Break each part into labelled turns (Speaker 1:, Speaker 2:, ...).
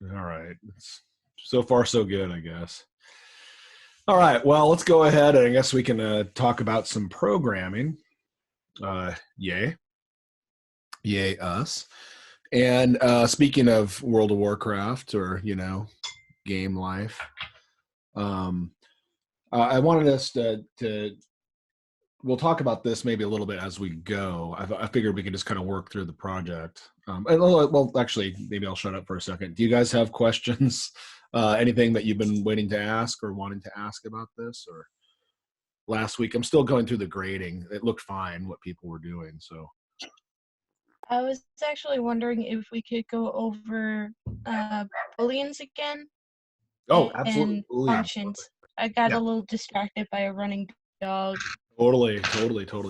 Speaker 1: All right. So far, so good, I guess. All right. Well, let's go ahead and I guess we can talk about some programming. Yay. Yay, us. And speaking of World of Warcraft or, game life, um, I wanted us to we'll talk about this maybe a little bit as we go. I figured we could just kind of work through the project. Well, actually, maybe I'll shut up for a second. Do you guys have questions? Anything that you've been waiting to ask or wanting to ask about this? Or last week, I'm still going through the grading. It looked fine what people were doing. So,
Speaker 2: I was actually wondering if we could go over booleans again
Speaker 1: oh, absolutely,
Speaker 2: and
Speaker 1: Boolean.
Speaker 2: functions. I got
Speaker 1: Yeah,
Speaker 2: a little distracted by a running dog.
Speaker 1: totally.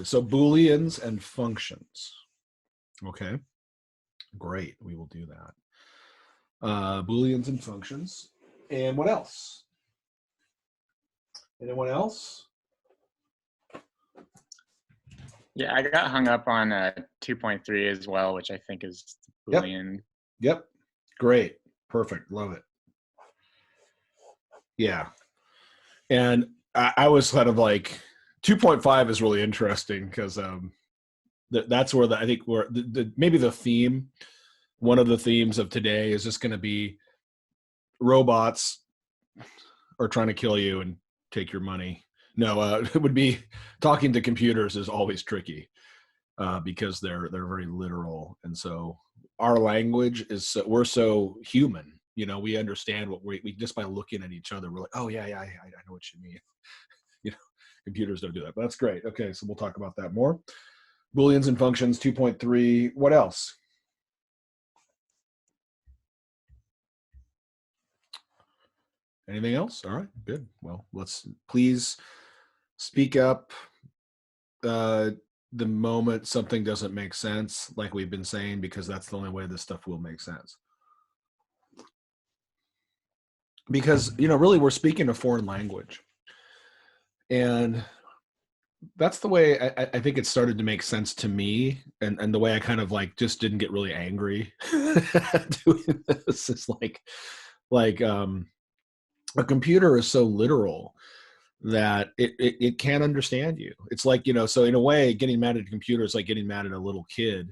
Speaker 1: So, Booleans and functions. Okay, great. We will do that. Booleans and functions. And what else? Anyone else?
Speaker 3: Yeah, I got hung up on 2.3 as well, which I think is Boolean.
Speaker 1: Yep. Great. Perfect. Love it. Yeah. And I was kind of like 2.5 is really interesting because that's where I think where maybe the theme, one of the themes of today is just going to be robots are trying to kill you and take your money. No, it would be talking to computers is always tricky because they're very literal, and so our language is we're so human. We understand what we just by looking at each other. We're like, oh yeah, I know what you mean. you know, Computers don't do that, but that's great. Okay, so we'll talk about that more. Booleans and functions 2.3. What else? Anything else? All right, good. Well, let's please speak up the moment something doesn't make sense, like we've been saying, because that's the only way this stuff will make sense. Because, really we're speaking a foreign language. And that's the way I think it started to make sense to me. And the way I kind of like just didn't get really angry doing this is like a computer is so literal that it can't understand you. It's like, so in a way, getting mad at a computer is like getting mad at a little kid.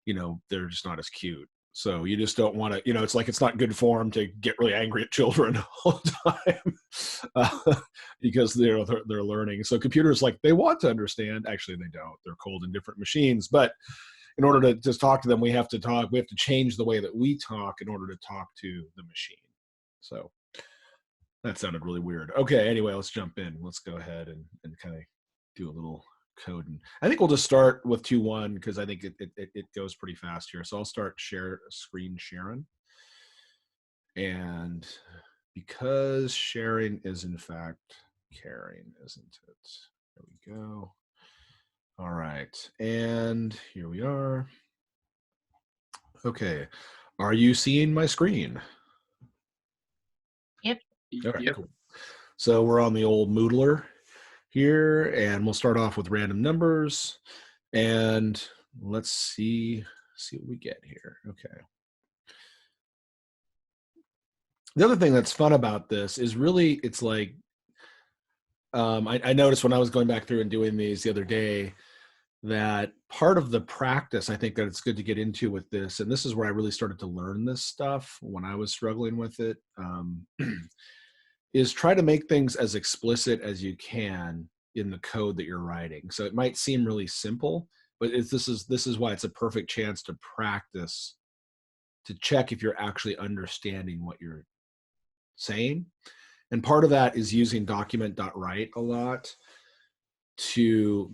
Speaker 1: They're just not as cute. So you just don't want to, it's like it's not good form to get really angry at children all the time because they're learning. So computers, like, they want to understand. Actually, they don't. They're cold and different machines. But in order to just talk to them, we have to change the way that we talk in order to talk to the machine. So that sounded really weird. Okay, anyway, let's jump in. Let's go ahead and kind of do a little code. And I think we'll just start with 2.1 because I think it goes pretty fast here. So I'll start screen sharing. And because sharing is in fact caring, isn't it? There we go. All right, and here we are. Okay, are you seeing my screen?
Speaker 2: Yep.
Speaker 1: All right, cool. So we're on the old Moodler here, and we'll start off with random numbers, and let's see what we get here. Okay. The other thing that's fun about this is really, it's like, I noticed when I was going back through and doing these the other day that part of the practice I think that it's good to get into with this, and this is where I really started to learn this stuff when I was struggling with it, is try to make things as explicit as you can in the code that you're writing. So it might seem really simple, but this is why it's a perfect chance to practice, to check if you're actually understanding what you're saying. And part of that is using document.write a lot to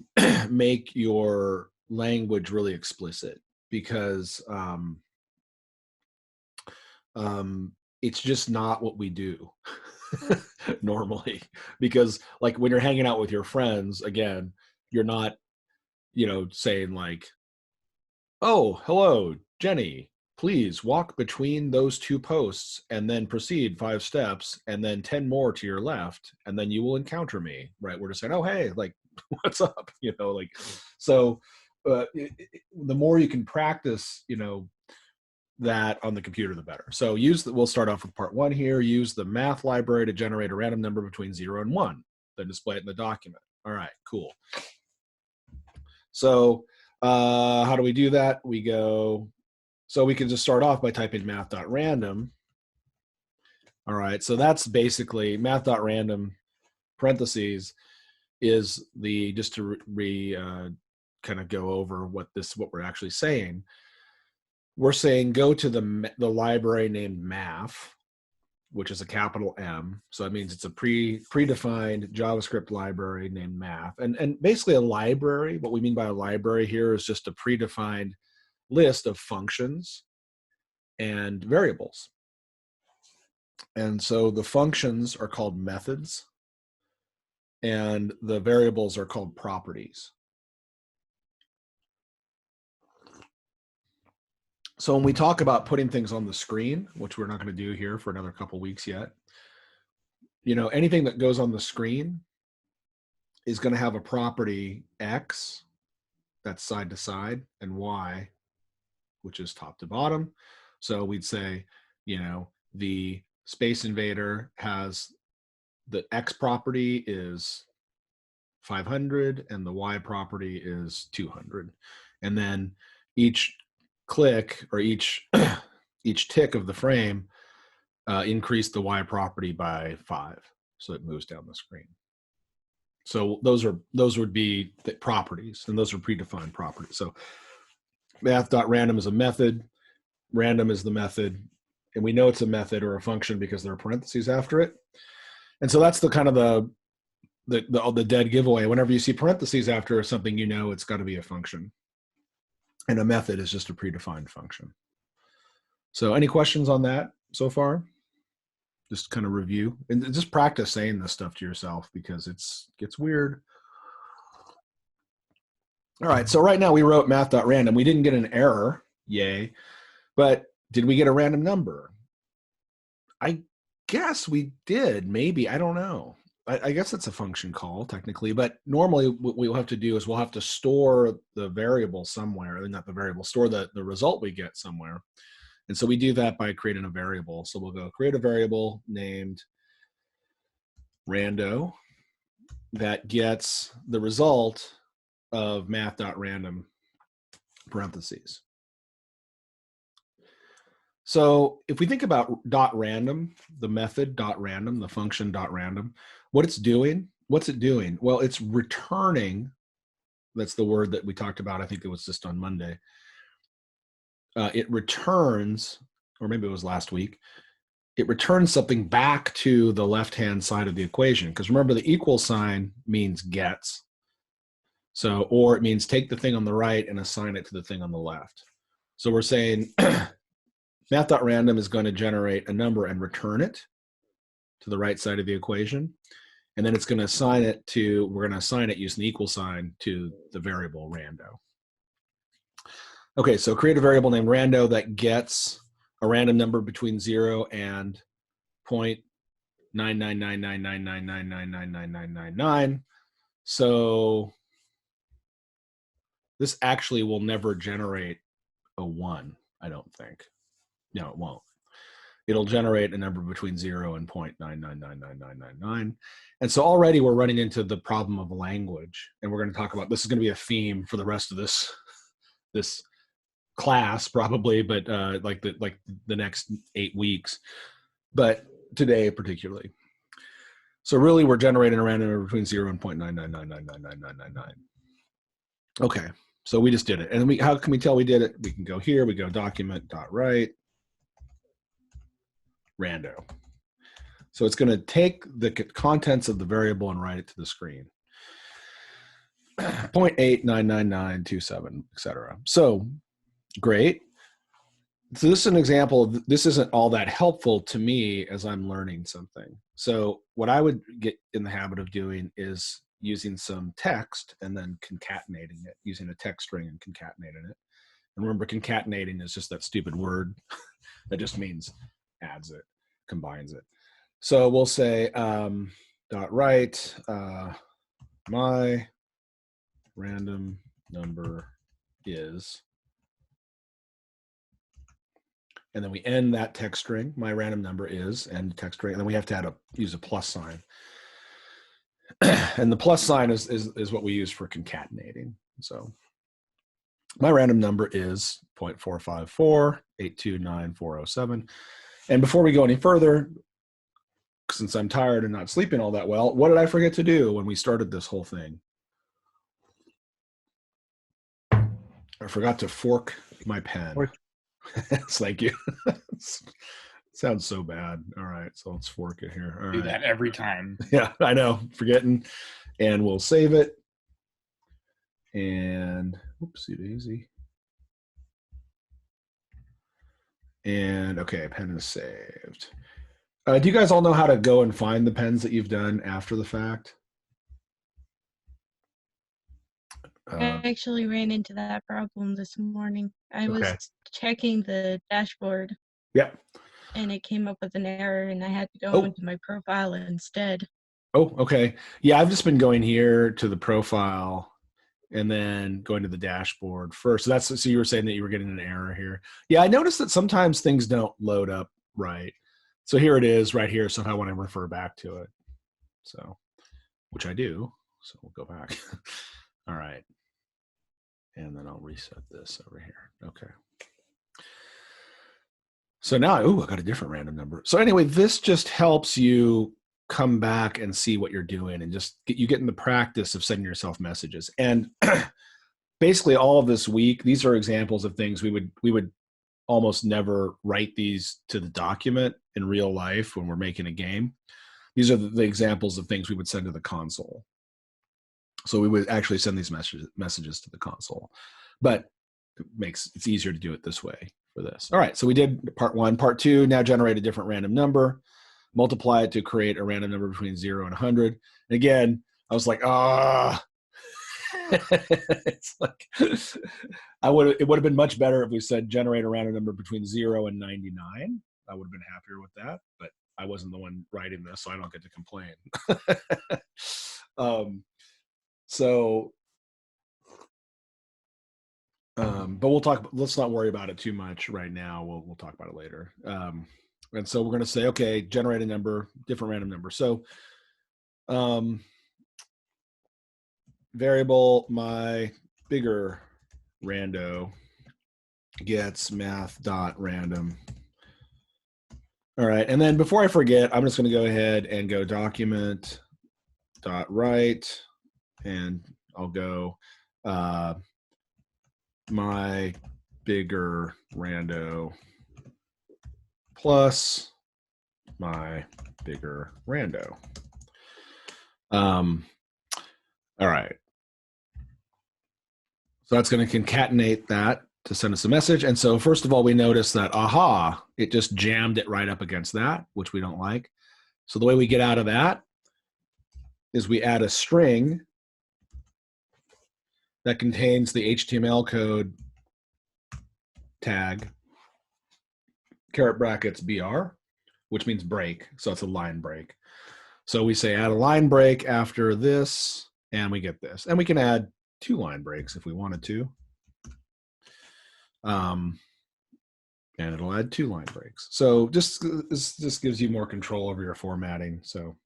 Speaker 1: make your language really explicit, because it's just not what we do normally. Because like when you're hanging out with your friends, again, you're not, saying like, oh, hello, Jenny, please walk between those two posts and then proceed 5 steps and then 10 more to your left, and then you will encounter me, right? We're just saying, oh, hey, like, what's up? So the more you can practice, that on the computer, the better. So we'll start off with part 1 here. Use the math library to generate a random number between 0 and 1, then display it in the document. All right, cool. So how do we do that? So we can just start off by typing math.random. All right, so that's basically math.random parentheses is just to kind of go over what we're actually saying. We're saying go to the library named math, which is a capital M. So that means it's a predefined JavaScript library named math. And basically a library, what we mean by a library here is just a predefined list of functions and variables. And so the functions are called methods and the variables are called properties. So when we talk about putting things on the screen, which we're not going to do here for another couple weeks yet, anything that goes on the screen is going to have a property X, that's side to side, and Y, which is top to bottom. So we'd say, the Space Invader has the X property is 500 and the Y property is 200. And then each click or each tick of the frame increased the Y property by 5. So it moves down the screen. So those would be the properties, and those are predefined properties. So math.random is a method, random is the method, and we know it's a method or a function because there are parentheses after it. And so that's the kind of the dead giveaway. Whenever you see parentheses after something, it's got to be a function. And a method is just a predefined function. So any questions on that so far? Just kind of review and just practice saying this stuff to yourself because it gets weird. All right, so right now we wrote math.random. We didn't get an error, yay. But did we get a random number? I guess we did, maybe, I don't know. I guess it's a function call technically, but normally what we'll have to do is we'll have to store the variable somewhere, not the variable, store the result we get somewhere. And so we do that by creating a variable. So we'll go create a variable named rando that gets the result of math.random parentheses. So if we think about .random, the method .random, the function .random, what's it doing? Well, it's returning. That's the word that we talked about. I think it was just on Monday. It returns, or maybe it was last week, it returns something back to the left-hand side of the equation. Because remember, the equal sign means gets. So, or it means take the thing on the right and assign it to the thing on the left. So we're saying math.random is going to generate a number and return it to the right side of the equation. And then it's going to assign it we're going to assign it using the equal sign to the variable rando. Okay, so create a variable named rando that gets a random number between 0 and 0.9999999999999. So this actually will never generate a 1, I don't think. No, it won't. It'll generate a number between 0 and 0.9999999. And so already we're running into the problem of language. And we're going to talk about, this is going to be a theme for the rest of this class probably, but like the next 8 weeks, but today particularly. So really we're generating a random number between 0 and 0.999999999. Okay, so we just did it. And how can we tell we did it? We can go here, we go document.write rando. So it's going to take the contents of the variable and write it to the screen. 0.899927, etc. So great. So this is an example. This isn't all that helpful to me as I'm learning something. So what I would get in the habit of doing is using some text and then concatenating it, using a text string and concatenating it. And remember, concatenating is just that stupid word that just means adds it, combines it. So we'll say .write my random number is and then we end that text string. My random number is end text string, and then we have to use a plus sign. And the plus sign is what we use for concatenating. So my random number is 0.454829407. And before we go any further, since I'm tired and not sleeping all that well, what did I forget to do when we started this whole thing? I forgot to fork my pen. Thank you. Sounds so bad. All right, so let's fork it here. All
Speaker 3: Do
Speaker 1: right.
Speaker 3: that every time.
Speaker 1: Yeah, I know, forgetting. And we'll save it. And oopsie daisy. And okay, pen is saved. Do you guys all know how to go and find the pens that you've done after the fact?
Speaker 2: I actually ran into that problem this morning. I was checking the dashboard.
Speaker 1: Yep.
Speaker 2: And it came up with an error, and I had to go into my profile instead.
Speaker 1: Oh, okay. Yeah, I've just been going here to the profile and then going to the dashboard first. So you were saying that you were getting an error here. Yeah, I noticed that sometimes things don't load up right. So here it is right here somehow when I refer back to it. So, which I do. So we'll go back. All right. And then I'll reset this over here. Okay. So now, I got a different random number. So anyway, this just helps you come back and see what you're doing and just get in the practice of sending yourself messages. And basically all of this week, these are examples of things we would almost never write these to the document in real life when we're making a game. These are the examples of things we would send to the console. So we would actually send these messages to the console, but it's easier to do it this way for this. All right, so we did part 1. Part 2, now generate a different random number, multiply it to create a random number between 0 and 100. And again, I was like, it's like, it would have been much better if we said generate a random number between 0 and 99. I would have been happier with that, but I wasn't the one writing this, so I don't get to complain. But we'll talk. Let's not worry about it too much right now. We'll talk about it later. And so we're going to say, okay, generate a number, different random number. So, variable my bigger rando gets math.random. All right, and then before I forget, I'm just going to go ahead and go document.write, and I'll go my bigger rando plus my bigger rando. All right. So that's going to concatenate that to send us a message. And so first of all, we notice that, it just jammed it right up against that, which we don't like. So the way we get out of that is we add a string that contains the HTML code tag caret brackets BR, which means break. So it's a line break. So we say add a line break after this, and we get this. And we can add 2 line breaks if we wanted to. And it'll add 2 line breaks. So this gives you more control over your formatting. So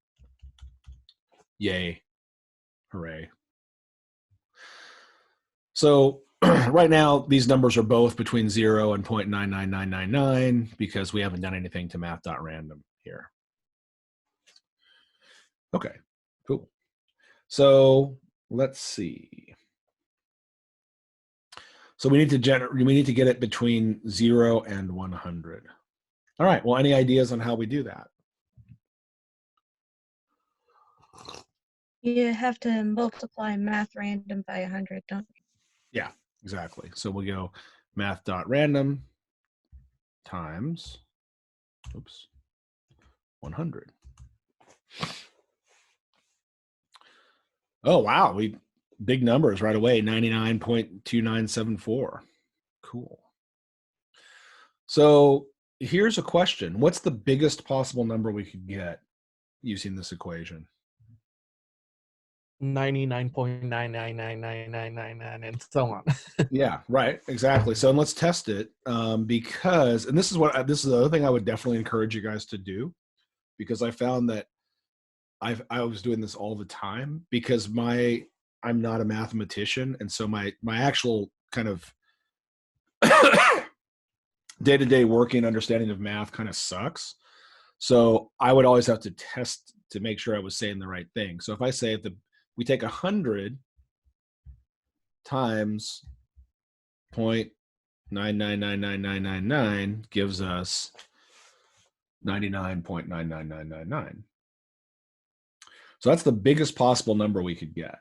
Speaker 1: yay, hooray. So right now, these numbers are both between 0 and 0.99999 because we haven't done anything to math.random here. Okay, cool. So let's see. So we need to get it between 0 and 100. All right, well, any ideas on how we do that?
Speaker 2: You have to multiply math random by 100, don't you?
Speaker 1: Yeah, exactly. So we'll go math.random times 100. Oh, wow. Big numbers right away, 99.2974. Cool. So here's a question. What's the biggest possible number we could get using this equation?
Speaker 4: 99.9999999 and so on.
Speaker 1: Yeah, right. Exactly. So let's test it because, and this is the other thing I would definitely encourage you guys to do, because I found that I was doing this all the time because I'm not a mathematician. And so my actual kind of day-to-day working understanding of math kind of sucks. So I would always have to test to make sure I was saying the right thing. So if I say we take 100 times 0.999999 gives us 99.99999. So that's the biggest possible number we could get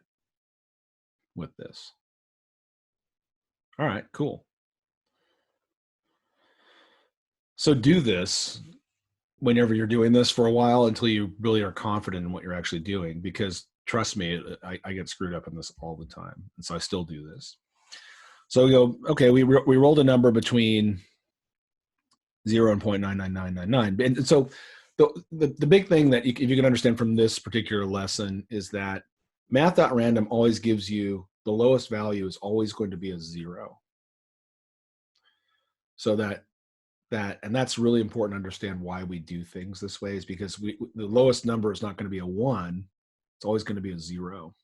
Speaker 1: with this. All right, cool. So do this whenever you're doing this for a while until you really are confident in what you're actually doing, because trust me, I get screwed up in this all the time. And so I still do this. So we go, okay, we rolled a number between 0 and 0.99999. And so the big thing that if you can understand from this particular lesson is that math.random always gives you the lowest value is always going to be a 0. So and that's really important to understand why we do things this way, is because the lowest number is not going to be a 1. It's always going to be a 0.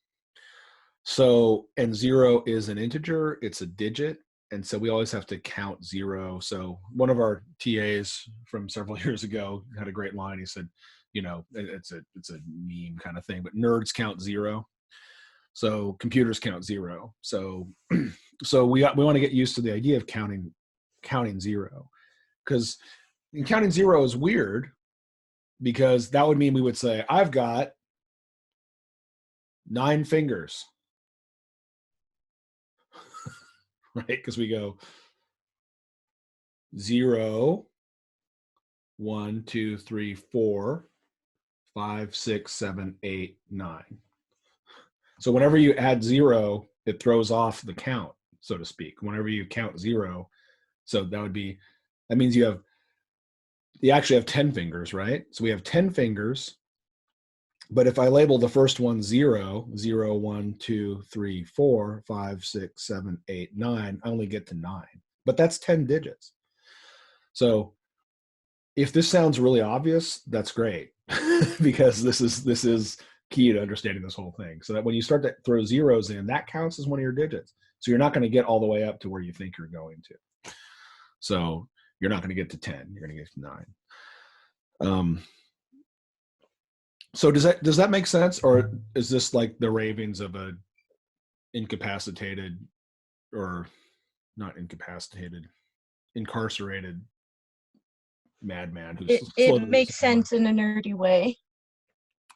Speaker 1: So, and 0 is an integer, it's a digit. And so we always have to count 0. So one of our TAs from several years ago had a great line. He said, it's a meme kind of thing, but nerds count 0. So computers count 0. So we want to get used to the idea of counting 0, because counting 0 is weird, because that would mean we would say, I've got 9 fingers. Right? Because we go 0, 1, 2, 3, 4, 5, 6, 7, 8, 9. So whenever you add 0, it throws off the count, so to speak. Whenever you count 0, so that means you actually have 10 fingers, right? So we have 10 fingers. But if I label the first one 0, 0, 1, 2, 3, 4, 5, 6, 7, 8, 9, I only get to 9. But that's 10 digits. So if this sounds really obvious, that's great, because this is key to understanding this whole thing. So that when you start to throw zeros in, that counts as one of your digits. So you're not going to get all the way up to where you think you're going to. So you're not going to get to 10. You're going to get to 9. So does that make sense, or is this like the ravings of a incapacitated, or not incapacitated, incarcerated madman who's
Speaker 2: It makes sense in a nerdy way.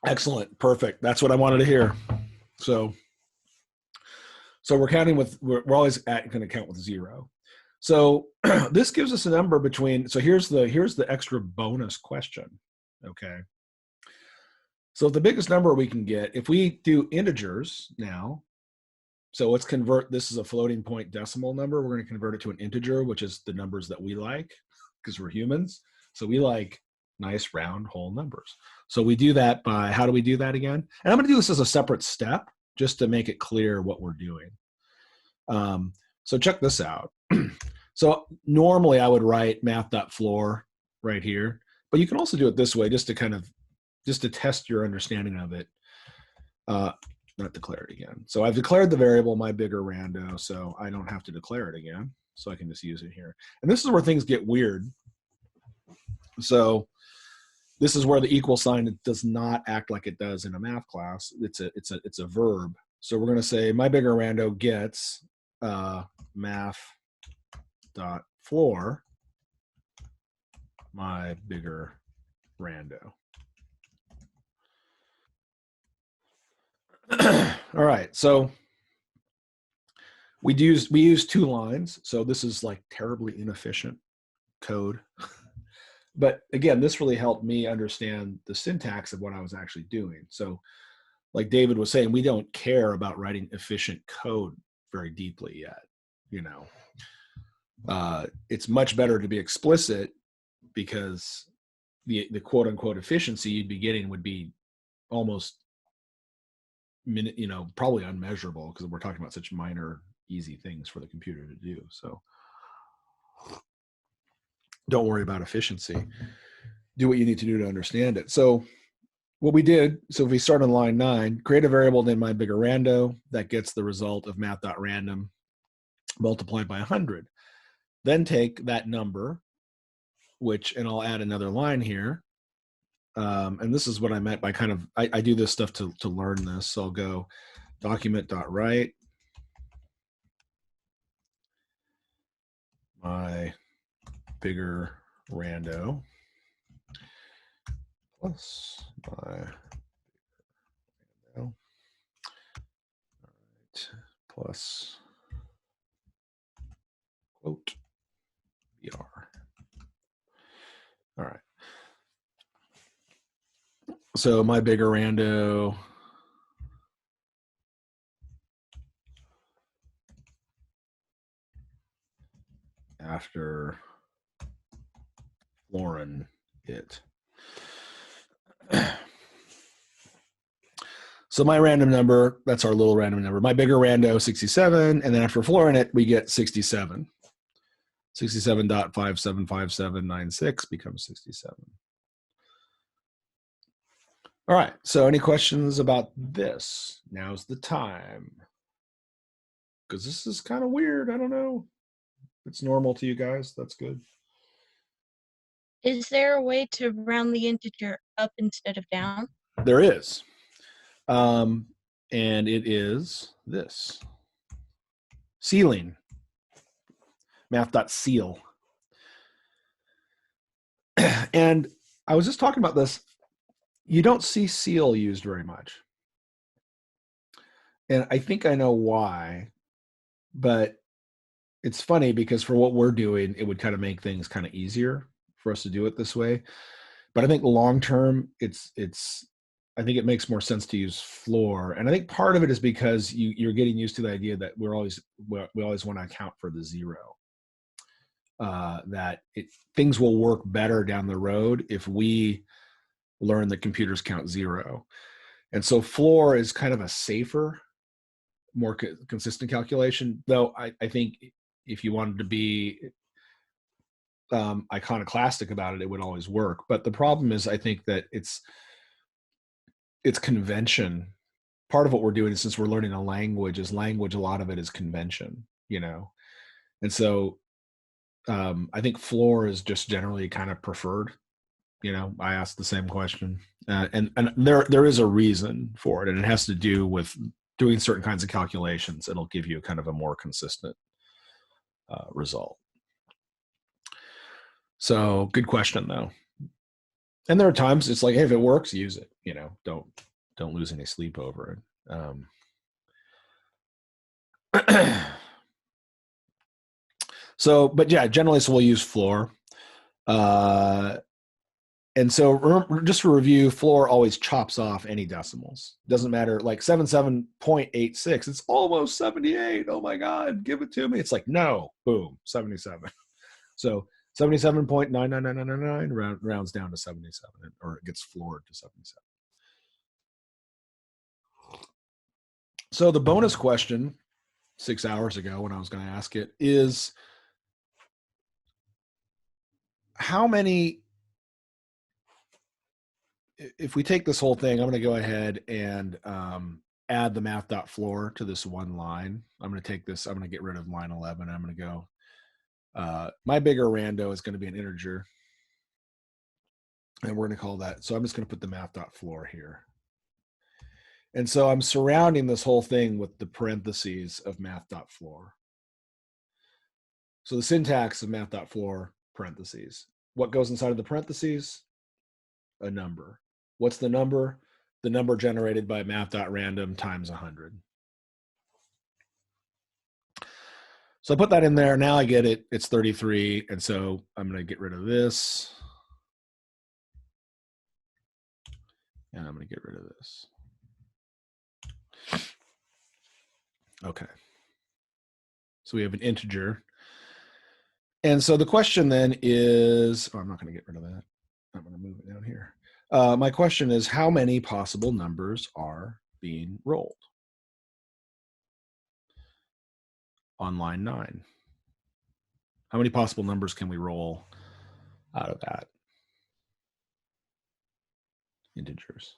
Speaker 1: Excellent, perfect. That's what I wanted to hear. So we're counting we're always going to count with 0. So this gives us a number between. So here's the extra bonus question. Okay. So the biggest number we can get, if we do integers now, so let's convert, this is a floating point decimal number. We're going to convert it to an integer, which is the numbers that we like, because we're humans. So we like nice round whole numbers. So we do that by, how do we do that again? And I'm going to do this as a separate step just to make it clear what we're doing. So check this out. So normally I would write math.floor right here, but you can also do it this way just to test your understanding of it. Not declare it again. So I've declared the variable my bigger rando, so I don't have to declare it again. So I can just use it here. And this is where things get weird. So this is where the equal sign does not act like it does in a math class. It's a verb. So we're going to say my bigger rando gets math.floor my bigger rando. All right, so we use 2 lines. So this is like terribly inefficient code. But again, this really helped me understand the syntax of what I was actually doing. So like David was saying, we don't care about writing efficient code very deeply yet. It's much better to be explicit, because the quote unquote efficiency you'd be getting would be almost minute, probably unmeasurable because we're talking about such minor, easy things for the computer to do. So don't worry about efficiency. Do what you need to do to understand it. So what we did, so if we start on line 9, create a variable named my bigger rando that gets the result of math.random multiplied by 100. Then take that number, and I'll add another line here. And this is what I meant by kind of, I do this stuff to learn this. So I'll go document.write my bigger rando plus my rando, all right, plus quote br. All right. So my bigger rando after flooring it. So my random number, that's our little random number. My bigger rando, 67, and then after flooring it, we get 67. 67.575796 becomes 67. All right, so any questions about this? Now's the time. Because this is kind of weird. I don't know. It's normal to you guys. That's good.
Speaker 2: Is there a way to round the integer up instead of down?
Speaker 1: There is. And it is this. Ceiling. Math.ceil. And I was just talking about this. You don't see ceil used very much. And I think I know why, but it's funny because for what we're doing, it would kind of make things kind of easier for us to do it this way. But I think long term, I think it makes more sense to use floor. And I think part of it is because you're getting used to the idea that we always want to account for the zero. Things will work better down the road if we learn that computers count zero. And so floor is kind of a safer, more consistent calculation, though I think if you wanted to be iconoclastic about it, it would always work. But the problem is, I think that it's convention. Part of what we're doing is, since we're learning a language, a lot of it is convention, and so I think floor is just generally kind of preferred. I asked the same question, and there is a reason for it, and it has to do with doing certain kinds of calculations. It'll give you kind of a more consistent result. So good question though. And there are times it's like, hey, if it works, use it. Don't lose any sleep over it. So, but yeah, generally, so we'll use floor. And so just to review, floor always chops off any decimals. Doesn't matter, like 77.86, it's almost 78. Oh my God, give it to me. It's like, no, boom, 77. So 77.99999 rounds down to 77, or it gets floored to 77. So the bonus question 6 hours ago when I was going to ask it is, how many, if we take this whole thing, I'm going to go ahead and add the math.floor to this one line. I'm going to take this, I'm going to get rid of line 11. I'm going to go, my bigger rando is going to be an integer. And we're going to call that, so I'm just going to put the math.floor here. And so I'm surrounding this whole thing with the parentheses of math.floor. So the syntax of math.floor, parentheses. What goes inside of the parentheses? A number. What's the number? The number generated by math.random times 100. So I put that in there. Now I get it. It's 33. And so I'm going to get rid of this. And I'm going to get rid of this. Okay. So we have an integer. And so the question then is, I'm not going to get rid of that. I'm going to move it down here. My question is, how many possible numbers are being rolled on line 9. How many possible numbers can we roll out of that? Integers.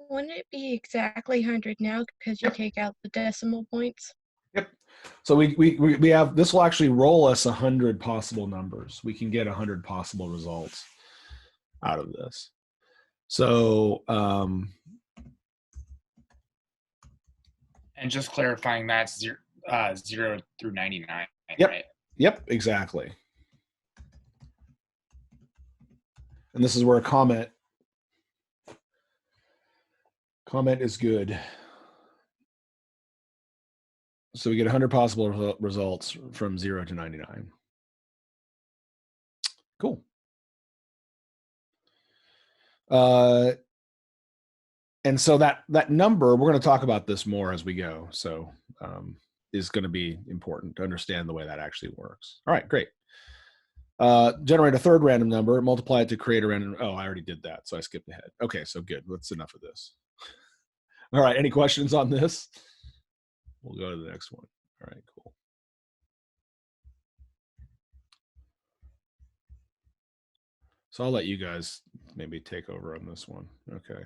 Speaker 2: Wouldn't it be exactly 100 now because you take out the decimal points?
Speaker 1: Yep. So we have, this will actually roll us 100 possible numbers. We can get 100 possible results out of this. So
Speaker 5: And just clarifying, that's 0 through 99,
Speaker 1: Yep.
Speaker 5: right?
Speaker 1: Yep, exactly. And this is where a comment is good. So we get 100 possible results from 0 to 99. Cool. And so that number, we're going to talk about this more as we go. So is going to be important to understand the way that actually works. All right, great. Generate a third random number, multiply it to create a random. Oh, I already did that, so I skipped ahead. Okay, so good. That's enough of this. All right, any questions on this? We'll go to the next one. All right, cool. So I'll let you guys maybe take over on this one. Okay.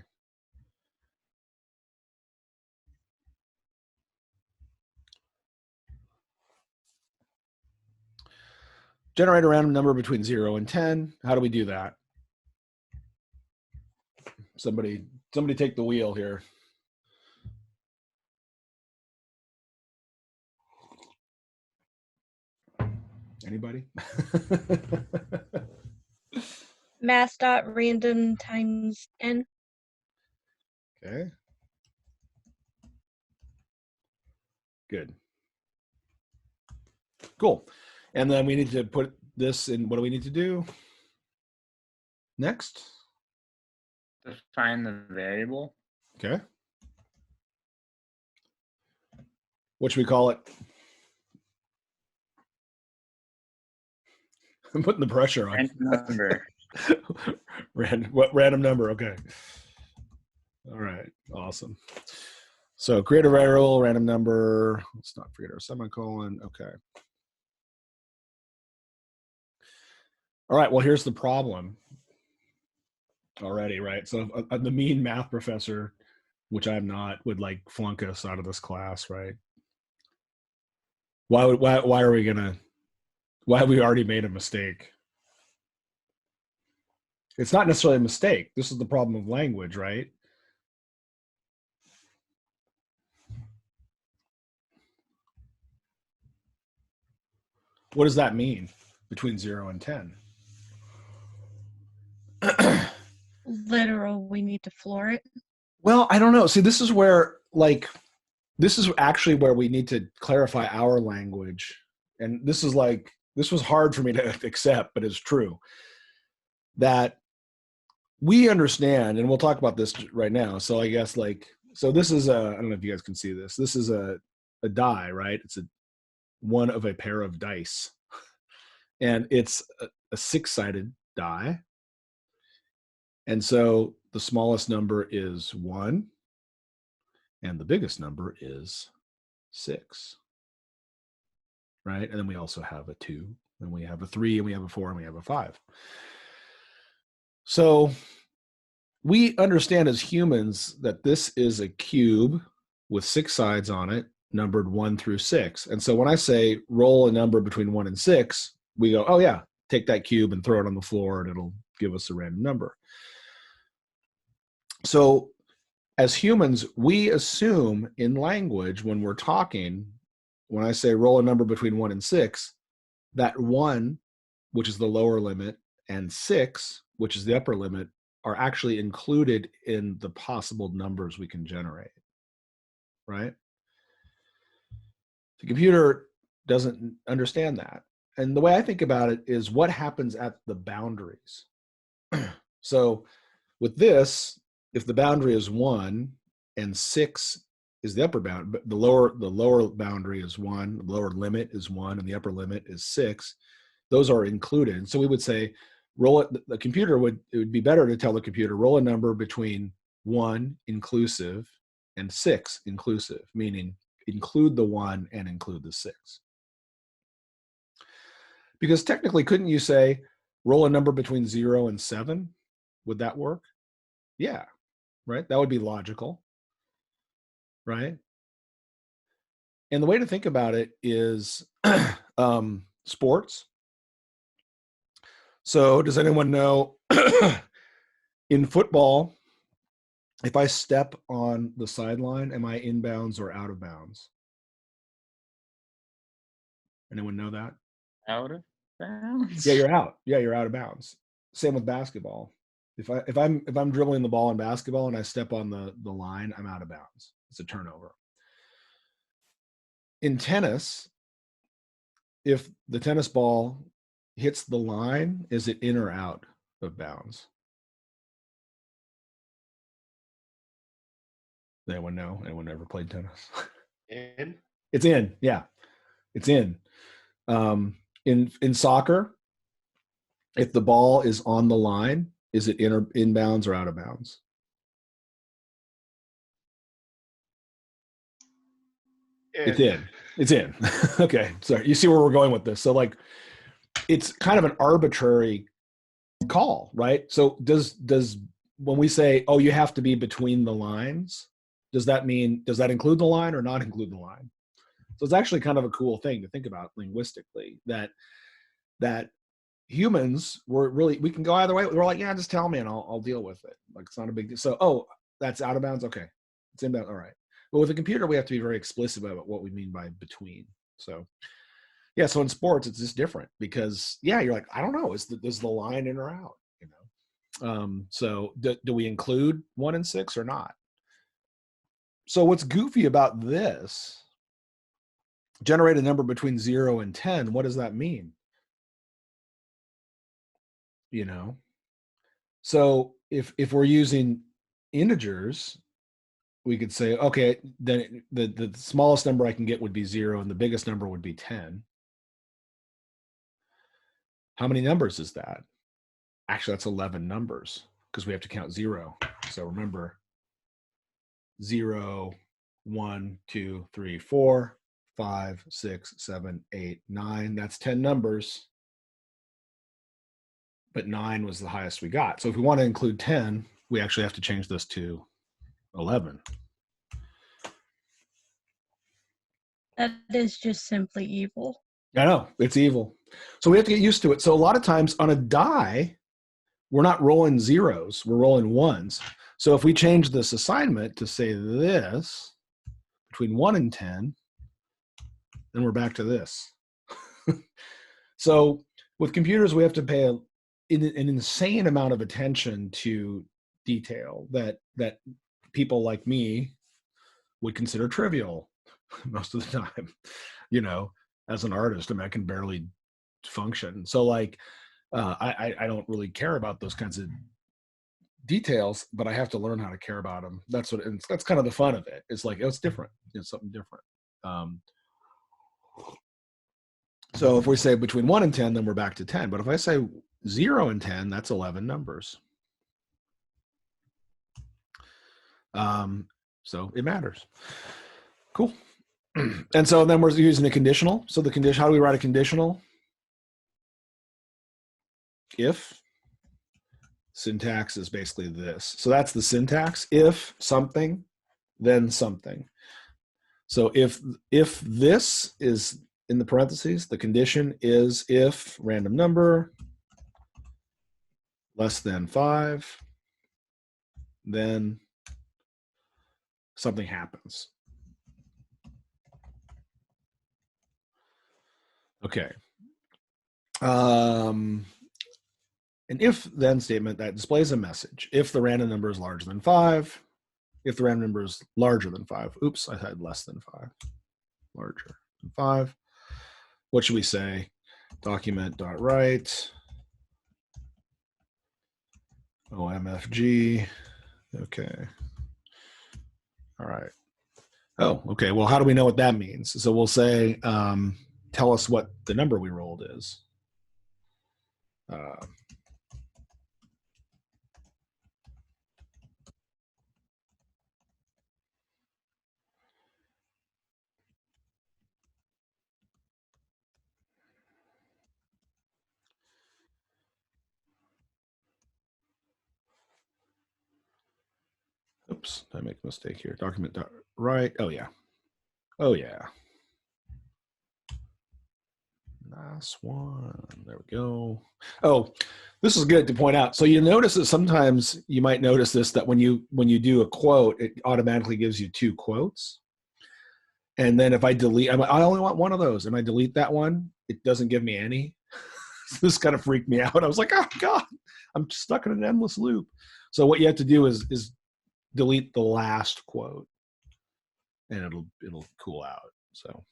Speaker 1: Generate a random number between 0 and 10. How do we do that? Somebody take the wheel here. Anybody?
Speaker 2: Mass dot random times n.
Speaker 1: Okay. Good. Cool. And then we need to put this in. What do we need to do next?
Speaker 3: Define the variable.
Speaker 1: Okay. What should we call it? I'm putting the pressure on.
Speaker 3: Random number.
Speaker 1: Random number. Okay. All right. Awesome. So create a variable, random number. Let's not forget our semicolon. Okay. All right. Well, here's the problem already, right? So the mean math professor, which I'm not, would like flunk us out of this class, right? Why are we gonna? Why have we already made a mistake? It's not necessarily a mistake. This is the problem of language, right? What does that mean between 0 and 10?
Speaker 2: Literal, we need to floor it.
Speaker 1: Well, I don't know. See, this is where, like, this is actually where we need to clarify our language. And this is like, this was hard for me to accept, but it's true. That we understand, and we'll talk about this right now. So I guess, like, so this is I don't know if you guys can see this. This is a die, right? It's one of a pair of dice. And it's a 6-sided die. And so the smallest number is 1, and the biggest number is 6, right? And then we also have a 2, and we have a 3, and we have a 4, and we have a 5. So we understand as humans that this is a cube with 6 sides on it, numbered 1 through 6. And so when I say roll a number between 1 and 6, we go, oh yeah, take that cube and throw it on the floor, and it'll give us a random number. So as humans, we assume in language when we're talking, when I say roll a number between 1 and 6, that 1, which is the lower limit, and 6, which is the upper limit, are actually included in the possible numbers we can generate, right? The computer doesn't understand that. And the way I think about it is what happens at the boundaries. So with this, if the boundary is 1 and 6 is the upper bound, but the lower boundary is 1, the lower limit is 1, and the upper limit is 6, those are included. So we would say, roll it. The computer it would be better to tell the computer, roll a number between 1 inclusive and 6 inclusive, meaning include the 1 and include the 6. Because technically, couldn't you say, roll a number between 0 and 7? Would that work? Yeah, right? That would be logical, right? And the way to think about it is sports. So does anyone know in football, if I step on the sideline, am I inbounds or out of bounds? Anyone know that?
Speaker 3: Out of bounds.
Speaker 1: Yeah, you're out. Yeah, you're out of bounds. Same with basketball. If I'm dribbling the ball in basketball and I step on the line, I'm out of bounds. It's a turnover. In tennis, if the tennis ball hits the line, is it in or out of bounds? Anyone know? Anyone ever played tennis?
Speaker 4: In.
Speaker 1: It's in. Yeah, it's in. In soccer, if the ball is on the line, is it inbounds or out of bounds? It's in. It's in. Okay, sorry. You see where we're going with this. So like, it's kind of an arbitrary call, right? So does when we say, oh, you have to be between the lines, does that include the line or not include the line? So it's actually kind of a cool thing to think about linguistically, that humans we can go either way. We're like, yeah, just tell me and I'll deal with it. Like, it's not a big deal. So, oh, that's out of bounds. Okay. It's inbound. All right. But with a computer, we have to be very explicit about what we mean by between. So yeah. So in sports, it's just different because you're like, I don't know. Is the line in or out, you know? So do we include 1 and 6 or not? So what's goofy about this, generate a number between 0 and 10. What does that mean? You know? So if we're using integers, we could say, okay, then the smallest number I can get would be 0 and the biggest number would be 10. How many numbers is that? Actually, that's 11 numbers because we have to count 0. So remember, 0, 1, 2, 3, 4, 5, 6, 7, 8, 9. That's 10 numbers. But 9 was the highest we got. So if we want to include 10, we actually have to change this to 11.
Speaker 2: That is just simply evil.
Speaker 1: I know, it's evil. So we have to get used to it. So a lot of times on a die, we're not rolling zeros, we're rolling ones. So if we change this assignment to say this, between 1 and 10, then we're back to this. So with computers, we have to pay an insane amount of attention to detail that people like me would consider trivial most of the time. You know, as an artist, I mean, I can barely function. So like, I don't really care about those kinds of details, but I have to learn how to care about them. That's kind of the fun of it. It's like, it's different. It's something different. So if we say between 1 and 10, then we're back to 10. But if I say 0 and 10, that's 11 numbers. So it matters. Cool. And so then we're using a conditional. So how do we write a conditional? If. Syntax is basically this. So that's the syntax. If something, then something. So if this is in the parentheses, the condition is if random number less than 5, then something happens. Okay. An if-then statement that displays a message. If the random number is larger than 5, if the random number is larger than 5. Oops, I had less than 5. Larger than 5. What should we say? Document.write. OMFG. Okay. All right. Oh, okay. Well, how do we know what that means? So we'll say, tell us what the number we rolled is. Oops, did I make a mistake here? Document dot right. Oh yeah. Oh yeah. Nice one. There we go. Oh, this is good to point out. So you notice that sometimes you might notice this, that when you do a quote, it automatically gives you 2 quotes. And then if I delete, I only want one of those, and I delete that one, it doesn't give me any. This kind of freaked me out. I was like, oh God, I'm stuck in an endless loop. So what you have to do is delete the last quote, and it'll cool out. So,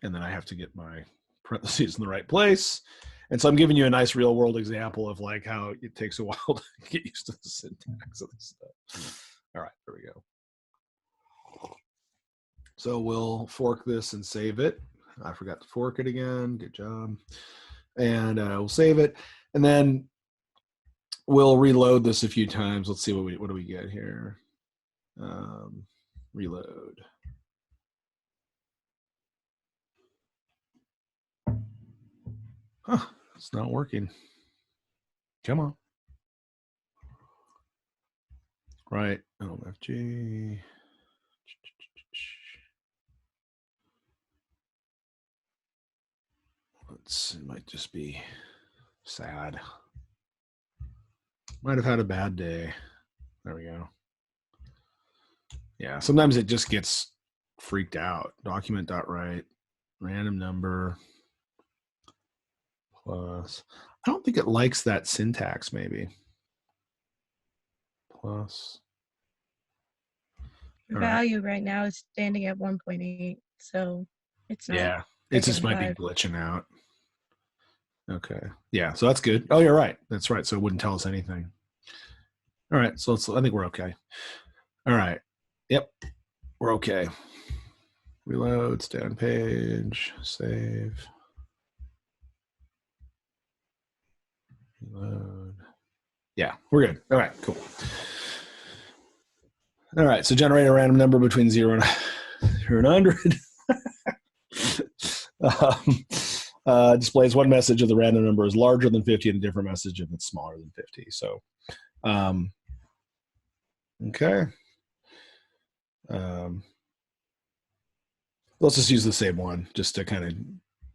Speaker 1: and then I have to get my parentheses in the right place. And so I'm giving you a nice real world example of like how it takes a while to get used to the syntax of this stuff. All right, there we go. So we'll fork this and save it. I forgot to fork it again. Good job. And we'll save it. And then we'll reload this a few times. Let's see what do we get here. Reload. Huh, it's not working. Come on. Right, LMFG. It might just be sad. Might have had a bad day. There we go. Yeah, sometimes it just gets freaked out. Document.write, random number, plus. I don't think it likes that syntax, maybe. Plus.
Speaker 2: The
Speaker 1: All right.
Speaker 2: value right now is standing at 1.8, so it's not.
Speaker 1: Yeah, it just might be
Speaker 2: 5.
Speaker 1: glitching out. Okay. Yeah, so that's good. Oh, you're right. That's right. So it wouldn't tell us anything. All right. So I think we're okay. All right. Yep. We're okay. Reload, stay on page, save. Reload. Yeah, we're good. All right, cool. All right, so generate a random number between 0 and 100. Displays one message if the random number is larger than 50 and a different message if it's smaller than 50. So, okay. Let's just use the same one just to kind of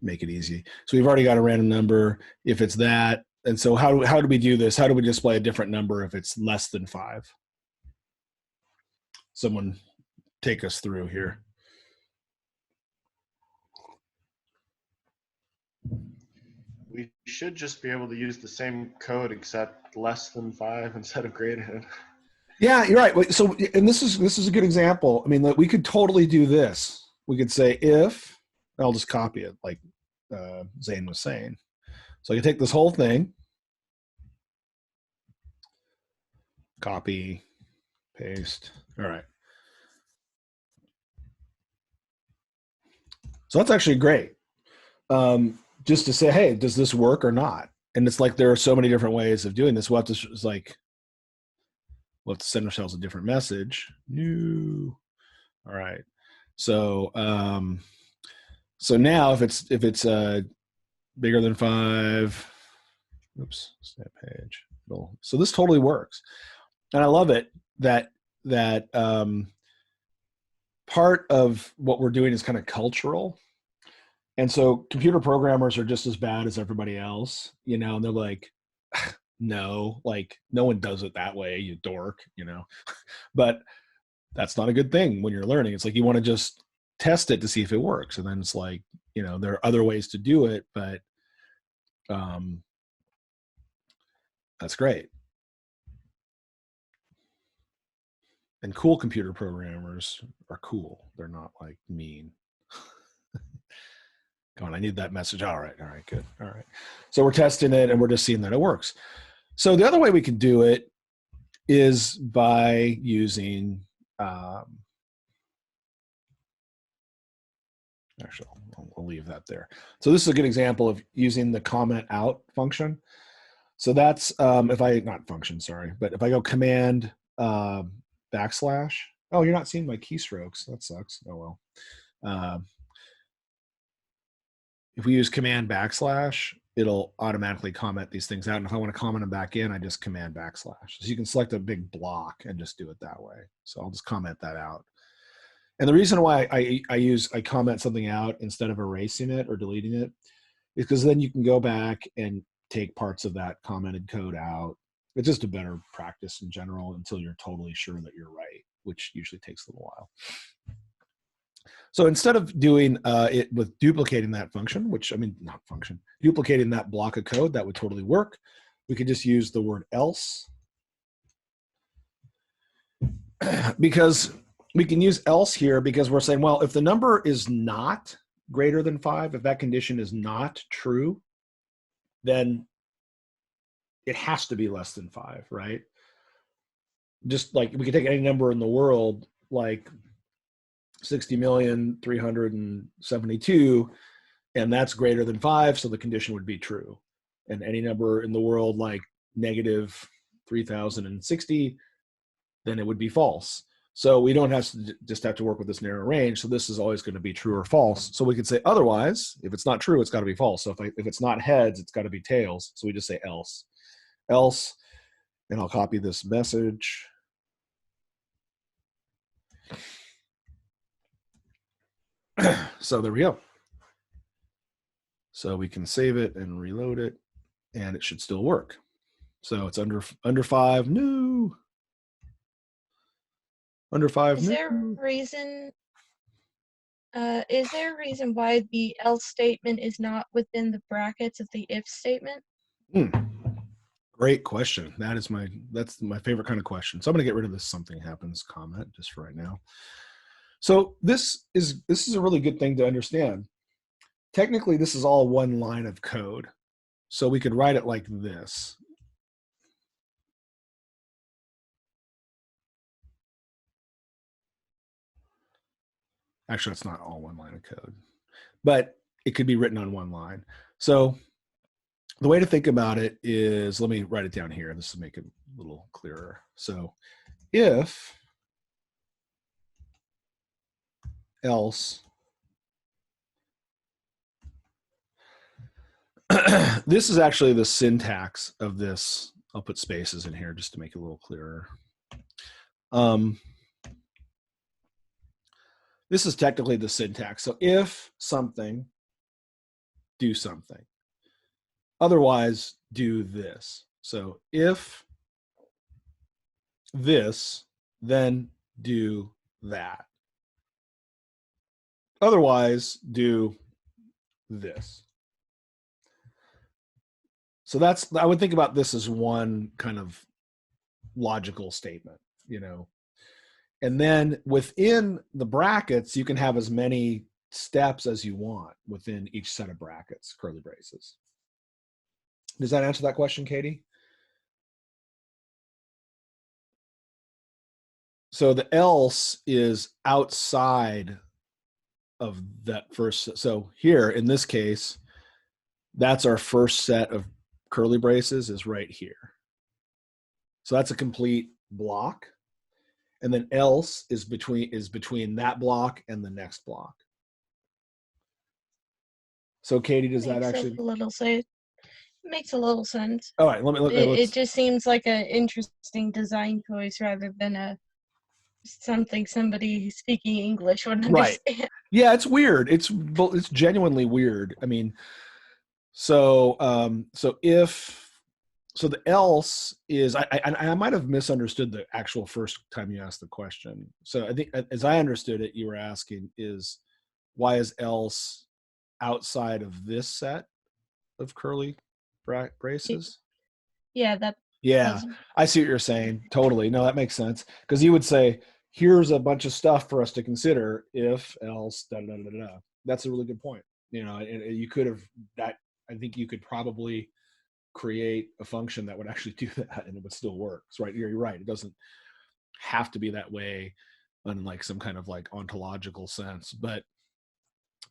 Speaker 1: make it easy. So we've already got a random number if it's that. And so how do we do this? How do we display a different number if it's less than 5? Someone take us through here.
Speaker 6: We should just be able to use the same code except less than 5 instead of greater than.
Speaker 1: Yeah, you're right. So, and this is a good example. I mean, we could totally do this. We could say if, I'll just copy it like Zane was saying. So I can take this whole thing, copy, paste. All right. So that's actually great. Just to say, hey, does this work or not? And it's like there are so many different ways of doing this. We'll have to send ourselves a different message. New. All right. So so now if it's bigger than 5, oops, snap page. So this totally works, and I love it that part of what we're doing is kind of cultural. And so computer programmers are just as bad as everybody else, and they're like, no, like no one does it that way, you dork, but that's not a good thing when you're learning. It's like you want to just test it to see if it works. And then it's like, there are other ways to do it, but that's great. And cool computer programmers are cool. They're not like mean. Come on, I need that message. All right, good. All right. So we're testing it and we're just seeing that it works. So the other way we can do it is by using, Actually, I'll leave that there. So this is a good example of using the comment out function. So that's if I, not function, sorry, but if I go command backslash, oh, you're not seeing my keystrokes. That sucks. Oh, well. If we use command backslash, it'll automatically comment these things out. And if I want to comment them back in, I just command backslash. So you can select a big block and just do it that way. So I'll just comment that out. And the reason why I comment something out instead of erasing it or deleting it is because then you can go back and take parts of that commented code out. It's just a better practice in general until you're totally sure that you're right, which usually takes a little while. So instead of doing it with duplicating that function, which I mean, not function, duplicating that block of code, that would totally work. We could just use the word else because we can use else here because we're saying, well, if the number is not greater than 5, if that condition is not true, then it has to be less than 5, right? Just like we could take any number in the world, like 60,372,000, and that's greater than 5, so the condition would be true. And any number in the world like negative 3,060, then it would be false. So we don't have to just have to work with this narrow range. So this is always going to be true or false. So we could say otherwise, if it's not true, it's got to be false. So if it's not heads, it's got to be tails. So we just say else, and I'll copy this message. So there we go. So we can save it and reload it, and it should still work. So it's under 5. No. Under 5.
Speaker 2: Is there a reason why the else statement is not within the brackets of the if statement?
Speaker 1: Great question. That's my favorite kind of question. So I'm going to get rid of this something happens comment just for right now. So this is a really good thing to understand. Technically, this is all one line of code. So we could write it like this. Actually, it's not all one line of code, but it could be written on one line. So the way to think about it is, let me write it down here. This will make it a little clearer. So if else, this is actually the syntax of this. I'll put spaces in here just to make it a little clearer. This is technically the syntax. So if something, do something. Otherwise, do this. So if this, then do that. Otherwise, do this. So I would think about this as one kind of logical statement, you know. And then within the brackets, you can have as many steps as you want within each set of brackets, curly braces. Does that answer that question, Katie? So the else is outside of that first. So here, in this case, that's our first set of curly braces is right here. So that's a complete block. And then else is between that block and the next block. So Katie, does that actually
Speaker 2: Makes a little sense.
Speaker 1: All right,
Speaker 2: It just seems like an interesting design choice rather than something somebody speaking English would understand.
Speaker 1: Right. Yeah, it's weird. It's genuinely weird. I mean, so the else is I might have misunderstood the actual first time you asked the question. So I think as I understood it, you were asking is why is else outside of this set of curly braces?
Speaker 2: Yeah,
Speaker 1: I see what you're saying. Totally. No, that makes sense. Because you would say, here's a bunch of stuff for us to consider if, else, da da da da da. That's a really good point. You know, and you could have that. I think you could probably create a function that would actually do that, and it would still work. So, right, you're right. It doesn't have to be that way, in like some kind of like ontological sense. But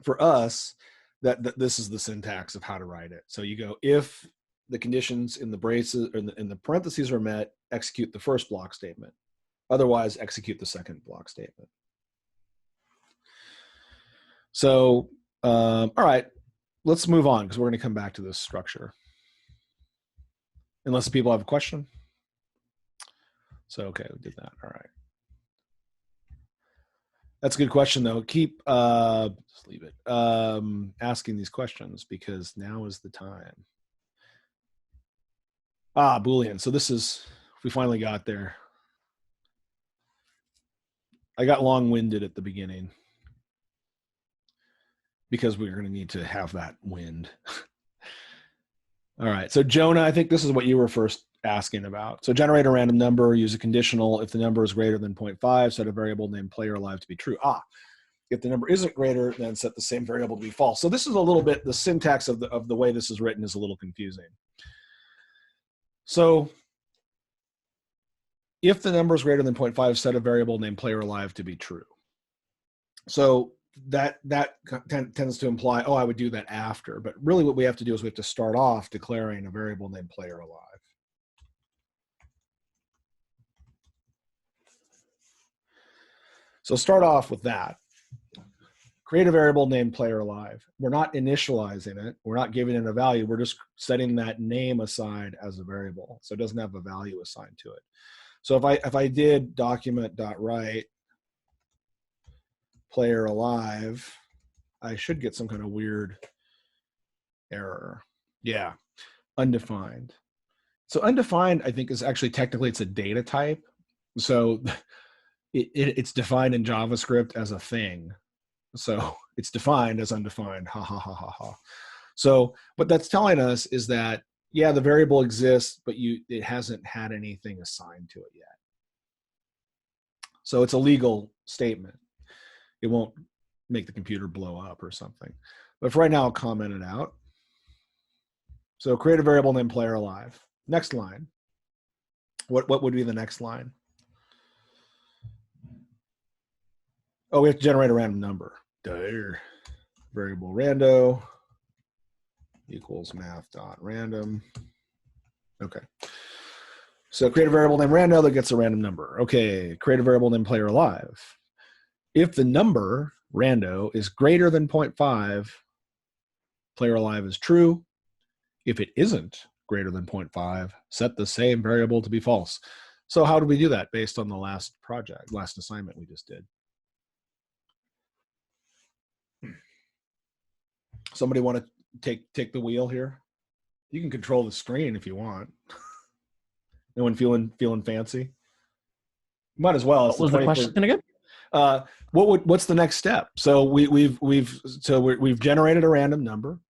Speaker 1: for us, that this is the syntax of how to write it. So you go, if the conditions in the braces or in the parentheses are met, execute the first block statement. Otherwise, execute the second block statement. So, all right, let's move on because we're going to come back to this structure. Unless people have a question. So, okay, we did that. All right. That's a good question, though. Keep, just leave it, asking these questions because now is the time. Boolean. So this is, we finally got there. I got long-winded at the beginning because we're going to need to have that wind. All right. So Jonah, I think this is what you were first asking about. So generate a random number, use a conditional. If the number is greater than 0.5, set a variable named player alive to be true. If the number isn't greater, then set the same variable to be false. So this is a little bit, the syntax of the way this is written is a little confusing. So if the number is greater than 0.5, set a variable named player alive to be true. So that tends to imply, I would do that after. But really what we have to do is we have to start off declaring a variable named player alive. So start off with that. Create a variable named player alive. We're not initializing it. We're not giving it a value. We're just setting that name aside as a variable. So it doesn't have a value assigned to it. So if I did document.write player alive, I should get some kind of weird error. Yeah, undefined. So undefined, I think, is actually technically it's a data type. So it's defined in JavaScript as a thing. So it's defined as undefined. Ha ha ha ha ha. So what that's telling us is that, yeah, the variable exists, but it hasn't had anything assigned to it yet. So it's a legal statement. It won't make the computer blow up or something. But for right now, I'll comment it out. So create a variable named player alive. Next line. What would be the next line? We have to generate a random number. Variable rando equals math.random. Okay. So create a variable named rando that gets a random number. Okay, create a variable named player alive. If the number rando is greater than 0.5, player alive is true. If it isn't greater than 0.5, set the same variable to be false. So how do we do that based on the last assignment we just did? Somebody want to take the wheel here? You can control the screen if you want. No one feeling fancy? Might as well.
Speaker 4: What was the question again?
Speaker 1: What's the next step? So we've generated a random number,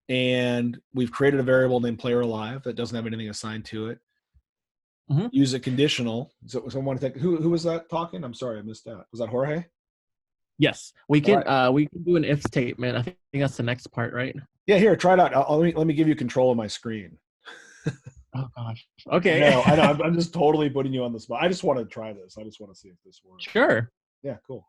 Speaker 1: and we've created a variable named player alive that doesn't have anything assigned to it. Mm-hmm. Use a conditional. So someone want to take who was that talking? I'm sorry, I missed that. Was that Jorge?
Speaker 4: Yes, we can do an if statement. I think that's the next part, right?
Speaker 1: Yeah, here, try it out. Let me give you control of my screen.
Speaker 4: Oh gosh. Okay.
Speaker 1: No, I know. I'm just totally putting you on the spot. I just want to try this. I just want to see if this works.
Speaker 4: Sure.
Speaker 1: Yeah, cool.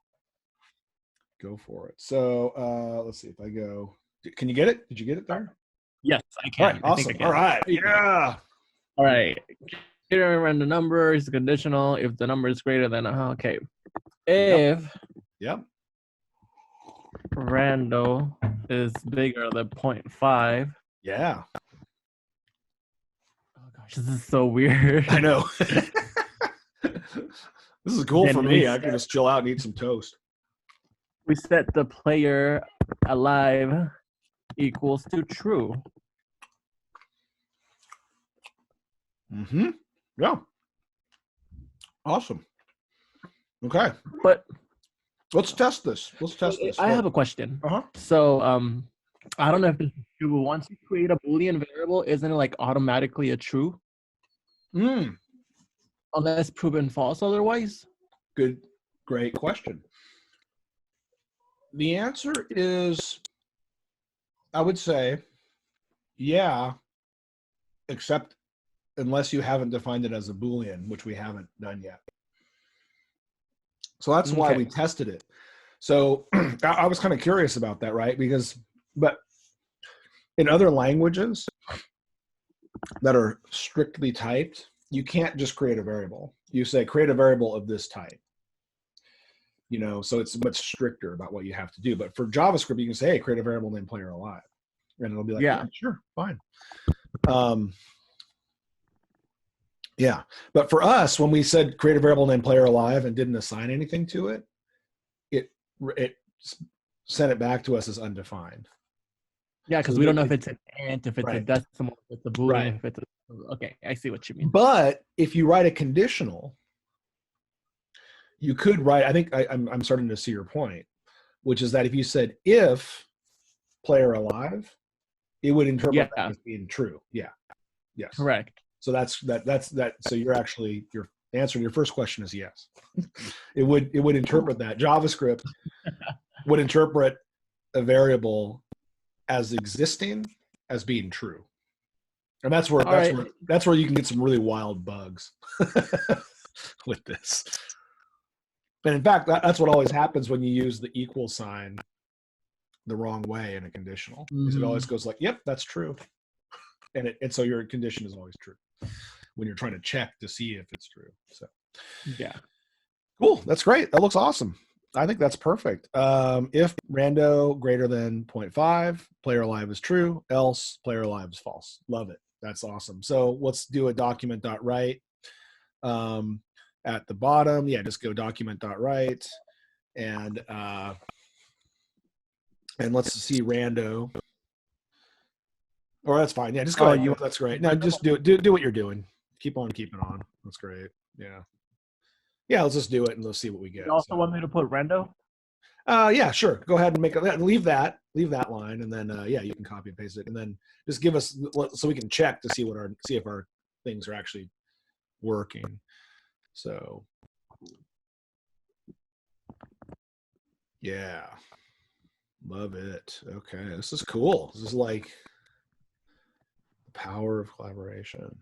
Speaker 1: Go for it. So let's see if I go. Can you get it? Did you get it there?
Speaker 4: Yes, I can.
Speaker 1: All right, awesome. All right. Yeah.
Speaker 4: All right. Here, random number is conditional. If the number is greater than okay. If rando is bigger than 0.5.
Speaker 1: Yeah.
Speaker 4: Oh gosh, this is so weird.
Speaker 1: I know. This is cool for me. I can just chill out and eat some toast.
Speaker 4: We set the player alive equals to true.
Speaker 1: Mm-hmm. Yeah. Awesome. Okay.
Speaker 4: But
Speaker 1: let's test this.
Speaker 4: I have a question.
Speaker 1: Uh-huh.
Speaker 4: So I don't know if this is true, but once you create a Boolean variable, isn't it like automatically a true? Unless proven false otherwise?
Speaker 1: Great question. The answer is, I would say, yeah, except unless you haven't defined it as a Boolean, which we haven't done yet. So that's why we tested it. So I was kind of curious about that, right? But in other languages that are strictly typed, you can't just create a variable. You say create a variable of this type. So it's much stricter about what you have to do. But for JavaScript, you can say, hey, create a variable named player alive. And it'll be like, yeah, sure, fine. Yeah. But for us, when we said create a variable named player alive and didn't assign anything to it, it sent it back to us as undefined.
Speaker 4: Yeah, because we don't know if it's an int, if it's a decimal, if it's a boolean, if it's okay, I see what you mean.
Speaker 1: But if you write a conditional, you could write, I think I'm starting to see your point, which is that if you said if player alive, it would interpret that as being true. Yeah. Yes.
Speaker 4: Correct.
Speaker 1: So that's that. So your answer to your first question is yes. It would interpret that. JavaScript would interpret a variable as existing as being true. And that's where you can get some really wild bugs with this. And in fact, that's what always happens when you use the equal sign the wrong way in a conditional. Mm-hmm. It always goes like, yep, that's true. And so your condition is always true when you're trying to check to see if it's true. So
Speaker 4: yeah.
Speaker 1: Cool. That's great. That looks awesome. I think that's perfect. If rando greater than 0.5, player alive is true, else player alive is false. Love it. That's awesome. So let's do a document.write. At the bottom, just go document.write and let's see rando. Or that's fine. Yeah, just go ahead. That's great. No, just do what you're doing. Keep on keeping on. That's great. Yeah. Yeah, let's just do it and let's see what we get.
Speaker 4: You also want me to put rando?
Speaker 1: Yeah, sure. Go ahead and make it. Leave that line, and then you can copy and paste it, and then just give us so we can check to see if our things are actually working. So, yeah, love it. Okay, this is cool. This is like the power of collaboration.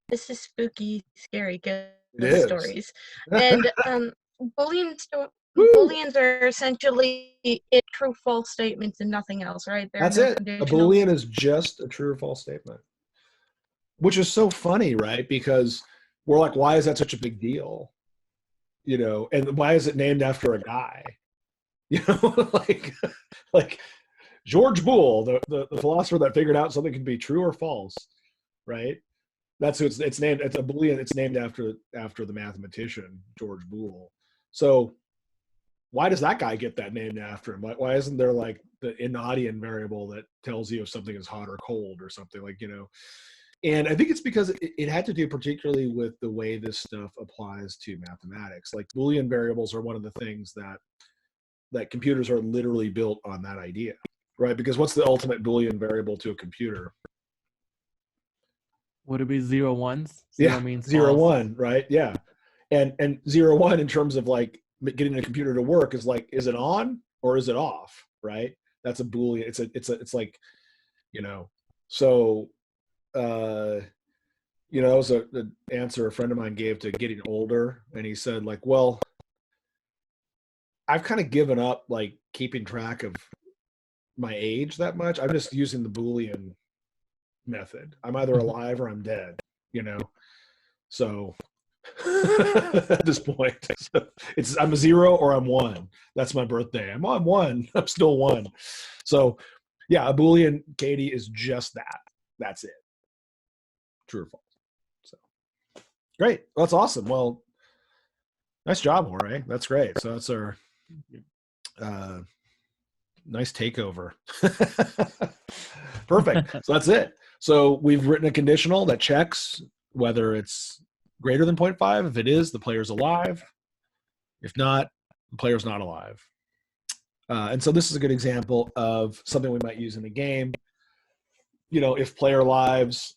Speaker 2: This is spooky, scary, good
Speaker 1: stories.
Speaker 2: And Booleans are essentially true false statements and nothing else, right?
Speaker 1: That's it. A Boolean is just a true or false statement, which is so funny, right? Because we're like, why is that such a big deal? And why is it named after a guy? Like George Boole, the philosopher that figured out something can be true or false, right? That's who it's named. It's a Boolean. It's named after the mathematician George Boole. So why does that guy get that named after him? Why isn't there like the enodian variable that tells you if something is hot or cold or something And I think it's because it had to do particularly with the way this stuff applies to mathematics. Like Boolean variables are one of the things that computers are literally built on that idea, right? Because what's the ultimate Boolean variable to a computer?
Speaker 4: Would it be 0 1s?
Speaker 1: Zero means 0 1, right? Yeah. And 0 1 in terms of like getting a computer to work is like, is it on or is it off, right? That's a Boolean. It's like, so that was the answer a friend of mine gave to getting older. And he said like, well, I've kind of given up like keeping track of my age that much. I'm just using the Boolean method. I'm either alive or I'm dead, so at this point, I'm a 0 or I'm 1. That's my birthday. I'm on 1. I'm still 1. So yeah, a Boolean, Katie, is just that. That's it. True or false. So great. Well, that's awesome. Well, nice job, Jorge. That's great. So that's our nice takeover. Perfect. So that's it. So we've written a conditional that checks whether it's greater than 0.5. If it is, the player's alive. If not, the player's not alive. And so this is a good example of something we might use in a game. If player lives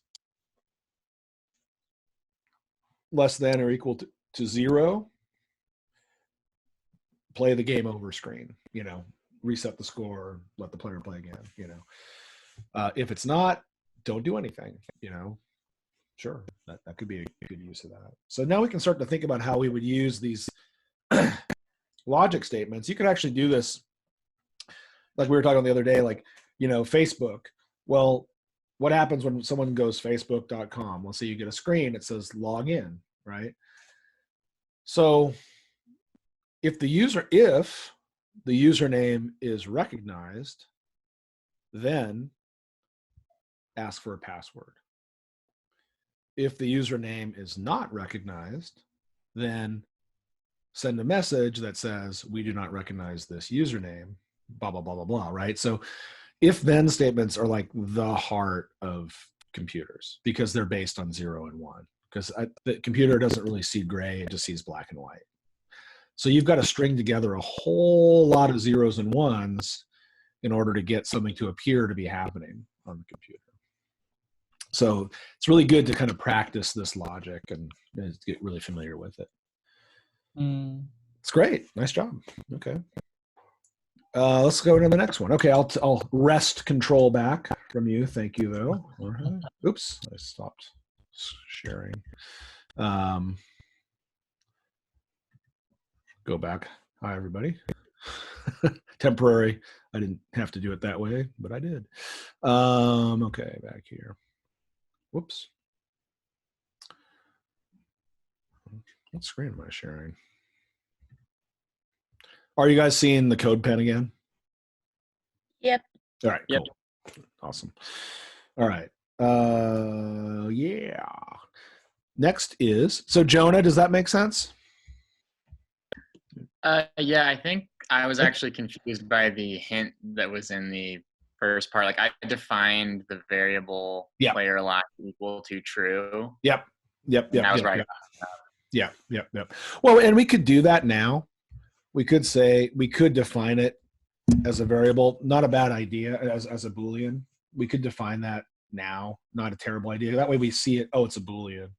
Speaker 1: less than or equal to 0, play the game over screen, reset the score, let the player play again, if it's not, don't do anything, sure, that could be a good use of that. So now we can start to think about how we would use these logic statements, you could actually do this like we were talking the other day, like, Facebook. Well, what happens when someone goes facebook.com? Well, say you get a screen, it says log in, right? So if the username is recognized, then ask for a password. If the username is not recognized, then send a message that says, we do not recognize this username, blah, blah, blah, blah, blah, right? So if-then statements are like the heart of computers because they're based on 0 and 1. Because the computer doesn't really see gray, it just sees black and white. So you've got to string together a whole lot of zeros and ones in order to get something to appear to be happening on the computer. So it's really good to kind of practice this logic and get really familiar with it. It's great. Nice job. Okay. Let's go to the next one. Okay, I'll wrest control back from you. Thank you, though. Oops, I stopped sharing. Go back. Hi, everybody. Temporary. I didn't have to do it that way, but I did. Okay, back here. Whoops. What screen am I sharing? Are you guys seeing the code pen again?
Speaker 2: Yep.
Speaker 1: All right,
Speaker 3: Yep.
Speaker 1: cool. Awesome. All right. Yeah. Next is, so Jonah, does that make sense?
Speaker 3: Yeah, I think I was actually confused by the hint that was in the first part. Like I defined the variable player alive equal to true.
Speaker 1: Yep.
Speaker 3: And I was right.
Speaker 1: Yep. Well, and we could do that now. We could define it as a variable, not a bad idea, as a Boolean. We could define that now, not a terrible idea. That way we see it, oh, it's a Boolean.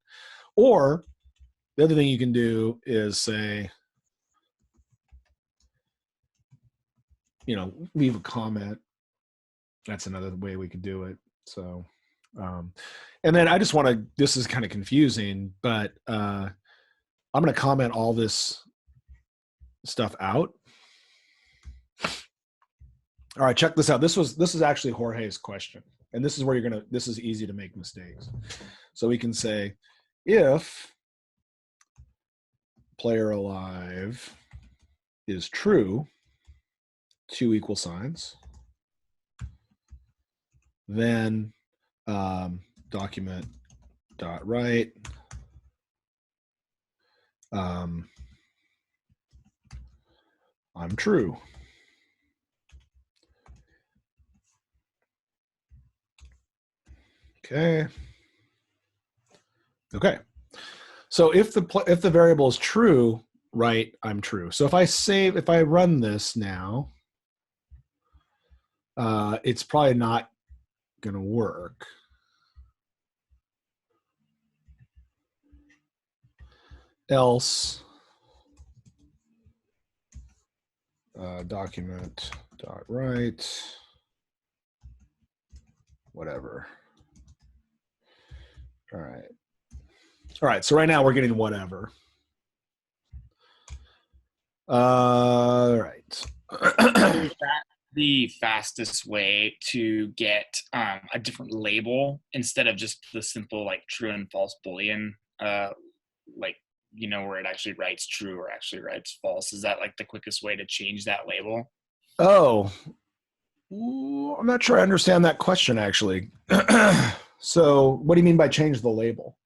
Speaker 1: Or the other thing you can do is say, leave a comment. That's another way we could do it. So, and then I just want to, this is kind of confusing, but I'm going to comment all this stuff out. All right, check this out. This is actually Jorge's question. And this is where this is easy to make mistakes. So we can say, if player alive is true, 2 equal signs, then document dot write I'm true. Okay. So if the variable is true, write I'm true. So if I run this now, it's probably not going to work. Else document dot write whatever. All right. So right now we're getting whatever. All right.
Speaker 5: Is that the fastest way to get a different label instead of just the simple like true and false Boolean, where it actually writes true or actually writes false? Is that like the quickest way to change that label?
Speaker 1: Oh, I'm not sure I understand that question actually. So what do you mean by change the label?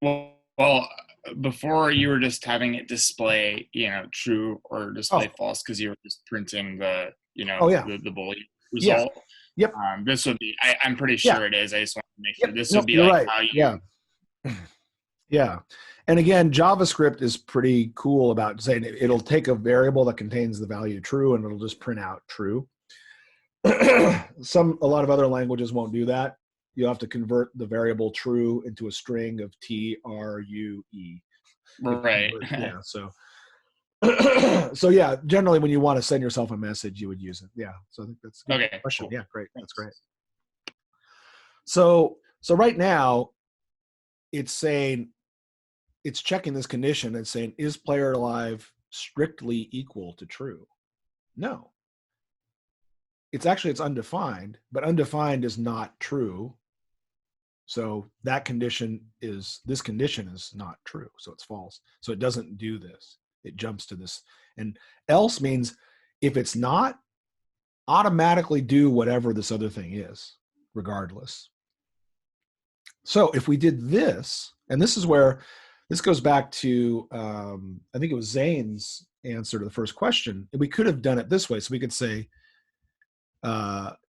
Speaker 5: Well, before you were just having it display, true or display false because you were just printing the, the Boolean result.
Speaker 1: Yep.
Speaker 5: This would be, I'm pretty sure it is. I just want to make sure this would be like
Speaker 1: right.
Speaker 5: how you.
Speaker 1: Yeah. And again, JavaScript is pretty cool about saying it'll take a variable that contains the value true and it'll just print out true. A lot of other languages won't do that. You'll have to convert the variable true into a string of TRUE.
Speaker 5: Right.
Speaker 1: Yeah. So yeah, generally when you want to send yourself a message, you would use it. Yeah. So I think that's a good question. Cool. Yeah, great. That's great. So right now it's saying, it's checking this condition and saying, is player alive strictly equal to true? No. It's undefined, but undefined is not true. So this condition is not true. So it's false. So it doesn't do this. It jumps to this. And else means if it's not, automatically do whatever this other thing is, regardless. So if we did this, and this is where this goes back to, I think it was Zane's answer to the first question. We could have done it this way. So we could say,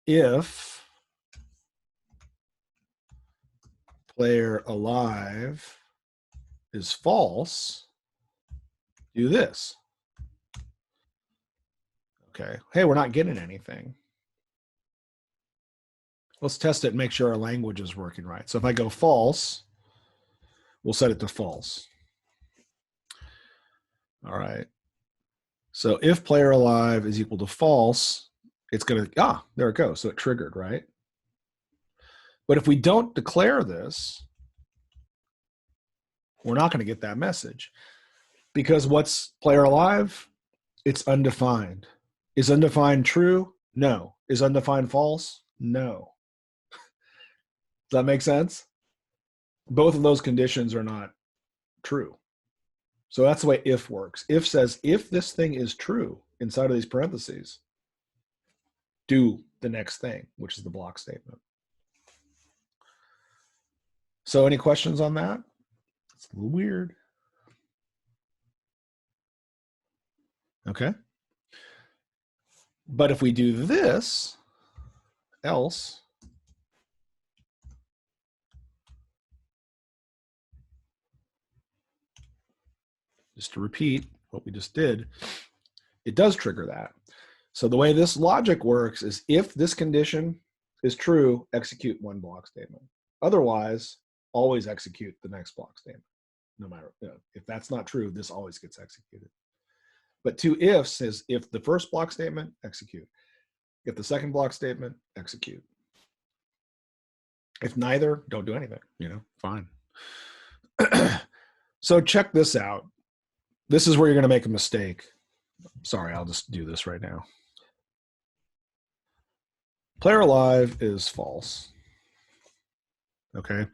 Speaker 1: if player alive is false, do this. Okay. Hey, we're not getting anything. Let's test it and make sure our language is working right. So if I go false, we'll set it to false. All right. So if player alive is equal to false, it's going to, there it goes. So it triggered, right? But if we don't declare this, we're not going to get that message. Because what's player alive? It's undefined. Is undefined true? No. Is undefined false? No. Does that make sense? Both of those conditions are not true. So that's the way if works. If says, if this thing is true inside of these parentheses, do the next thing, which is the block statement. So any questions on that? It's a little weird. Okay. But if we do this, else, just to repeat what we just did, it does trigger that. So the way this logic works is if this condition is true, execute one block statement. Otherwise, always execute the next block statement. No matter, if that's not true, this always gets executed. But two ifs is if the first block statement, execute. If the second block statement, execute. If neither, don't do anything, fine. So check this out. This is where you're going to make a mistake. Sorry, I'll just do this right now. Player alive is false. Okay.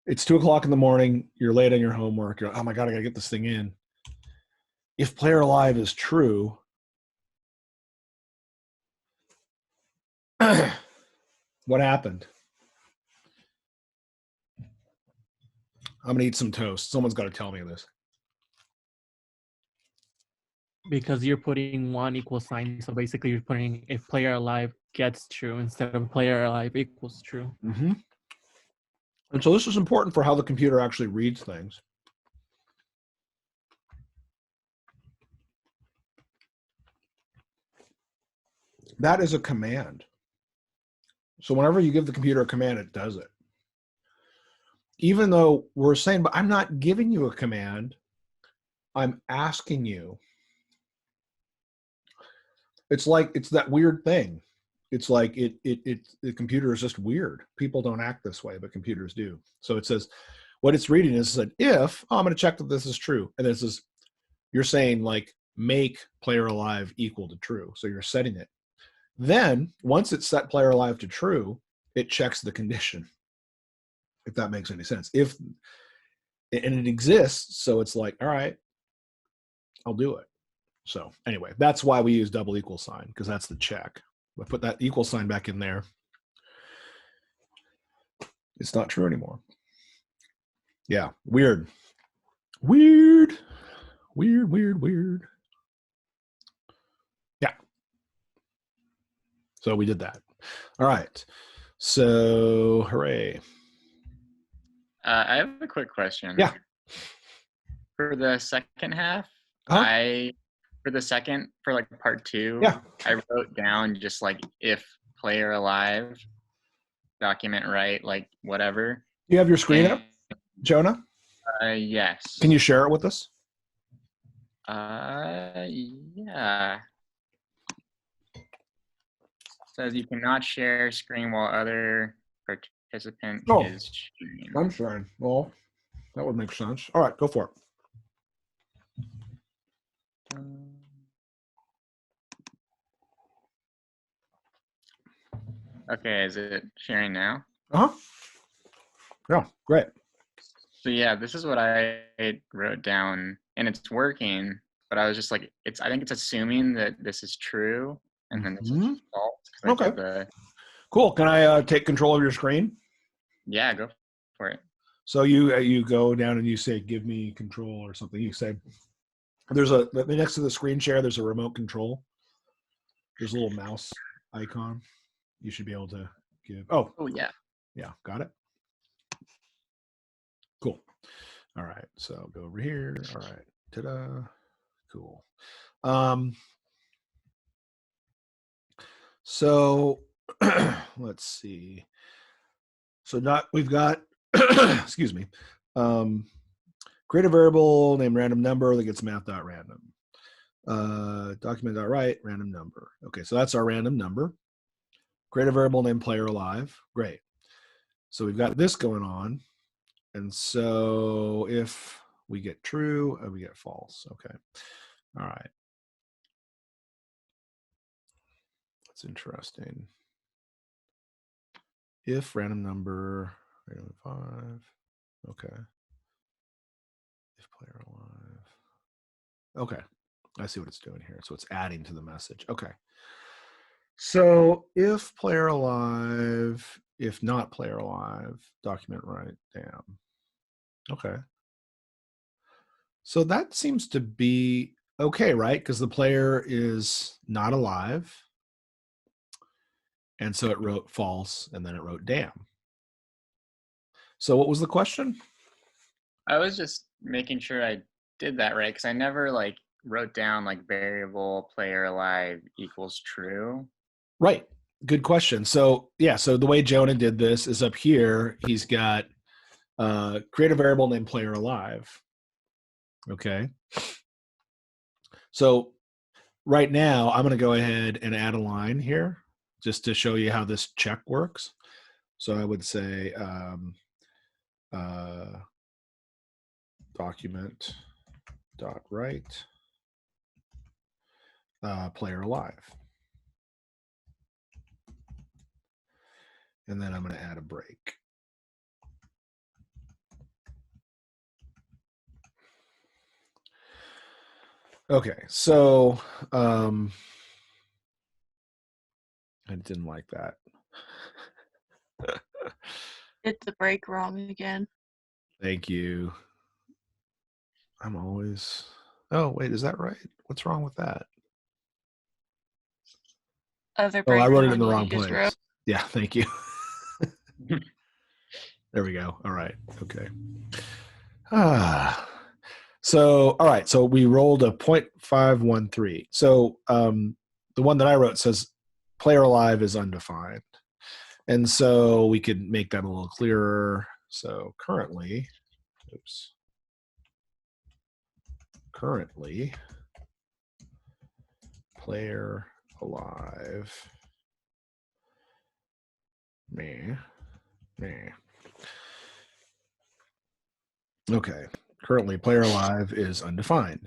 Speaker 1: It's 2 o'clock in the morning. You're late on your homework. You're like, oh my God, I got to get this thing in. If player alive is true, what happened? I'm going to eat some toast. Someone's got to tell me this.
Speaker 4: Because you're putting one equal sign. So basically you're putting if player alive gets true instead of player alive equals true.
Speaker 1: Mm-hmm. And so this is important for how the computer actually reads things. That is a command. So whenever you give the computer a command, it does it. Even though we're saying, but I'm not giving you a command, I'm asking you. It's like, it's that weird thing. It's like the computer is just weird. People don't act this way, but computers do. So it says, what it's reading is that if, I'm going to check that this is true. And this is, you're saying like, make player alive equal to true. So you're setting it. Then once it's set player alive to true, it checks the condition. If that makes any sense. And it exists, so it's like, all right, I'll do it. So anyway, that's why we use double equal sign, because that's the check. I put that equal sign back in there. It's not true anymore. Yeah, weird. Weird. Weird, weird, weird. Yeah. So we did that. All right. So hooray.
Speaker 3: I have a quick question.
Speaker 1: Yeah.
Speaker 3: For the second half, for like part 2,
Speaker 1: yeah,
Speaker 3: I wrote down just like if player alive, document right, like whatever.
Speaker 1: You have your screen up, Jonah?
Speaker 3: Yes.
Speaker 1: Can you share it with us?
Speaker 3: Yeah. Says you cannot share screen while other participant is sharing.
Speaker 1: I'm sharing. Well, that would make sense. All right, go for it.
Speaker 3: Okay, is it sharing now?
Speaker 1: Uh-huh. Yeah, great.
Speaker 3: So yeah, this is what I wrote down, and it's working. But I was just like, I think it's assuming that this is true, and then this is false because I did the.
Speaker 1: Cool. Can I take control of your screen?
Speaker 3: Yeah, go for it.
Speaker 1: So you go down and you say, "Give me control" or something. You say, "There's next to the screen share. There's a remote control. There's a little mouse icon. You should be able to give." Oh
Speaker 3: yeah.
Speaker 1: Yeah, got it. Cool. All right. So go over here. All right. Ta-da. Cool. So let's see. So we've got excuse me. Create a variable named random number that gets math.random. Document.write random number. Okay, so that's our random number. Create a variable named player alive. Great. So we've got this going on. And so if we get true, we get false. Okay. All right. That's interesting. If random number, random 5. Okay. If player alive. Okay. I see what it's doing here. So it's adding to the message. Okay. So if player alive, if not player alive, document write damn. Okay. So that seems to be okay, right? Because the player is not alive. And so it wrote false, and then it wrote damn. So what was the question?
Speaker 3: I was just making sure I did that right, because I never wrote down variable player alive equals true.
Speaker 1: Right. Good question. So yeah, so the way Jonah did this is up here, he's got create a variable named player alive. Okay. So right now I'm going to go ahead and add a line here just to show you how this check works. So I would say document dot write player alive. And then I'm going to add a break. Okay, so I didn't like that.
Speaker 2: Hit the break wrong again.
Speaker 1: Thank you. I'm always. Oh, wait, is that right? What's wrong with that?
Speaker 2: Other
Speaker 1: Oh, I
Speaker 2: break
Speaker 1: wrote
Speaker 2: than
Speaker 1: it in the
Speaker 2: what
Speaker 1: wrong
Speaker 2: you just
Speaker 1: place.
Speaker 2: wrote.
Speaker 1: Yeah, thank you. There we go. All right. Okay. So, all right. So we rolled a 0.513. So the one that I wrote says player alive is undefined. And so we could make that a little clearer. So currently, player alive. Meh. Okay. Currently, player alive is undefined.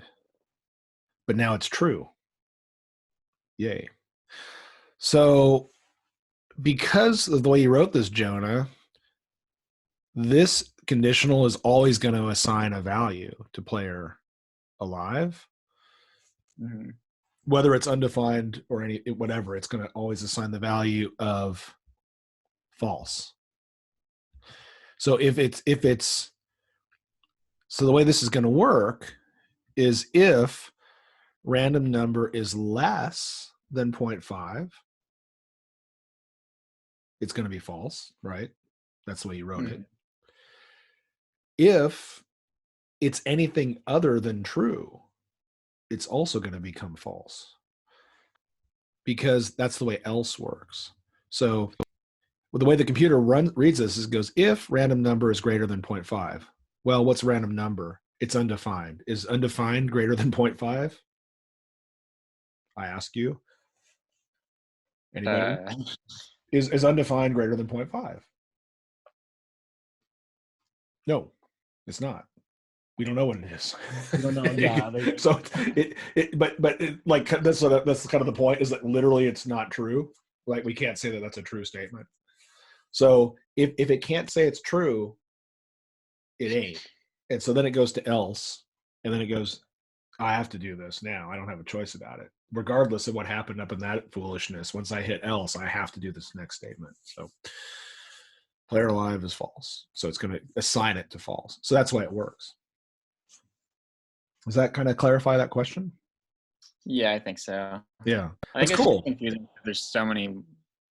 Speaker 1: But now it's true. Yay. So because of the way you wrote this, Jonah, this conditional is always going to assign a value to player alive.
Speaker 3: Mm-hmm. Whether
Speaker 1: It's undefined or whatever, it's going to always assign the value of false. So so the way this is going to work is if random number is less than 0.5, it's going to be false, right? That's the way you wrote it. If it's anything other than true, it's also going to become false because that's the way else works. So the way the computer reads this is goes, if random number is greater than 0.5. Well, what's random number? It's undefined. Is undefined greater than 0.5? I ask you. Anybody? Is undefined greater than 0.5? No, it's not. we don't know what it is.
Speaker 4: We don't know. Yeah.
Speaker 1: So like that's kind of the point, is that literally it's not true. Like we can't say that that's a true statement. So if it can't say it's true, it ain't. And so then it goes to else, and then it goes, I have to do this now. I don't have a choice about it. Regardless of what happened up in that foolishness, once I hit else, I have to do this next statement. So player alive is false. So it's going to assign it to false. So that's why it works. Does that kind of clarify that question?
Speaker 3: Yeah, I think so.
Speaker 1: Yeah.
Speaker 3: I think
Speaker 1: That's
Speaker 3: it's
Speaker 1: cool.
Speaker 3: just confusing. There's so many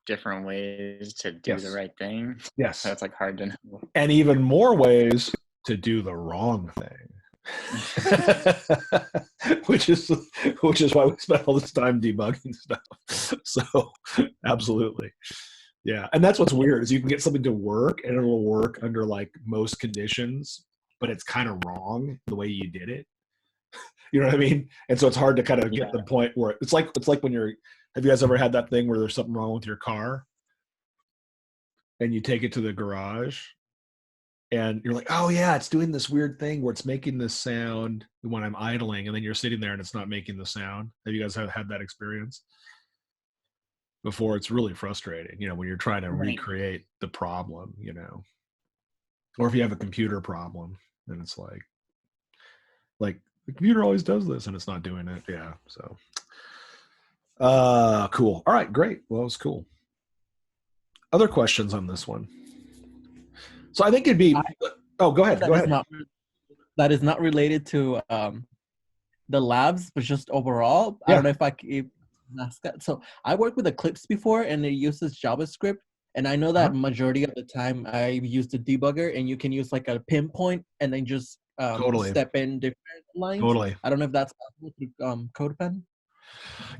Speaker 3: different ways to do the right thing.
Speaker 1: Yes.
Speaker 3: So it's like hard to know.
Speaker 1: And even more ways to do the wrong thing. which is why we spend all this time debugging stuff. So absolutely. Yeah. And that's what's weird, is you can get something to work and it will work under like most conditions, but it's kind of wrong the way you did it. You know what I mean? And so it's hard to kind of get the point where it's like when have you guys ever had that thing where there's something wrong with your car and you take it to the garage and you're like, oh yeah, it's doing this weird thing where it's making this sound when I'm idling, and then you're sitting there and it's not making the sound. Have you guys had that experience before? It's really frustrating, when you're trying to recreate the problem, or if you have a computer problem and it's like the computer always does this and it's not doing it. Yeah. So, cool. All right, great. Well, that was cool. Other questions on this one? So I think it'd be, go ahead.
Speaker 4: That is not related to the labs, but just overall. Yeah. I don't know if I can ask that. So I worked with Eclipse before, and it uses JavaScript. And I know that majority of the time I use the debugger, and you can use like a pinpoint and then just step in different lines.
Speaker 1: Totally.
Speaker 4: I don't know if that's possible through CodePen.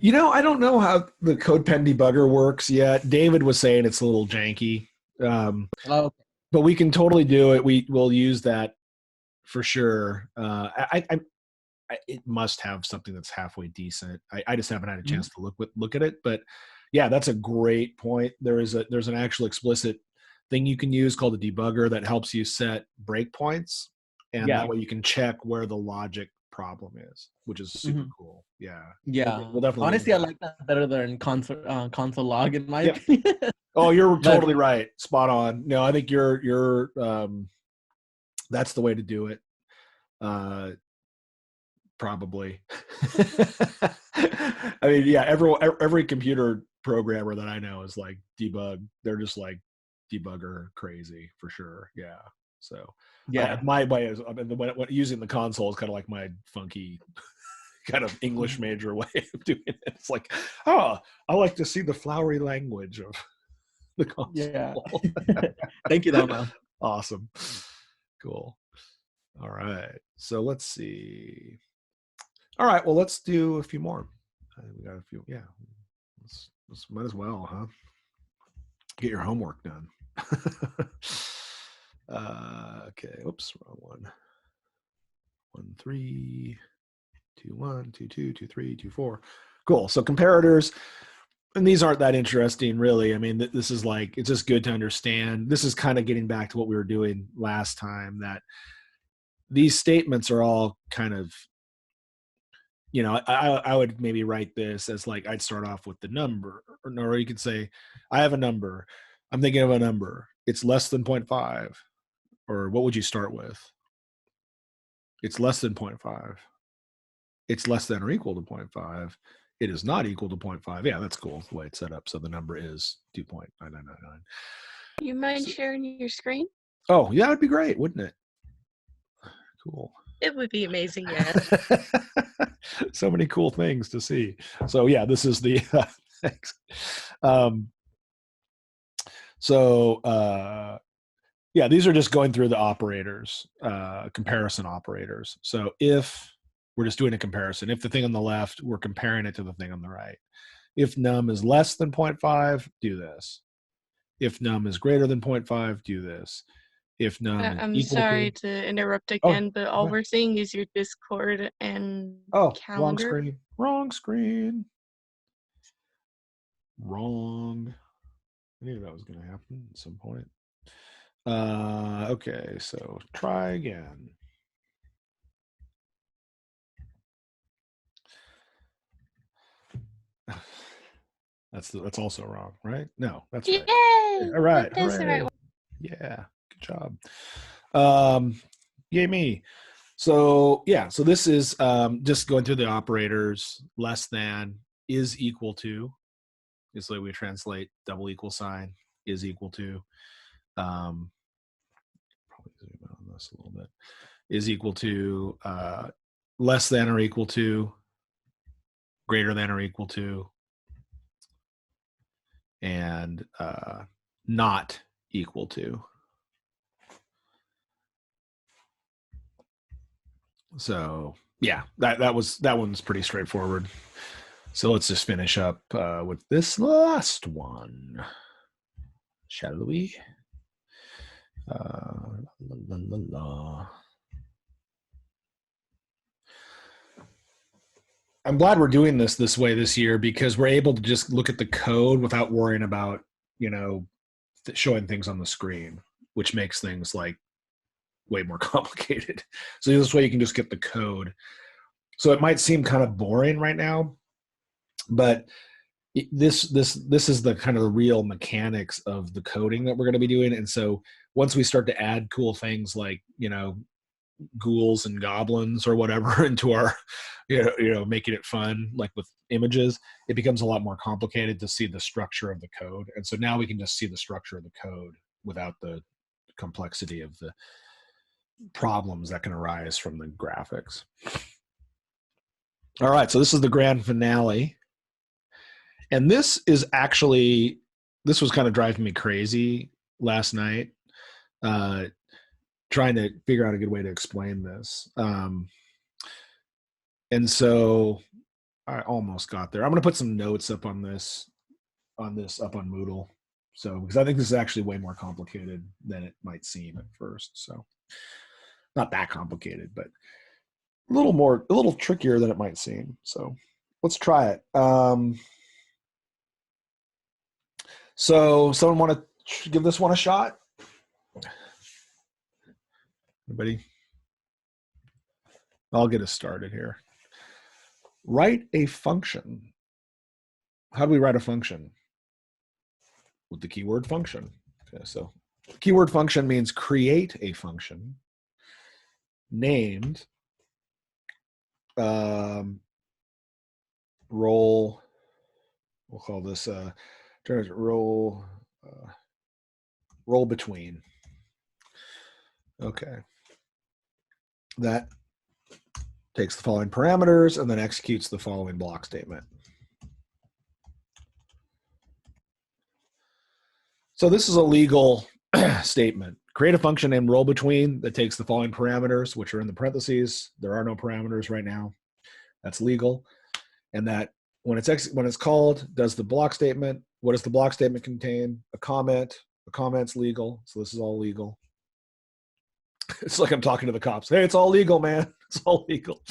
Speaker 1: I don't know how the CodePen debugger works yet. David was saying it's a little janky. Okay. But we can totally do it. We'll use that for sure. It must have something that's halfway decent. I just haven't had a chance to look at it. But yeah, that's a great point. There's an actual explicit thing you can use called a debugger that helps you set breakpoints, and that way you can check where the logic problem is, which is super cool. Yeah.
Speaker 4: Yeah.
Speaker 1: We'll definitely.
Speaker 4: Honestly, I like that better than console log, in my opinion.
Speaker 1: Oh, you're totally right. Spot on. No, I think you're that's the way to do it. Probably. I mean, yeah, every computer programmer that I know is like debug. They're just like debugger crazy for sure. Yeah. So yeah, my way is using the console is kind of like my funky kind of English major way of doing it. It's like, I like to see the flowery language of the console.
Speaker 4: Yeah. Thank you, though.
Speaker 1: Awesome. Cool. All right. So let's see. All right. Well, let's do a few more. We got a few. Yeah. Let's might as well, huh? Get your homework done. Okay. Oops. Wrong one. 1, 3, 2, 1, 2, 2, 2, 3, 2, 4. Cool. So comparators. And these aren't that interesting, really. I mean, this is like, it's just good to understand. This is kind of getting back to what we were doing last time, that these statements are all kind of, I would maybe write this as like, I'd start off with the number, or you could say, I have a number. I'm thinking of a number. It's less than 0.5. Or what would you start with? It's less than 0.5. It's less than or equal to 0.5. It is not equal to 0.5. Yeah, that's cool the way it's set up. So the number is 2.9999.
Speaker 2: You mind sharing your screen?
Speaker 1: Oh, yeah, that'd be great, wouldn't it? Cool.
Speaker 2: It would be amazing, yeah.
Speaker 1: So many cool things to see. So yeah, this is the thanks. Yeah, these are just going through the operators, comparison operators. So if we're just doing a comparison, if the thing on the left, we're comparing it to the thing on the right. If num is less than 0.5, do this. If num is greater than 0.5, do this. If num is
Speaker 2: I'm
Speaker 1: equal
Speaker 2: sorry to interrupt again, but all we're seeing is your Discord and calendar.
Speaker 1: Wrong screen. Wrong. I knew that was going to happen at some point. Okay, so try again. That's also wrong, right? No, that's right.
Speaker 2: Yay!
Speaker 1: All right.
Speaker 2: That is the right
Speaker 1: Hooray.
Speaker 2: one.
Speaker 1: Yeah, good job. Yay me. So yeah, so this is just going through the operators. Less than, is equal to, is the way we translate double equal sign, is equal to. Probably zoom out on this a little bit. Is equal to, less than or equal to, greater than or equal to, and not equal to. So yeah, that one's pretty straightforward. So let's just finish up with this last one, shall we? I'm glad we're doing this way this year because we're able to just look at the code without worrying about, showing things on the screen, which makes things like way more complicated. So this way you can just get the code. So it might seem kind of boring right now, but this is the kind of the real mechanics of the coding that we're going to be doing. And so once we start to add cool things like, ghouls and goblins or whatever into our, making it fun, like with images, it becomes a lot more complicated to see the structure of the code. And so now we can just see the structure of the code without the complexity of the problems that can arise from the graphics. All right, so this is the grand finale. And this was kind of driving me crazy last night, trying to figure out a good way to explain this. And so I almost got there. I'm going to put some notes up on this up on Moodle. So, because I think this is actually way more complicated than it might seem at first. So not that complicated, but a little trickier than it might seem. So let's try it. So someone want to give this one a shot? Anybody? I'll get us started here. Write a function. How do we write a function? With the keyword function. Okay, so keyword function means create a function named roll. We'll call this roll between. Okay. That takes the following parameters and then executes the following block statement. So this is a legal statement. Create a function named roll between that takes the following parameters, which are in the parentheses. There are no parameters right now. That's legal. And that when it's called, does the block statement. What does the block statement contain? A comment. A comment's legal. So this is all legal. It's like I'm talking to the cops. Hey, it's all legal, man. It's all legal.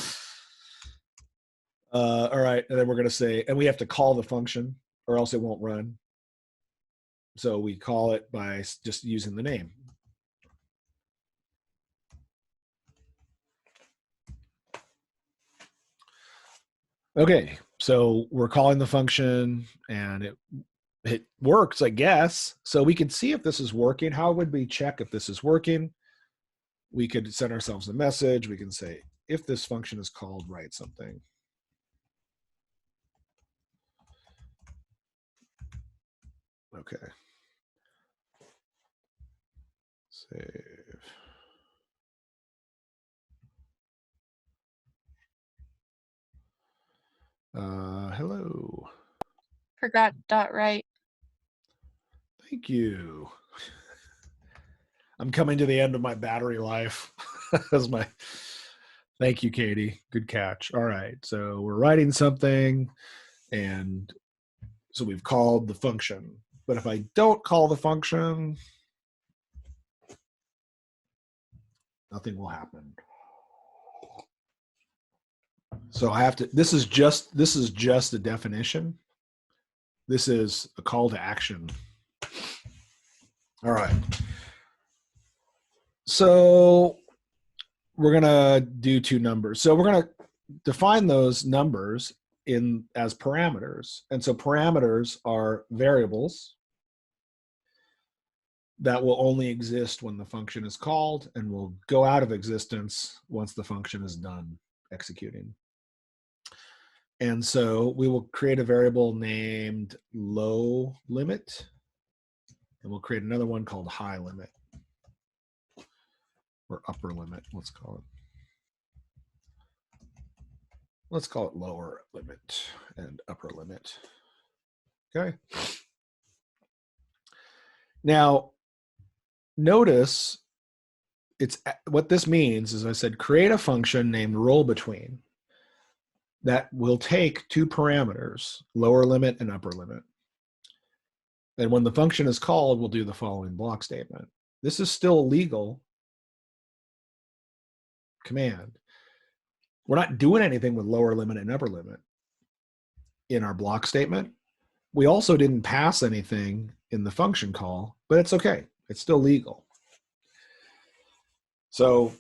Speaker 1: All right. And then we're going to say, and we have to call the function or else it won't run. So we call it by just using the name. Okay. So we're calling the function and it works, I guess. So we can see if this is working. How would we check if this is working? We could send ourselves a message. We can say, if this function is called, write something. Okay. Save. Hello.
Speaker 2: Forgot dot right.
Speaker 1: Thank you. I'm coming to the end of my battery life. Thank you, Katie. Good catch. All right. So we're writing something and so we've called the function. But if I don't call the function, nothing will happen. So I have to, this is just a definition. This is a call to action. All right. So we're going to do two numbers. So we're going to define those numbers as parameters. And so parameters are variables that will only exist when the function is called and will go out of existence once the function is done executing. And so we will create a variable named low limit, and we'll create another one called high limit, or upper limit, let's call it. Let's call it lower limit and upper limit. Okay. Now, notice what this means is I said create a function named roll between that will take two parameters, lower limit and upper limit. And when the function is called, we'll do the following block statement. This is still a legal command. We're not doing anything with lower limit and upper limit in our block statement. We also didn't pass anything in the function call, but it's okay. It's still legal. So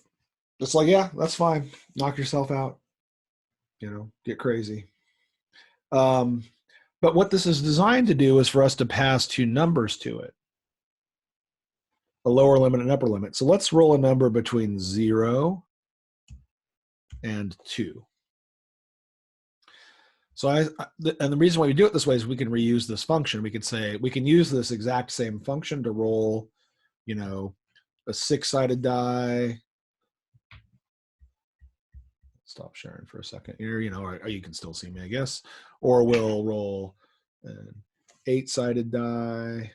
Speaker 1: it's like, yeah, that's fine. Knock yourself out. Get crazy. But what this is designed to do is for us to pass two numbers to it, a lower limit and upper limit. So let's roll a number between 0 and 2. So and the reason why we do it this way is we can reuse this function. We could say, we can use this exact same function to roll, a 6-sided die. Stop sharing for a second here, or you can still see me, I guess. Or we'll roll an 8-sided die,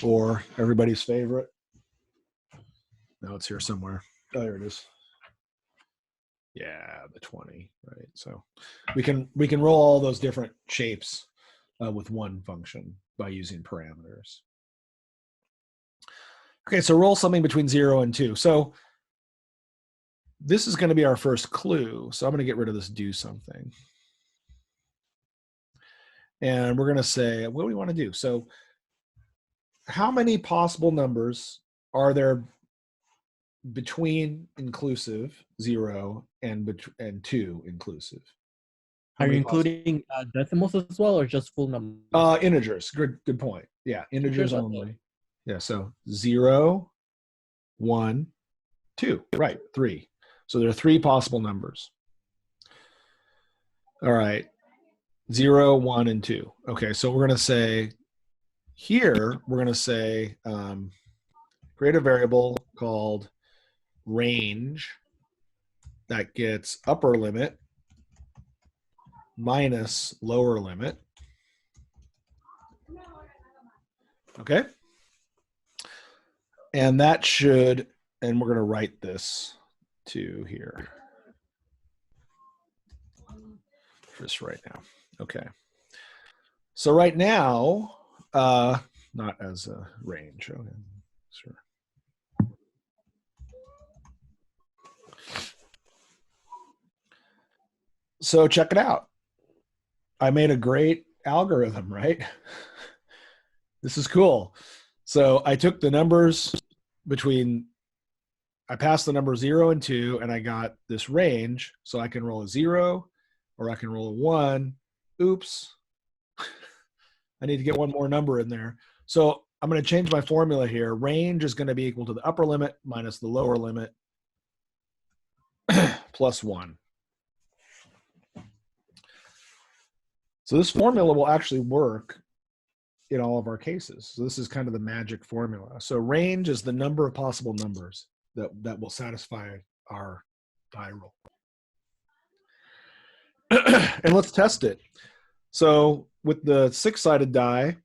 Speaker 1: or everybody's favorite. No, it's here somewhere. Oh, there it is. Yeah, the 20, right? So we can roll all those different shapes with one function by using parameters. Okay, so roll something between 0 and 2. So this is going to be our first clue. So I'm going to get rid of this do something. And we're going to say, what do we want to do? So how many possible numbers are there between inclusive 0 and 2 inclusive?
Speaker 4: Are you including decimals as well, or just full numbers?
Speaker 1: Integers. Good point. Yeah, integers only. Yeah, so 0, 1, 2. Right, 3. So there are 3 possible numbers. All right, 0, 1, and 2. Okay, so we're going to say here, we're going to say create a variable called range that gets upper limit minus lower limit. Okay. And that should, and we're going to write this to here. Just right now. Okay. So right now, not as a range. Okay. Sure. So check it out. I made a great algorithm, right? This is cool. So I took the numbers I passed the number 0 and 2, and I got this range. So I can roll a 0 or I can roll a 1. Oops. I need to get one more number in there. So I'm going to change my formula here. Range is going to be equal to the upper limit minus the lower limit plus 1. So this formula will actually work in all of our cases. So this is kind of the magic formula. So range is the number of possible numbers that will satisfy our die roll. And let's test it. So with the 6-sided die,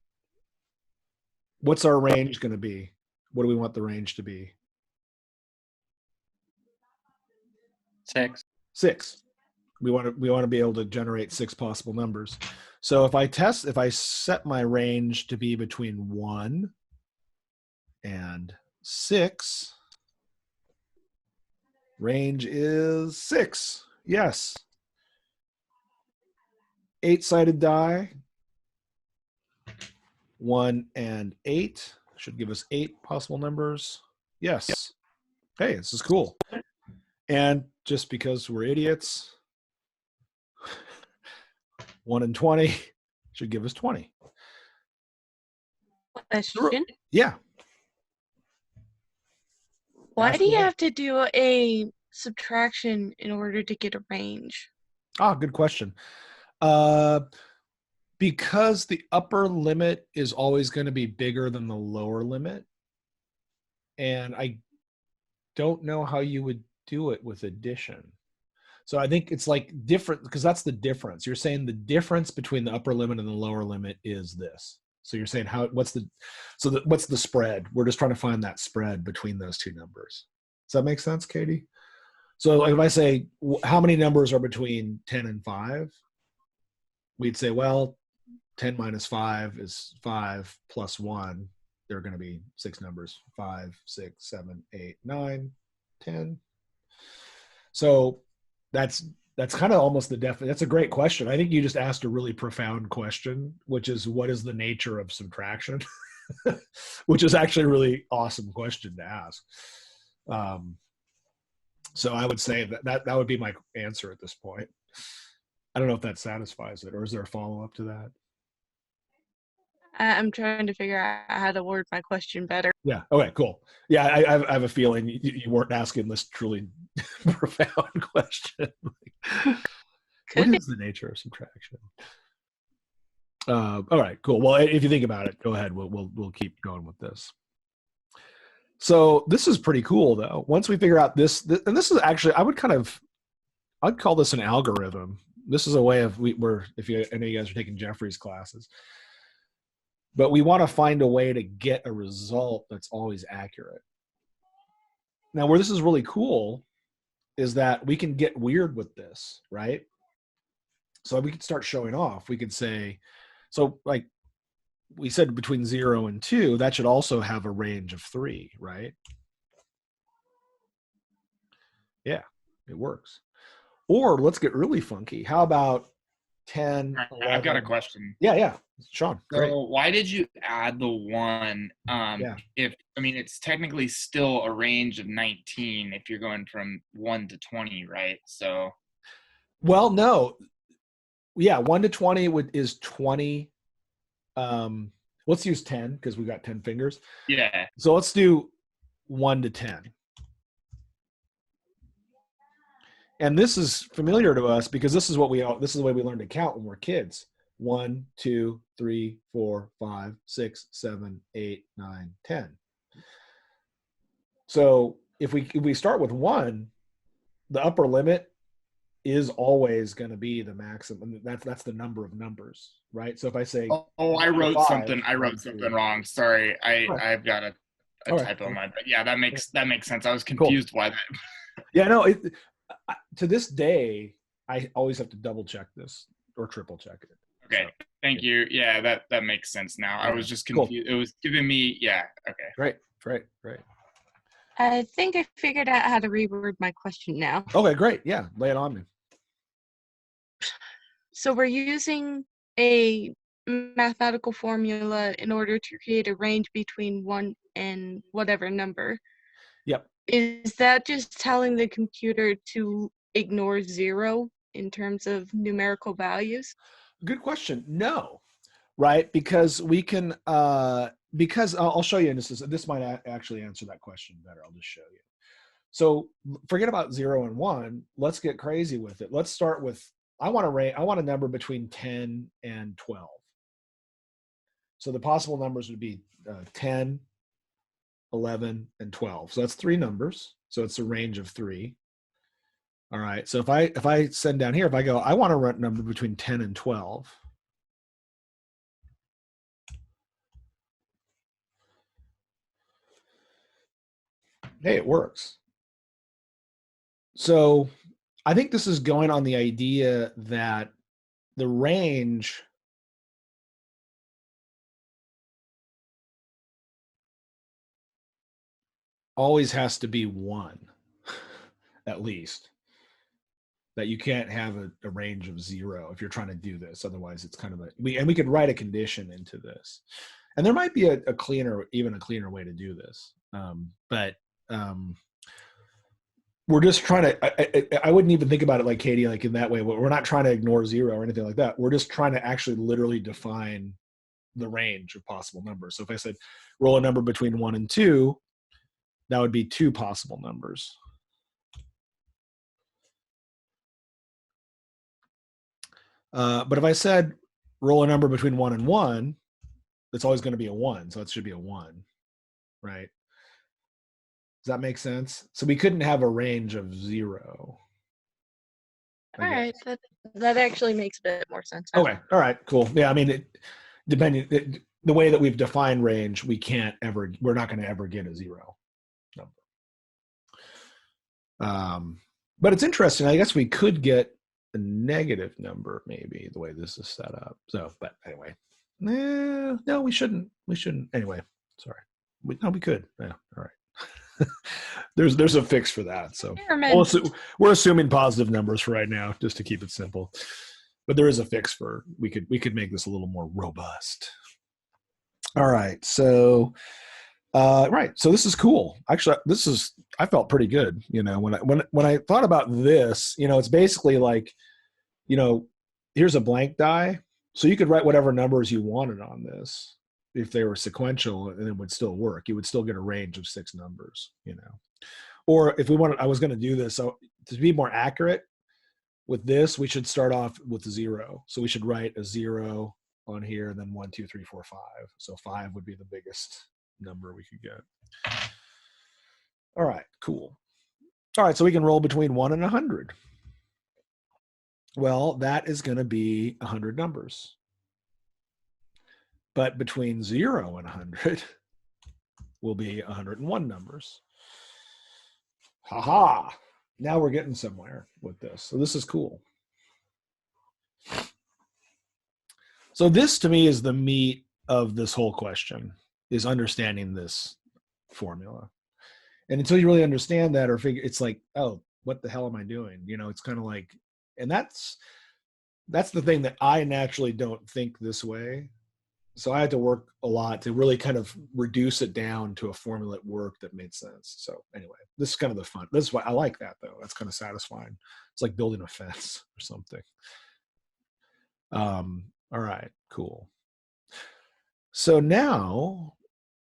Speaker 1: what's our range going to be? What do we want the range to be?
Speaker 3: 6.
Speaker 1: 6. We want to be able to generate 6 possible numbers. So if I set my range to be between 1 and 6, range is 6. Yes. 8-sided die, 1 and 8 should give us 8 possible numbers. Yes. Hey, this is cool. And just because we're idiots, 1 and 20 should give us 20.
Speaker 2: Question.
Speaker 1: Yeah.
Speaker 2: Why
Speaker 1: Ask
Speaker 2: do you
Speaker 1: away.
Speaker 2: have to do a subtraction in order to get a range?
Speaker 1: Good question. Because the upper limit is always going to be bigger than the lower limit. And I don't know how you would do it with addition. So I think it's like different, because that's the difference. You're saying the difference between the upper limit and the lower limit is this. So you're saying what's the spread? We're just trying to find that spread between those two numbers. Does that make sense, Katie? So like if I say, how many numbers are between 10 and 5? We'd say, well, 10 minus 5 is 5 plus 1. There are going to be 6 numbers, 5, 6, 7, 8, 9, 10. So that's kind of almost the definition. That's a great question. I think you just asked a really profound question, which is, what is the nature of subtraction? Which is actually a really awesome question to ask. So I would say that would be my answer at this point. I don't know if that satisfies it, or is there a follow-up to that?
Speaker 2: I'm trying to figure out how to word my question better.
Speaker 1: Yeah. Okay, cool. Yeah, I have a feeling you weren't asking this truly profound question. What is the nature of subtraction? All right, cool. Well, if you think about it, go ahead. We'll keep going with this. So this is pretty cool, though. Once we figure out this, and this is actually, I'd call this an algorithm. This is a way of I know you guys are taking Jeffrey's classes, but we want to find a way to get a result that's always accurate. Now, where this is really cool is that we can get weird with this, right? So we could start showing off. We could say, so like we said, between 0 and 2, that should also have a range of 3, right? Yeah, it works. Or let's get really funky. How about 10, 11?
Speaker 5: I've got a question.
Speaker 1: Yeah. Sean, great.
Speaker 5: So why did you add the 1? It's technically still a range of 19 if you're going from 1 to 20, right? So.
Speaker 1: Well, no. Yeah, 1 to 20 is 20. Let's use 10 because we got 10 fingers.
Speaker 5: Yeah.
Speaker 1: So let's do 1 to 10. And this is familiar to us because this is the way we learn to count when we're kids. 1, 2, 3, 4, 5, 6, 7, 8, 9, 10. So if we start with 1, the upper limit is always going to be the maximum. That's the number of numbers, right? So if I say,
Speaker 5: I wrote something wrong. Sorry, I've got a typo on mine. But yeah, that makes sense. I was confused why that.
Speaker 1: Yeah, no. To this day, I always have to double check this or triple check it.
Speaker 5: Okay, thank you. Yeah, that makes sense now. I was just confused. Cool. It was giving me, okay.
Speaker 1: Great.
Speaker 2: I think I figured out how to reword my question now.
Speaker 1: Okay, great. Yeah, lay it on me.
Speaker 2: So we're using a mathematical formula in order to create a range between 1 and whatever number.
Speaker 1: Yep.
Speaker 2: Is that just telling the computer to ignore 0 in terms of numerical values?
Speaker 1: Good question. No, right? Because we can, because I'll show you, and this might actually answer that question better. I'll just show you. So forget about 0 and 1. Let's get crazy with it. Let's start with, I want a number between 10 and 12. So the possible numbers would be 10, 11, and 12. So that's 3 numbers. So it's a range of 3. All right. So if I send down here, if I go, I want a number between 10 and 12. Hey, it works. So I think this is going on the idea that the range always has to be 1, at least. That you can't have a range of 0 if you're trying to do this. Otherwise, it's kind of we could write a condition into this. And there might be a cleaner way to do this. we're just trying to, I wouldn't even think about it like Katie, like in that way. We're not trying to ignore 0 or anything like that. We're just trying to actually literally define the range of possible numbers. So if I said roll a number between 1 and 2, that would be 2 possible numbers. But if I said roll a number between 1 and 1, it's always going to be a 1. So it should be a 1, right? Does that make sense? So we couldn't have a range of 0.
Speaker 2: All right, that actually makes a bit more sense now.
Speaker 1: Okay, all right, cool. Yeah, I mean, the way that we've defined range, we're not going to ever get a 0 number. But it's interesting. I guess we could get a negative number, maybe, the way this is set up. So, but anyway, no, we shouldn't. We shouldn't. Anyway, sorry. We could. Yeah, all right. There's a fix for that. So we're assuming positive numbers for right now, just to keep it simple. But there is a fix for we could make this a little more robust. All right. So so this is cool. Actually, I felt pretty good. When I thought about this, it's basically like, here's a blank die. So you could write whatever numbers you wanted on this. If they were sequential, and it would still work. You would still get a range of 6 numbers, Or if we wanted, I was going to do this. So to be more accurate with this, we should start off with 0. So we should write a 0 on here, and then 1, 2, 3, 4, 5. So 5 would be the biggest number we could get. All right, cool. All right, so we can roll between 1 and 100. Well, that is going to be 100 numbers. But between 0 and 100 will be 101 numbers. Ha! Now we're getting somewhere with this. So this is cool. So this, to me, is the meat of this whole question, is understanding this formula. And until you really understand that or figure, it's like, oh, what the hell am I doing? It's kind of like, and that's the thing that I naturally don't think this way. So I had to work a lot to really kind of reduce it down to a formula at work that made sense. So anyway, this is kind of the fun. This is why I like that, though. That's kind of satisfying. It's like building a fence or something. All right, cool. So now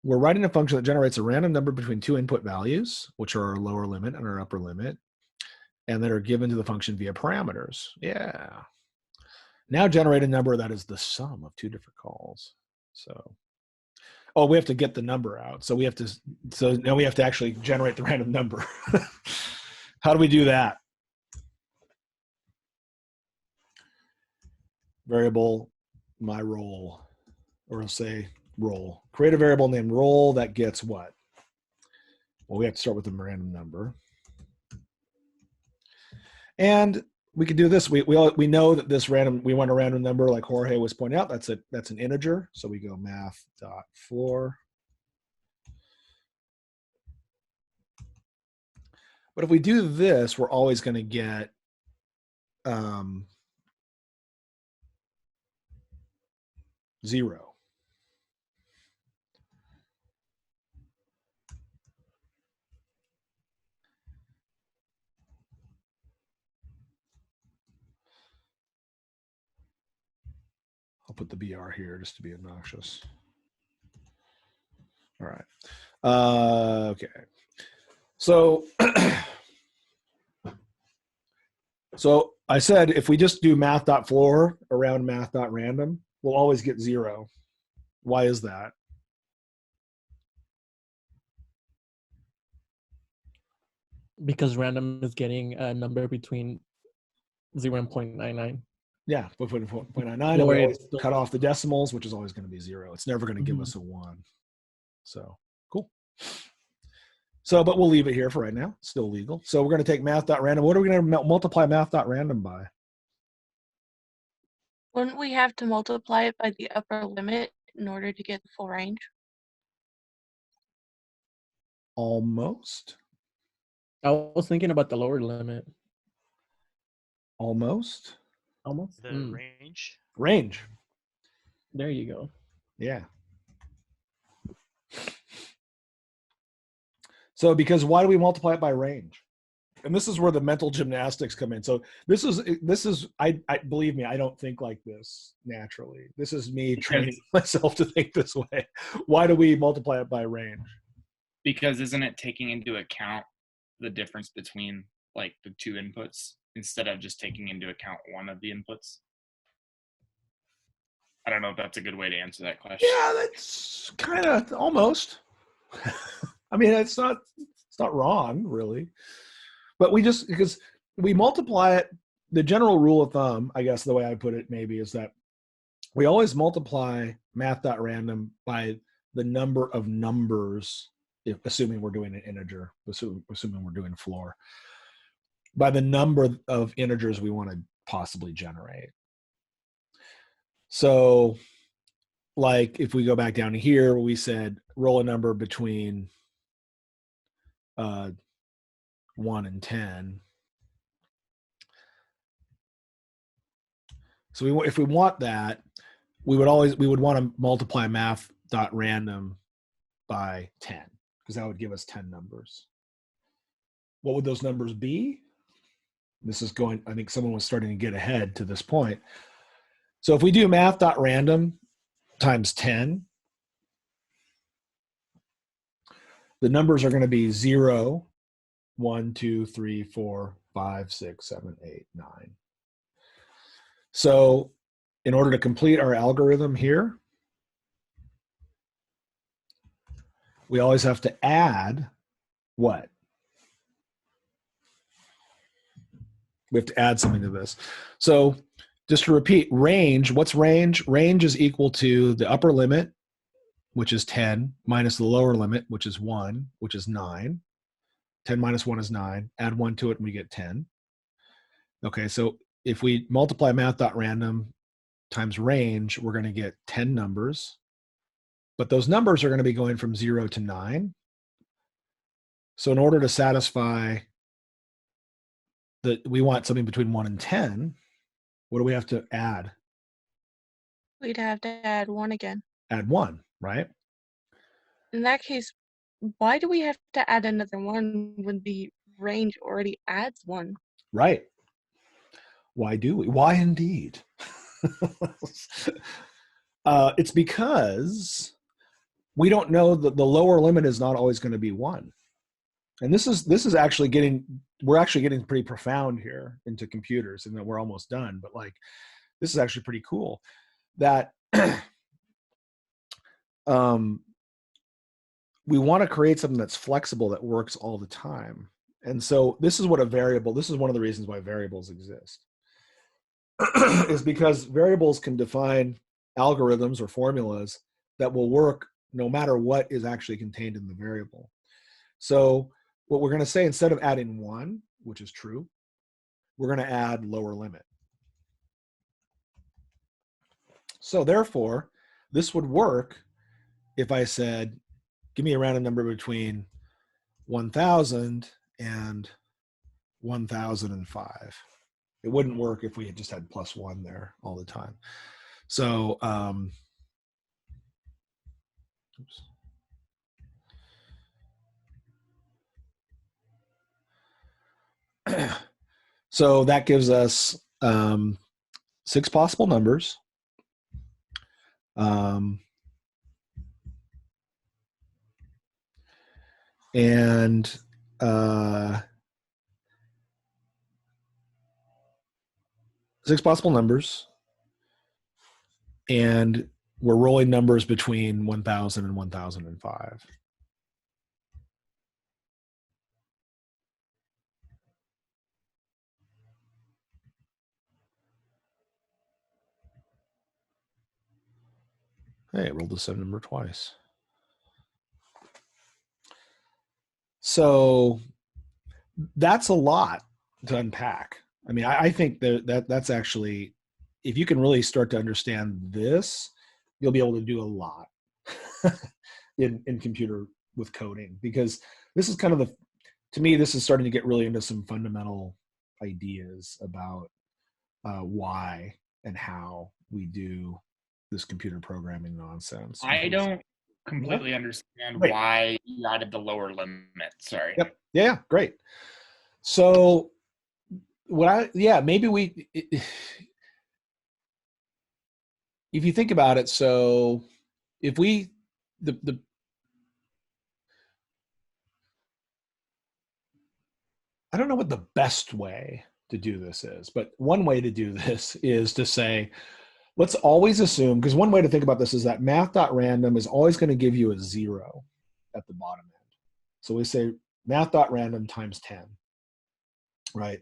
Speaker 1: we're writing a function that generates a random number between 2 input values, which are our lower limit and our upper limit, and that are given to the function via parameters. Yeah. Now generate a number that is the sum of 2 different calls. So, we have to get the number out. So now we have to actually generate the random number. How do we do that? Variable, my roll, or I'll say roll. Create a variable named roll that gets what? Well, we have to start with a random number. And we could do this. We know that this we want a random number, like Jorge was pointing out. That's an integer. So we go math.floor. But if we do this, we're always going to get 0. I'll put the BR here just to be obnoxious. All right. Okay. So, so I said if we just do math.floor around math.random, we'll always get 0. Why is that?
Speaker 4: Because random is getting a number between 0 and 0.99.
Speaker 1: Yeah, we put 0.99, and we always cut off the decimals, which is always going to be 0. It's never going to give us a 1. So, cool. So, but we'll leave it here for right now. It's still legal. So we're going to take math.random. What are we going to multiply math.random by?
Speaker 2: Wouldn't we have to multiply it by the upper limit in order to get the full range?
Speaker 1: Almost.
Speaker 4: I was thinking about the lower limit.
Speaker 1: Almost.
Speaker 7: The range.
Speaker 1: Range.
Speaker 4: There you go.
Speaker 1: Yeah. So because why do we multiply it by range? And this is where the mental gymnastics come in. So this is I believe me, I don't think like this naturally. This is me training myself to think this way. Why do we multiply it by range?
Speaker 5: Because isn't it taking into account the difference between like the two inputs instead of just taking into account one of the inputs? I don't know if that's a good way to answer that question.
Speaker 1: Yeah, that's kind of almost. I mean, it's not wrong, really. But because we multiply it, the general rule of thumb, I guess the way I put it maybe, is that we always multiply math.random by the number of numbers, assuming we're doing an integer, assuming we're doing floor, by the number of integers we want to possibly generate. So, like if we go back down to here, we said roll a number between 1 and 10. So if we want that, we would want to multiply math.random by 10, because that would give us 10 numbers. What would those numbers be? This is going, I think someone was starting to get ahead to this point. So if we do math.random times 10, the numbers are going to be 0, 1, 2, 3, 4, 5, 6, 7, 8, 9. So in order to complete our algorithm here, we always have to add what? We have to add something to this. So just to repeat, range, what's range? Range is equal to the upper limit, which is 10, minus the lower limit, which is 1, which is 9. 10 minus 1 is 9. Add 1 to it and we get 10. Okay, so if we multiply math.random times range, we're going to get 10 numbers. But those numbers are going to be going from 0 to 9. So in order to satisfy we want something between 1 and 10, what do we have to add?
Speaker 2: We'd have to add 1 again.
Speaker 1: Add 1, right?
Speaker 2: In that case, why do we have to add another 1 when the range already adds 1?
Speaker 1: Right. Why do we? Why indeed? It's because we don't know that the lower limit is not always going to be 1. And this is actually we're actually getting pretty profound here into computers, and that we're almost done. But like, this is actually pretty cool that we want to create something that's flexible, that works all the time. And so this is one of the reasons why variables exist, is because variables can define algorithms or formulas that will work no matter what is actually contained in the variable. So what we're going to say, instead of adding 1, which is true, we're going to add lower limit. So therefore, this would work if I said, give me a random number between 1,000 and 1,005. It wouldn't work if we had just had +1 there all the time. So, oops. So that gives us 6 possible numbers. And 6 possible numbers. And we're rolling numbers between 1,000 and 1,005. Hey, I rolled the 7 number twice. So that's a lot to unpack. I mean, I think that's actually, if you can really start to understand this, you'll be able to do a lot in computer with coding, because this is kind of to me, this is starting to get really into some fundamental ideas about why and how we do this computer programming nonsense.
Speaker 5: I don't completely understand why you added the lower limit. Sorry.
Speaker 1: Yep. Yeah, great. So maybe if you think about it, so if we, I don't know what the best way to do this is, but one way to do this is to say, let's always assume, because one way to think about this is that math.random is always going to give you a 0 at the bottom end. So we say math.random times 10, right?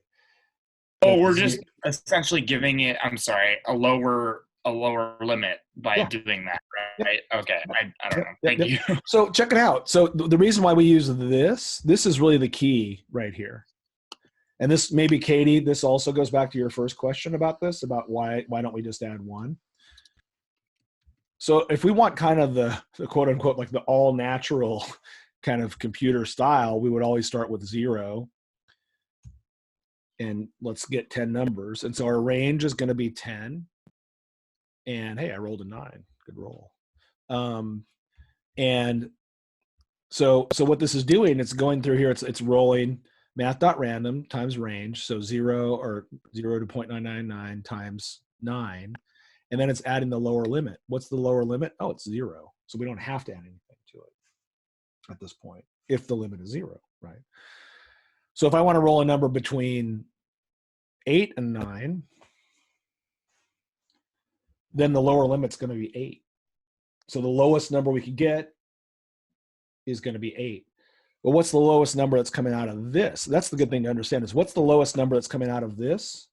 Speaker 5: Oh, we're just essentially giving it, I'm sorry, a lower limit by doing that, right? Yep. Okay, I don't know. Thank you.
Speaker 1: So check it out. So the reason why we use this is really the key right here. And this, maybe Katie, this also goes back to your first question about this, about why don't we just add 1? So if we want kind of the quote unquote, like the all natural kind of computer style, we would always start with 0. And let's get 10 numbers. And so our range is going to be 10. And hey, I rolled a 9. Good roll. And so what this is doing, it's going through here, it's rolling math.random times range, so 0 to 0.999 times 9, and then it's adding the lower limit. What's the lower limit? Oh, it's 0. So we don't have to add anything to it at this point if the limit is 0, right? So if I want to roll a number between 8 and 9, then the lower limit's going to be 8. So the lowest number we could get is going to be 8. Well, what's the lowest number that's coming out of this? That's the good thing to understand, is what's the lowest number that's coming out of this?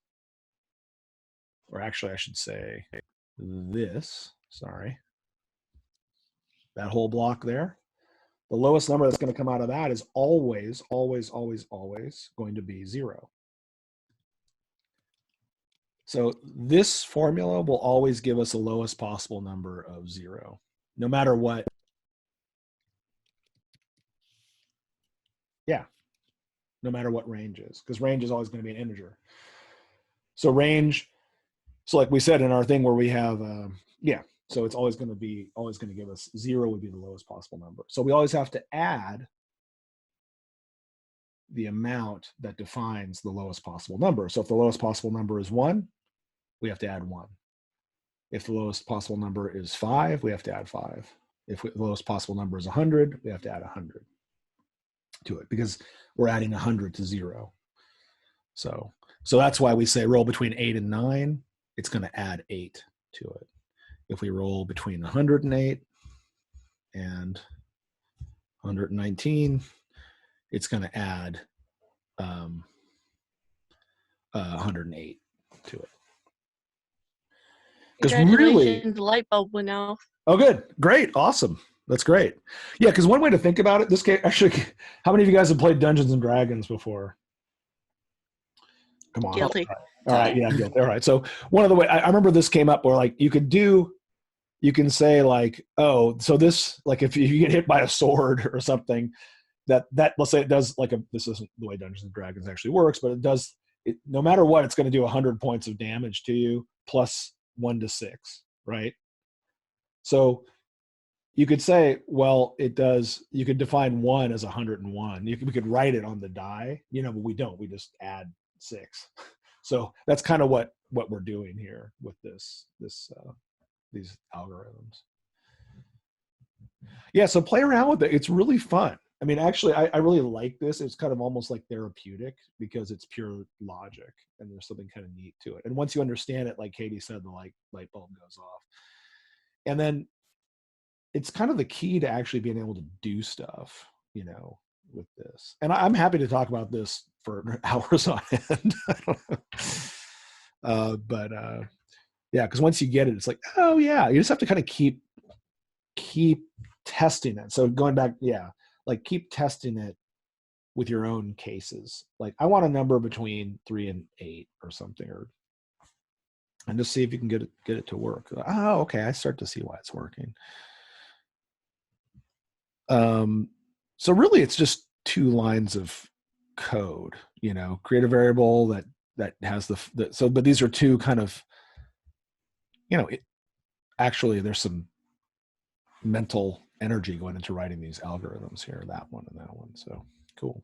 Speaker 1: Or actually, I should say this. Sorry. That whole block there. The lowest number that's going to come out of that is always, always, always, always going to be 0. So this formula will always give us the lowest possible number of 0, no matter what. Yeah, no matter what range is, because range is always going to be an integer. So range, so like we said in our thing where we have, so it's always going to give us 0 would be the lowest possible number. So we always have to add the amount that defines the lowest possible number. So if the lowest possible number is 1, we have to add 1. If the lowest possible number is 5, we have to add 5. If the lowest possible number is 100, we have to add 100 to it, because we're adding 100 to 0. So that's why we say roll between 8 and 9, it's going to add 8 to it. If we roll between 108 and 119, it's going to add 108 to it. Because really,
Speaker 2: the light bulb went off.
Speaker 1: Oh, good, great, awesome. That's great. Yeah, because one way to think about it, this game actually. How many of you guys have played Dungeons and Dragons before? Come on.
Speaker 2: Guilty.
Speaker 1: All right, yeah, guilty. All right. So one of the way I remember this came up where like you can say like, oh, so this, like if you get hit by a sword or something, that let's say it does like this isn't the way Dungeons and Dragons actually works, but it does it no matter what, it's going to do 100 points of damage to you plus 1 to 6, right? So you could say, well, it does. You could define 1 as 101. We could write it on the die, but we don't. We just add 6. So that's kind of what we're doing here with these algorithms. Yeah, so play around with it. It's really fun. I mean, actually, I really like this. It's kind of almost like therapeutic because it's pure logic and there's something kind of neat to it. And once you understand it, like Katie said, the light bulb goes off. And then it's kind of the key to actually being able to do stuff, with this. And I'm happy to talk about this for hours on end. Yeah, because once you get it, it's like, oh yeah, you just have to kind of keep testing it. So going back, like keep testing it with your own cases. Like I want a number between 3 and 8 or something, and just see if you can get it to work. Oh, okay, I start to see why it's working. So really it's just 2 lines of code, create a variable that has but these are 2 kind of, actually there's some mental energy going into writing these algorithms here, that one and that one. So cool.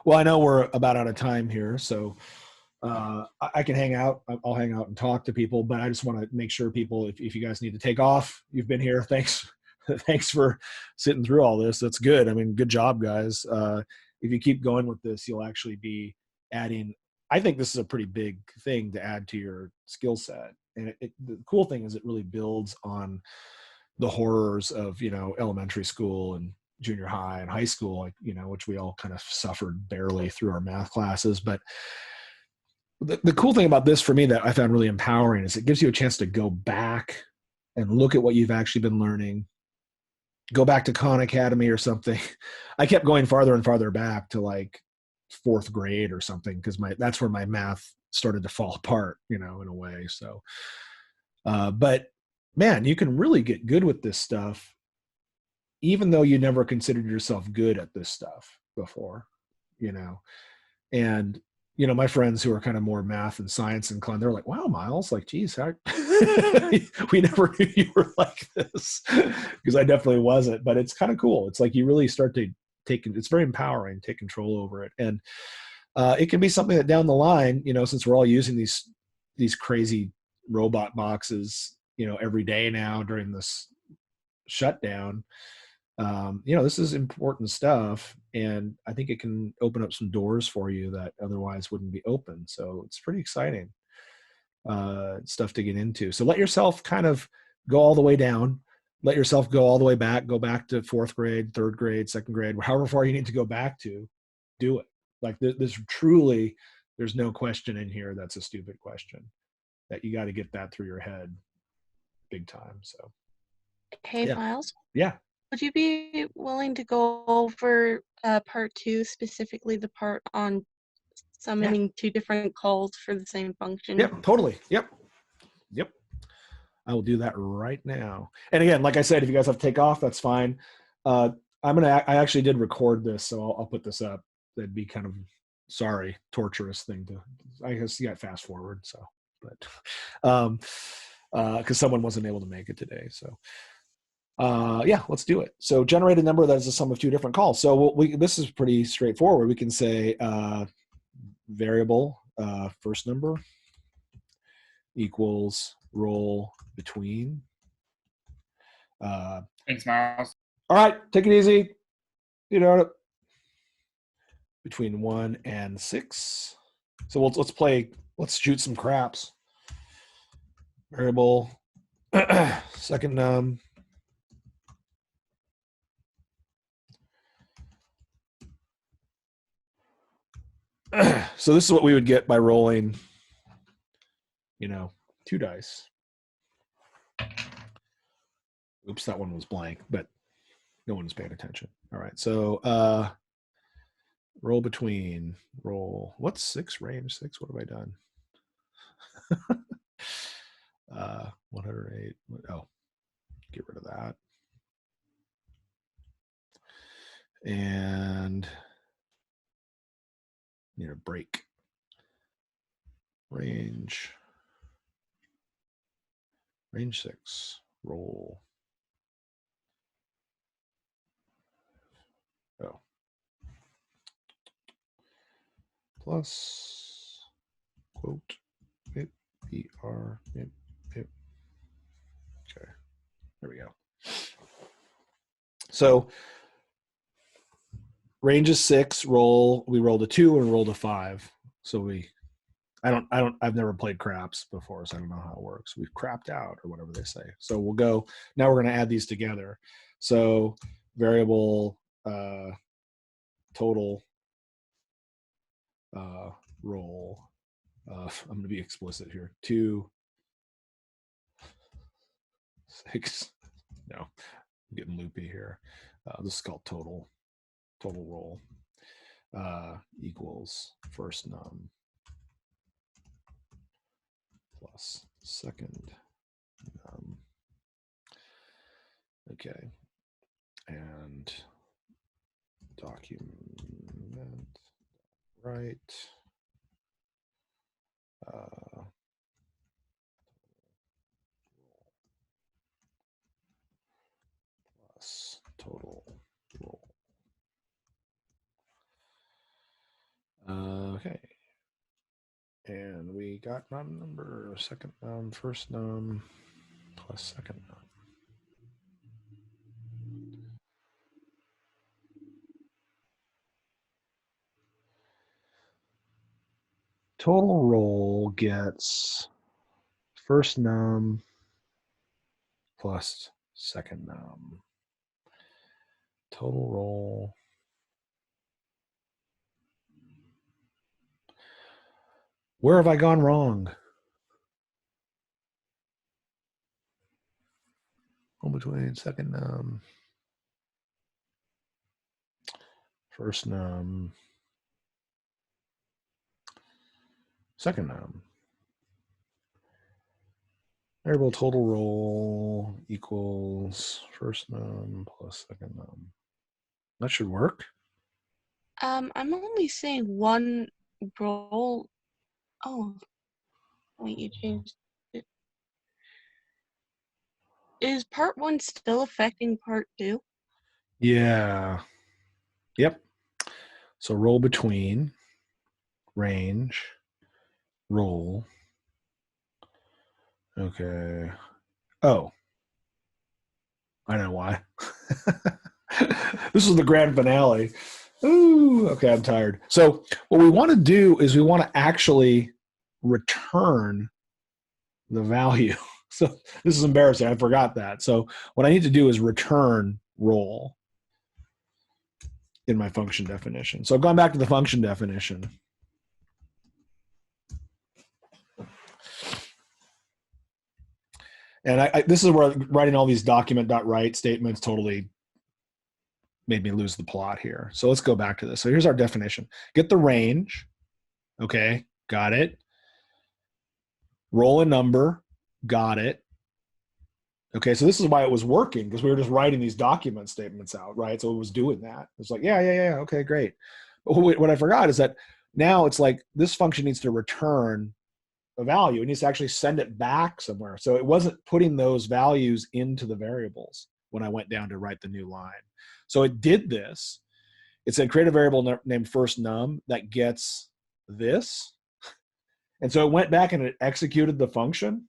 Speaker 1: Well, I know we're about out of time here, so I can hang out. I'll hang out and talk to people, but I just want to make sure people, if you guys need to take off, you've been here. Thanks. Thanks for sitting through all this. That's good. I mean, good job, guys. If you keep going with this, you'll actually be adding, I think this is a pretty big thing to add to your skill set. And the cool thing is it really builds on the horrors of, elementary school and junior high and high school, like, which we all kind of suffered barely through our math classes. But the cool thing about this for me that I found really empowering is it gives you a chance to go back and look at what you've actually been learning. Go back to Khan Academy or something. I kept going farther and farther back to like 4th grade or something, because that's where my math started to fall apart, in a way. So, but man, you can really get good with this stuff, even though you never considered yourself good at this stuff before, and my friends who are kind of more math and science inclined, they're like, wow, Miles, like, geez, we never knew you were like this, because I definitely wasn't. But it's kind of cool. It's like you really start to it's very empowering, take control over it. And it can be something that down the line, since we're all using these crazy robot boxes, every day now during this shutdown, this is important stuff, and I think it can open up some doors for you that otherwise wouldn't be open. So it's pretty exciting stuff to get into. So let yourself kind of go all the way down, let yourself go all the way back, go back to 4th grade, 3rd grade, 2nd grade, however far you need to go back to, do it. Like this truly, there's no question in here that's a stupid question, that you got to get that through your head big time. So
Speaker 2: Hey,
Speaker 1: yeah.
Speaker 2: Miles.
Speaker 1: Yeah.
Speaker 2: Would you be willing to go over part 2, specifically the part on summoning 2 different calls for the same function?
Speaker 1: Yep, totally. Yep. I will do that right now. And again, like I said, if you guys have to take off, that's fine. I actually did record this, so I'll put this up. That'd be kind of torturous thing to, I guess you got fast forward. So, but because someone wasn't able to make it today. So yeah, let's do it. So generate a number that is the sum of 2 different calls. So this is pretty straightforward. We can say variable first number equals roll between.
Speaker 5: Thanks, Miles.
Speaker 1: All right, take it easy. Between 1 and 6. So let's shoot some craps. Variable second num. So this is what we would get by rolling 2 dice. Oops, that one was blank, but no one's paying attention. All right, so roll between, what's 6 range? 6, what have I done? 108. Oh, get rid of that. And need a break. Range 6, roll. Oh. Plus quote it PR it. Okay, there we go. So range is 6, we rolled a 2 and rolled a 5. So I've never played craps before, so I don't know how it works. We've crapped out or whatever they say. So we'll go, now we're going to add these together. So variable total roll. I'm going to be explicit here. 2, 6. No, I'm getting loopy here. This is called total roll equals first num plus second num. Okay, and document right. Plus total roll. we got num number, second num, first num, plus second num. Total roll gets first num plus second num. Total roll. Where have I gone wrong? Between second num, first num, second num. Variable total roll equals first num plus second num. That should work.
Speaker 2: I'm only saying one roll. Oh, wait, you changed it. Is part 1 still affecting part 2?
Speaker 1: Yeah. Yep. So roll between, range, roll. Okay. Oh. I know why. This is the grand finale. Ooh, okay, I'm tired. So what we want to do is we want to actually return the value. So this is embarrassing. I forgot that. So what I need to do is return roll in my function definition. So I've gone back to the function definition. And this is where writing all these document.write statements totally made me lose the plot here. So let's go back to this. So here's our definition. Get the range. Okay, got it. Roll a number. Got it. Okay, so this is why it was working, because we were just writing these document statements out, right? So it was doing that. It's like, yeah, okay, great. But what I forgot is that now it's like this function needs to return a value. It needs to actually send it back somewhere. So it wasn't putting those values into the variables when I went down to write the new line. So it did this. It said create a variable named first num that gets this. And so it went back and it executed the function,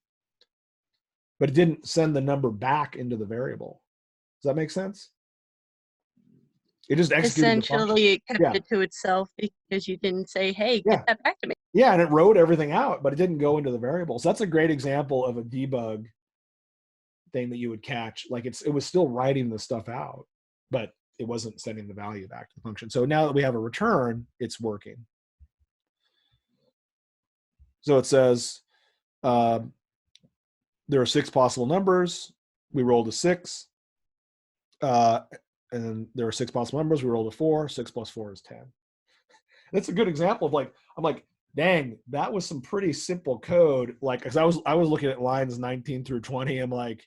Speaker 1: but it didn't send the number back into the variable. Does that make sense? It just executed
Speaker 2: Essentially, it kept it to itself because you didn't say, hey, get that back to me.
Speaker 1: Yeah, and it wrote everything out, but it didn't go into the variables. That's a great example of a debug thing that you would catch. Like it was still writing the stuff out, but it wasn't sending the value back to the function. So now that we have a return, it's working. So it says there are 6 possible numbers. We rolled a 6. And then there are 6 possible numbers. We rolled a 4. 6 plus 4 is 10. That's a good example of like, I'm like, dang, that was some pretty simple code. Like, cause I was looking at lines 19 through 20. I'm like,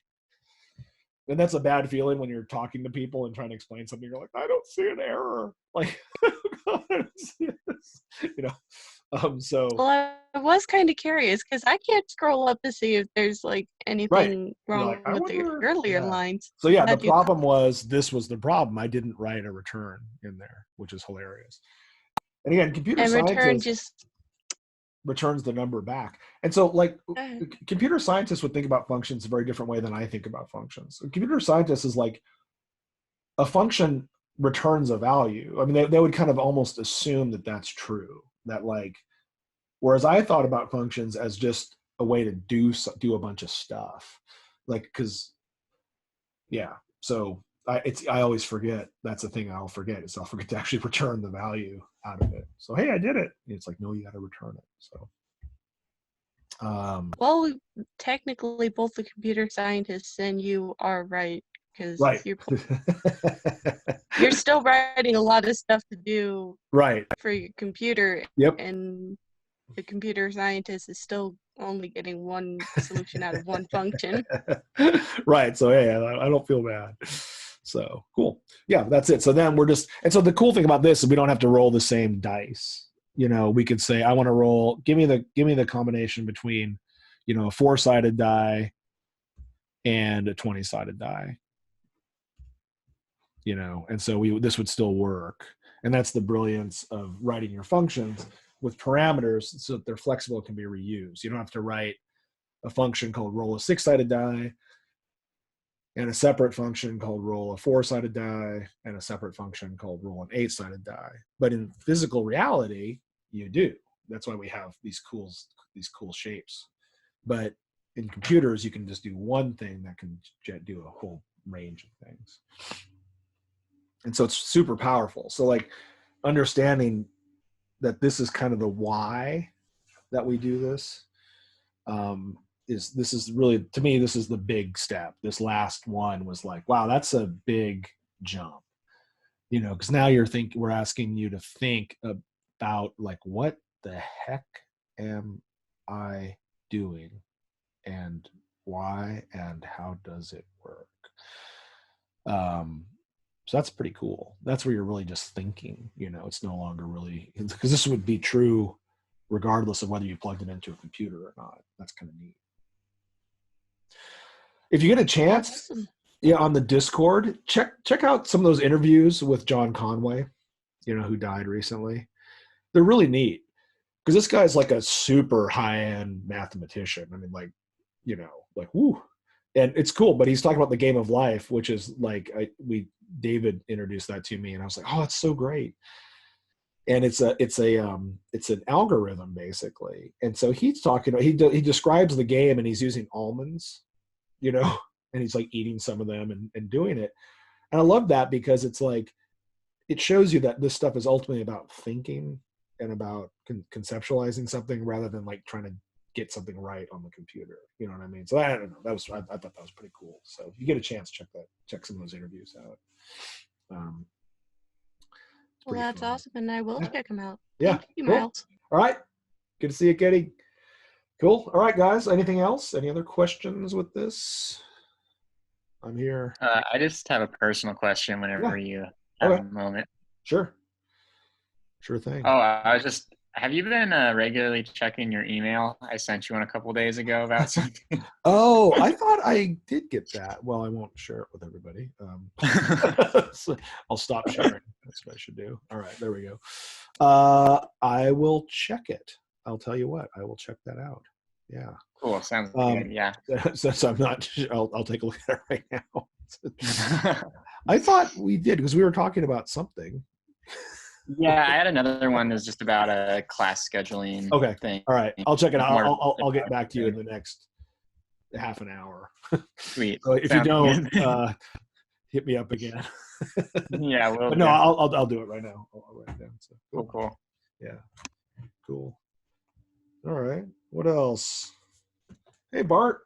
Speaker 1: and that's a bad feeling when you're talking to people and trying to explain something. You're like, I don't see an error. Like, I don't see this. You know. So.
Speaker 2: Well, I was kind of curious because I can't scroll up to see if there's like anything wrong with the earlier lines.
Speaker 1: So yeah, the problem was this was the problem. I didn't write a return in there, which is hilarious. And again, computer scientists just returns the number back. And so like computer scientists would think about functions a very different way than I think about functions. A computer scientist is like a function returns a value. I mean, they would kind of almost assume that that's true. That like, whereas I thought about functions as just a way to do a bunch of stuff. Like, cause yeah. So I always forget. That's the thing I'll forget is I'll forget to actually return the value out of it. So, hey, I did it. It's like, no, you got to return it. So,
Speaker 2: well, technically both the computer scientists and you are right. Because you're still writing a lot of stuff to do for your computer.
Speaker 1: Yep.
Speaker 2: And the computer scientist is still only getting one solution out of one function.
Speaker 1: Right. So, hey, I don't feel bad. So cool. Yeah, that's it. So then and so the cool thing about this is we don't have to roll the same dice. You know, we could say, I want to roll, give me the combination between, you know, a 4-sided die and a 20-sided die. You know, and so this would still work. And that's the brilliance of writing your functions with parameters so that they're flexible and can be reused. You don't have to write a function called roll a 6-sided die and a separate function called roll a 4-sided die and a separate function called roll an 8-sided die. But in physical reality, you do. That's why we have these cool shapes. But in computers, you can just do one thing that can do a whole range of things. And so it's super powerful. So like understanding that this is kind of the why that we do this, this is really, to me, this is the big step. This last one was like, wow, that's a big jump, because now we're asking you to think about like, what the heck am I doing and why and how does it work? So that's pretty cool. That's where you're really just thinking, it's no longer really, because this would be true regardless of whether you plugged it into a computer or not. That's kind of neat. If you get a chance, on the Discord, check out some of those interviews with John Conway, who died recently. They're really neat because this guy's like a super high-end mathematician. I mean, like woo. And it's cool, but he's talking about the game of life, which is like David introduced that to me, and I was like, oh, it's so great. And it's an algorithm basically. And so he's talking. He describes the game, and he's using almonds, and he's like eating some of them and doing it. And I love that because it's like it shows you that this stuff is ultimately about thinking and about conceptualizing something rather than like trying to get something right on the computer. You know what I mean? So I don't know. I thought that was pretty cool. So if you get a chance, check some of those interviews out.
Speaker 2: Well, that's fun. Awesome, and I will check them out.
Speaker 1: Yeah.
Speaker 2: Thank you,
Speaker 1: cool.
Speaker 2: Miles.
Speaker 1: All right. Good to see you, Katie. Cool. All right, guys. Anything else? Any other questions with this? I'm here.
Speaker 3: I just have a personal question whenever you have a moment.
Speaker 1: Sure thing.
Speaker 3: Oh, have you been regularly checking your email? I sent you one a couple days ago about something.
Speaker 1: Oh, I thought I did get that. Well, I won't share it with everybody. So I'll stop sharing. That's what I should do. All right, there we go. I will check it. I'll tell you what. I will check that out. Yeah.
Speaker 3: Cool. Sounds good. Yeah.
Speaker 1: Since I'm not, I'll take a look at it right now. I thought we did because we were talking about something.
Speaker 3: Yeah, I had another one that's just about a class scheduling thing.
Speaker 1: All right. I'll check it out. I'll get back to you in the next half an hour.
Speaker 3: Sweet.
Speaker 1: So if you don't, hit me up again.
Speaker 3: Yeah.
Speaker 1: But no, I'll do it right now. I'll write it down. So
Speaker 3: cool.
Speaker 1: Yeah. Cool. All right. What else? Hey, Bart.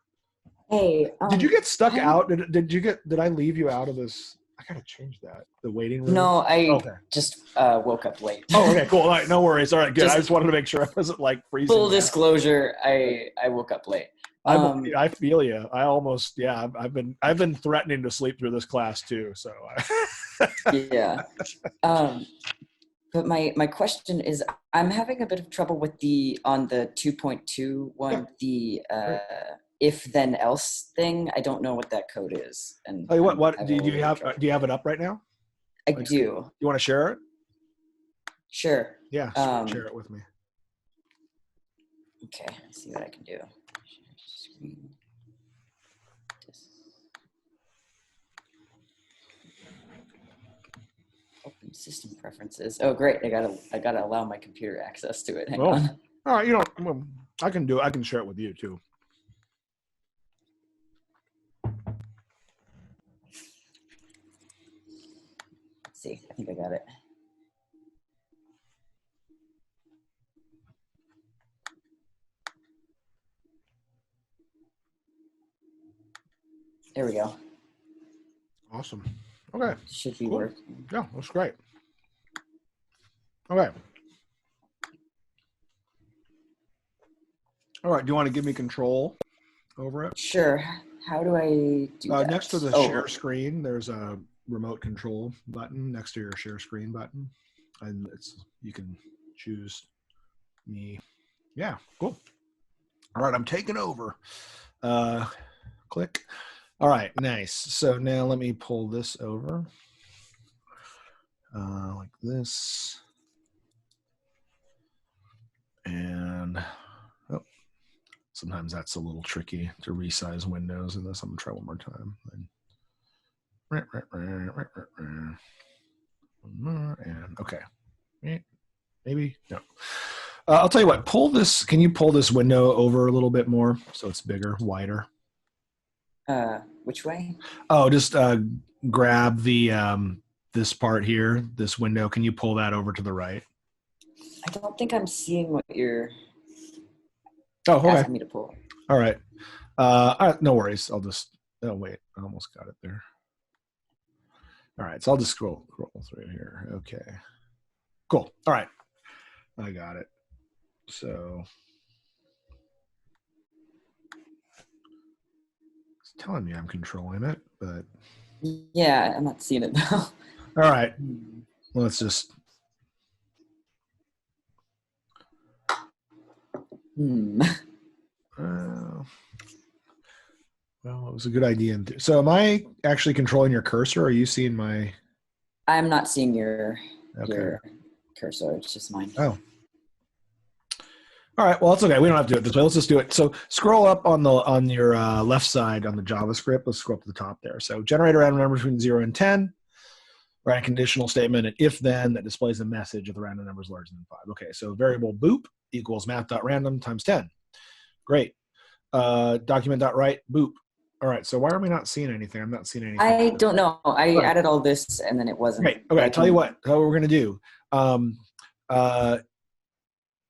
Speaker 8: Hey.
Speaker 1: Did you get stuck out? Did I leave you out of this? I gotta change that. The waiting room.
Speaker 8: No, I just woke up late.
Speaker 1: Oh, okay, cool. All right, no worries. All right, good. I just wanted to make sure I wasn't like freezing.
Speaker 8: Full disclosure, I woke up late.
Speaker 1: I feel you. I almost I've been threatening to sleep through this class too. So
Speaker 8: yeah. But my question is, I'm having a bit of trouble with on the 2.2 one, the if then else thing. I don't know what that code is. And
Speaker 1: tell you what do you have it up right now?
Speaker 8: I do.
Speaker 1: You want to share it?
Speaker 8: Sure.
Speaker 1: Yeah, share it with me.
Speaker 8: Okay, let's see what I can do. Share screen. Open system preferences. Oh, great! I gotta allow my computer access to it. Hang on.
Speaker 1: All right, I can do it. I can share it with you too.
Speaker 8: Let's see. I think I got it. There we go.
Speaker 1: Awesome. Okay.
Speaker 8: Should be working.
Speaker 1: Yeah, that's great. Okay. All right. Do you want to give me control over it?
Speaker 8: Sure. How do I do that?
Speaker 1: Next to the share screen, there's a remote control button next to your share screen button, and you can choose me. Yeah. Cool. All right. I'm taking over. Click. All right, nice. So now let me pull this over like this. And oh, sometimes that's a little tricky to resize windows in this. I'm gonna try one more time. And okay, maybe no. I'll tell you what. Pull this. Can you pull this window over a little bit more so it's bigger, wider?
Speaker 8: Which way?
Speaker 1: Oh, just grab the this part here, this window. Can you pull that over to the right?
Speaker 8: I don't think I'm seeing what you're
Speaker 1: asking
Speaker 8: me to pull.
Speaker 1: All right. No worries. I'll just. Oh wait, I almost got it there. All right, so I'll just scroll through here. Okay. Cool. All right, I got it. So it's telling me I'm controlling it, but
Speaker 8: yeah, I'm not seeing it though.
Speaker 1: All right, let's just. Well, it was a good idea. So am I actually controlling your cursor? Or are you seeing my?
Speaker 8: I'm not seeing your cursor. It's just mine.
Speaker 1: Oh. All right. Well, it's okay. We don't have to do it this way. Let's just do it. So scroll up on your left side on the JavaScript. Let's scroll up to the top there. So generate a random number between 0 and 10. Write a conditional statement and if then that displays a message if the random number is larger than 5. Okay. So variable boop equals math.random times 10. Great. Document.write boop. All right. So why are we not seeing anything? I'm not seeing anything.
Speaker 8: I don't know. I added all this and then it wasn't.
Speaker 1: Okay. Okay. I'll tell you what. How we're going to do.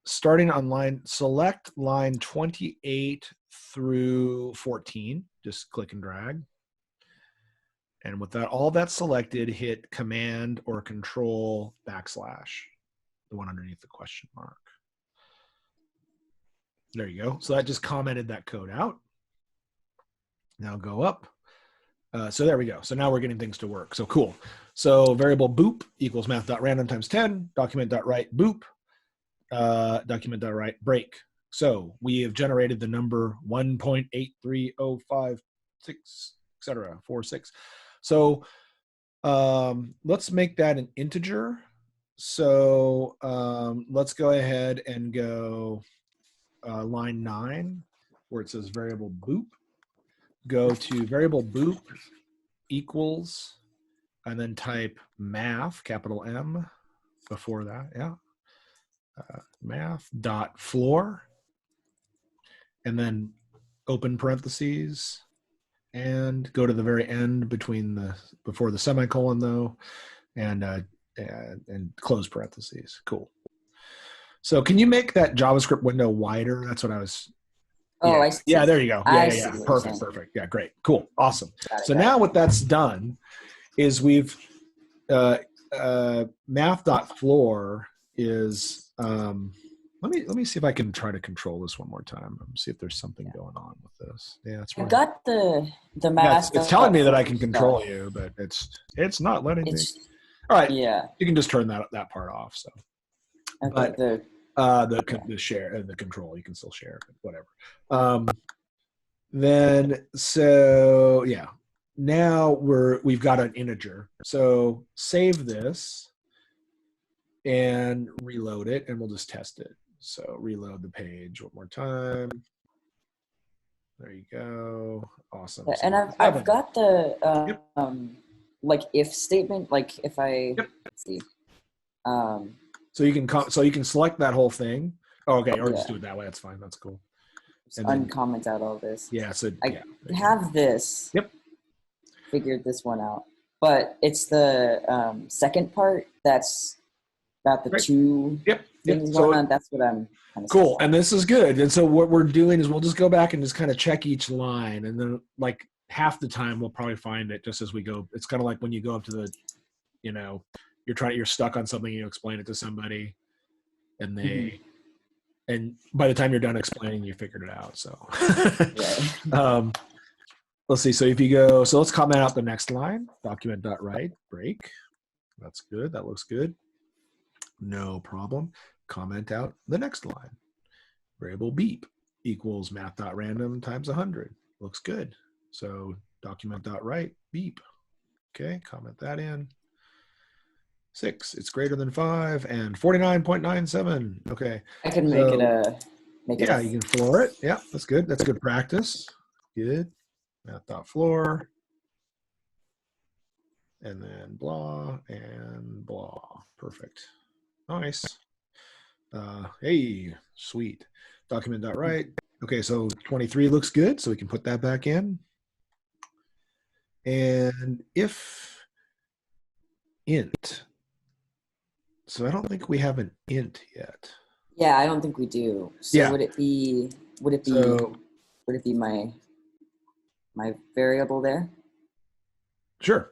Speaker 1: Starting on select line 28 through 14. Just click and drag. And with that, all that's selected, hit Command or Control / the one underneath the question mark. There you go. So that just commented that code out. Now go up. So there we go. So now we're getting things to work. So cool. So variable boop equals math.random times 10. Document.write boop. Document.write break. So we have generated the number 1.83056, etc. 46. So let's make that an integer. So let's go ahead and go line 9 where it says variable boop. Go to variable boop equals and then type math, capital M before that. Yeah. Math dot floor and then open parentheses and go to the very end before the semicolon though and close parentheses. Cool. So can you make that JavaScript window wider? That's what I was.
Speaker 8: Oh, I see.
Speaker 1: Yeah, there you go. Yeah. Perfect. Yeah, great. Cool. Awesome. So now what that's done is we've math.floor is let me see if I can try to control this one more time. See if there's something going on with this. Yeah, that's right.
Speaker 8: I got the math.
Speaker 1: Yeah, it's telling me that I can control you, but it's not letting me. All right. Yeah. You can just turn that part off. So.
Speaker 8: Okay,
Speaker 1: but the share and the control you can still share, but whatever. Then so yeah. Now we've got an integer. So save this and reload it, and we'll just test it. So reload the page one more time. There you go. Awesome.
Speaker 8: And I've got the like if statement, like if I let's see.
Speaker 1: So you can select that whole thing. Oh, okay, or just do it that way. That's fine. That's cool.
Speaker 8: And uncomment out all this.
Speaker 1: Yeah. So
Speaker 8: I have this.
Speaker 1: Yep.
Speaker 8: Figured this one out, but it's the second part that's got the two things going on. That's what I'm kind of
Speaker 1: cool. And this is good. And so what we're doing is we'll just go back and just kind of check each line, and then like half the time we'll probably find it just as we go. It's kind of like when you go up to the, you're stuck on something, you explain it to somebody, and they. And by the time you're done explaining, you figured it out. So let's see. So if you go, so let's comment out the next line, document.write break. That's good. That looks good. No problem. Comment out the next line. Variable beep equals math.random times 100. Looks good. So document.write beep. Okay, comment that in. 6, it's greater than 5, and 49.97. Okay.
Speaker 8: I can make it a
Speaker 1: Yeah, you can floor it. Yeah, that's good. That's good practice. Good. Math.floor. And then blah and blah. Perfect. Nice. Hey, sweet. Document.write. Okay, so 23 looks good, so we can put that back in. And if int. So I don't think we have an int yet.
Speaker 8: Yeah, I don't think we do. So
Speaker 1: Yeah.
Speaker 8: would it be my variable there?
Speaker 1: Sure.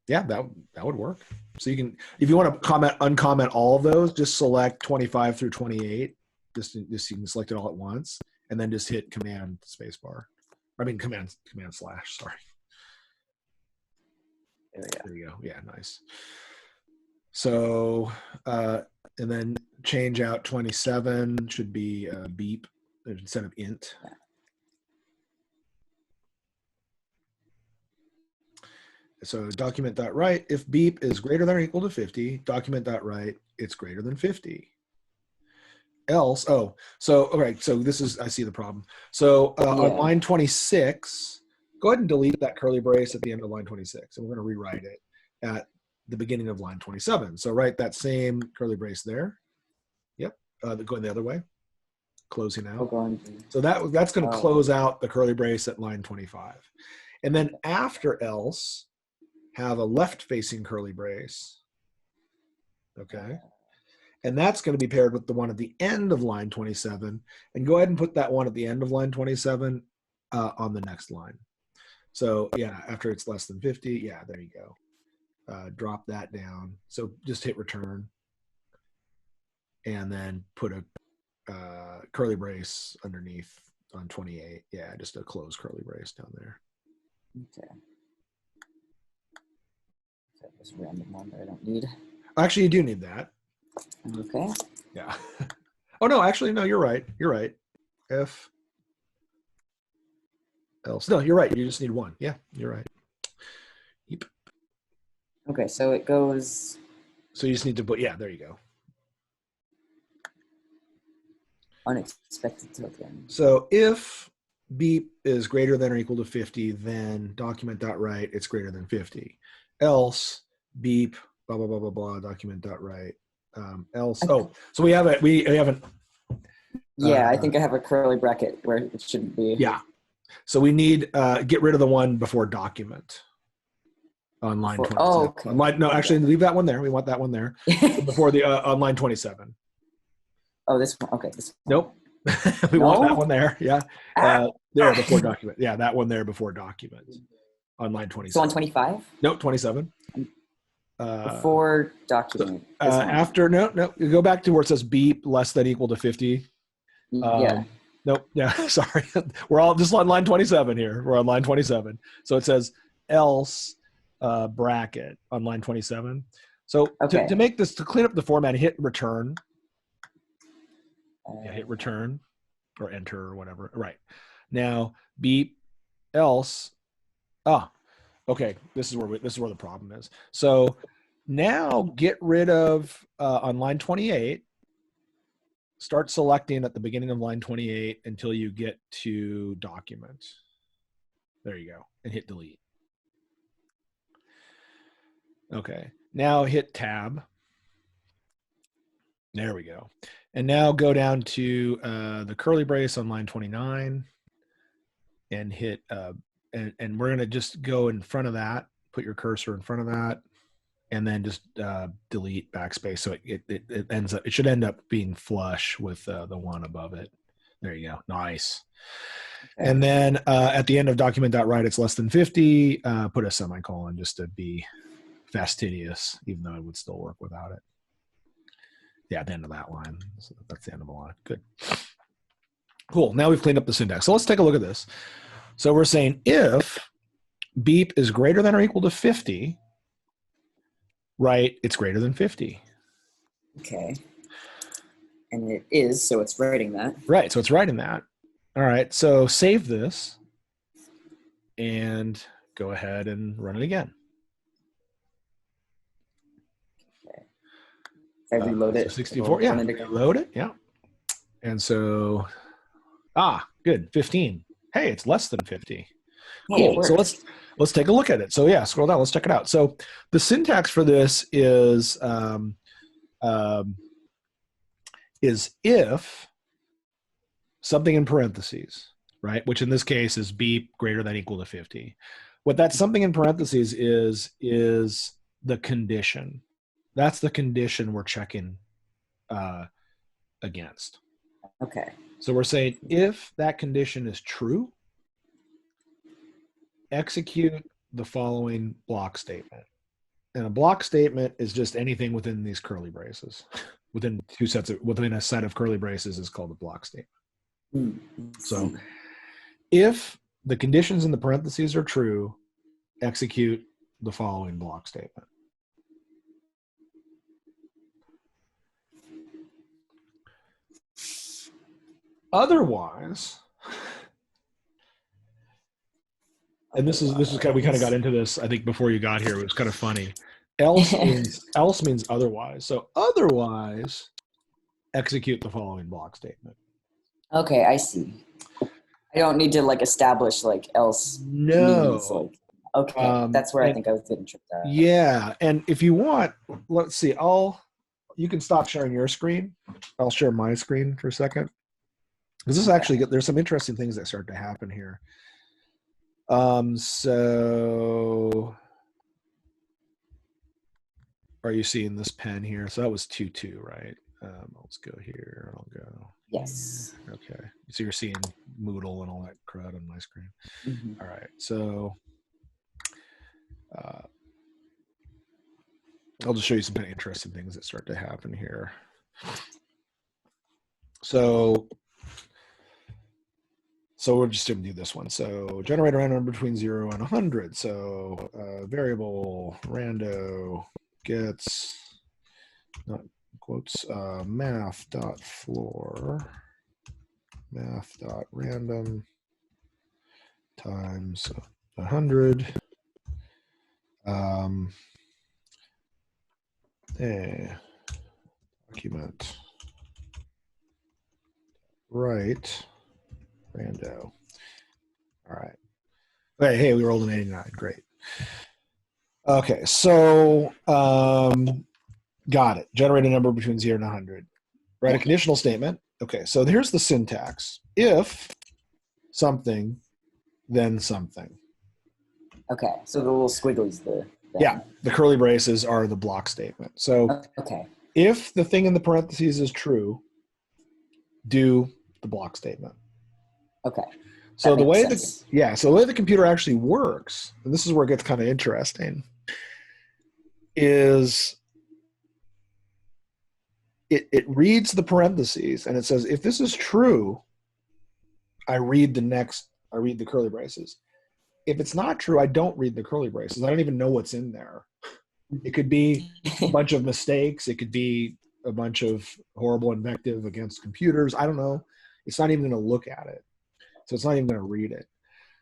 Speaker 1: Yeah, that would work. So you can, if you want to uncomment all of those, just select 25 through 28. Just you can select it all at once, and then just hit command spacebar. I mean command slash. Sorry. There you go. Yeah, nice. So and then change out 27 should be beep instead of int. So document.write, if beep is greater than or equal to 50, document.write, it's greater than 50. Else, so this is, I see the problem. So on line 26, go ahead and delete that curly brace at the end of line 26, and we're going to rewrite it at the beginning of line 27. So write that same curly brace there. Yep, going the other way, closing out. So that's going to close out the curly brace at line 25. And then after else, have a left-facing curly brace, okay? And that's going to be paired with the one at the end of line 27. And go ahead and put that one at the end of line 27 on the next line. So yeah, after it's less than 50, yeah, there you go. Drop that down. So just hit return. And then put a curly brace underneath on 28. Yeah, just a closed curly brace down there.
Speaker 8: Okay. This random one that I don't need.
Speaker 1: Actually, you do need that.
Speaker 8: Okay.
Speaker 1: Yeah. Oh no, actually, no, you're right. You're right. If else. No, you're right. You just need one. Yeah, you're right. Yep.
Speaker 8: Okay, so it goes.
Speaker 1: So you just need to put, yeah, there you go.
Speaker 8: Unexpected token.
Speaker 1: So if beep is greater than or equal to 50, then document.write, it's greater than 50. Else beep, blah, blah, blah, blah, blah, document.write. Else, so we haven't.
Speaker 8: Yeah, I think I have a curly bracket where it shouldn't be.
Speaker 1: Yeah. So we need, get rid of the one before document on line 27.
Speaker 8: Oh, okay.
Speaker 1: No, actually leave that one there. We want that one there before the, on line 27.
Speaker 8: Oh, this one. Okay. This one.
Speaker 1: Nope. We want that one there. Yeah. There before document. Yeah, that one there before document on line 27.
Speaker 8: So on 25?
Speaker 1: Nope, 27.
Speaker 8: Before document.
Speaker 1: After, no. You go back to where it says beep less than equal to 50.
Speaker 8: Yeah.
Speaker 1: Nope. Yeah. Sorry. We're all just on line 27 here. We're on line 27. So it says else bracket on line 27. So to make this, to clean up the format, hit return. Yeah, hit return or enter or whatever. Right. Now beep else. Okay. This is where the problem is. So now get rid of on line 28. Start selecting at the beginning of line 28 until you get to document. There you go. And hit delete. Okay. Now hit tab. There we go. And now go down to the curly brace on line 29 and hit, and we're going to just go in front of that, put your cursor in front of that, and then just delete backspace. So it ends up, it should end up being flush with the one above it. There you go. Nice. Okay. And then at the end of document.write, it's less than 50, put a semicolon just to be fastidious, even though it would still work without it. Yeah, at the end of that line. So that's the end of the line. Good. Cool. Now we've cleaned up the syntax. So let's take a look at this. So we're saying if beep is greater than or equal to 50, right, it's greater than 50.
Speaker 8: Okay. And it is, so it's writing that.
Speaker 1: Right, so it's writing that. All right, so save this and go ahead and run it again.
Speaker 8: Okay. If I reload
Speaker 1: So
Speaker 8: it.
Speaker 1: 64, yeah, reload it, yeah. And so, good, 15. Hey, it's less than 50. Cool. So let's take a look at it. So yeah, scroll down. Let's check it out. So the syntax for this is if something in parentheses, right? Which in this case is b greater than equal to 50. What that something in parentheses is the condition. That's the condition we're checking against.
Speaker 8: Okay.
Speaker 1: So we're saying if that condition is true, execute the following block statement. And a block statement is just anything within these curly braces. Within a set of curly braces is called a block statement. So if the conditions in the parentheses are true, execute the following block statement. Otherwise, and this is kind of, we kind of got into this, I think, before you got here. It was kind of funny. Else means otherwise. So otherwise, execute the following block statement.
Speaker 8: Okay, I see. I don't need to like establish like else.
Speaker 1: No.
Speaker 8: Means, like, okay, that's where I think I was getting tripped out.
Speaker 1: Yeah, and if you want, let's see. You can stop sharing your screen. I'll share my screen for a second. Because this is actually there's some interesting things that start to happen here. So are you seeing this pen here? So that was 2-2, right? Let's go here. I'll go.
Speaker 8: Yes.
Speaker 1: Okay. So you're seeing Moodle and all that crud on my screen.
Speaker 8: Mm-hmm.
Speaker 1: All right. So I'll just show you some kind of interesting things that start to happen here. So we're just going to do this one. So generate a random number between 0 and 100. So variable rando gets, not quotes, math.random times 100. Document right rando. All right. Hey, we rolled an 89. Great. Okay, so got it. Generate a number between 0 and 100. Write a conditional statement. Okay, so here's the syntax. If something, then something.
Speaker 8: Okay, so the little squigglies there.
Speaker 1: Yeah, the curly braces are the block statement. So if the thing in the parentheses is true, do the block statement.
Speaker 8: Okay.
Speaker 1: So the way the computer actually works, and this is where it gets kind of interesting, is it reads the parentheses and it says, if this is true, I read the curly braces. If it's not true, I don't read the curly braces. I don't even know what's in there. It could be a bunch of mistakes. It could be a bunch of horrible invective against computers. I don't know. It's not even going to look at it. So it's not even going to read it.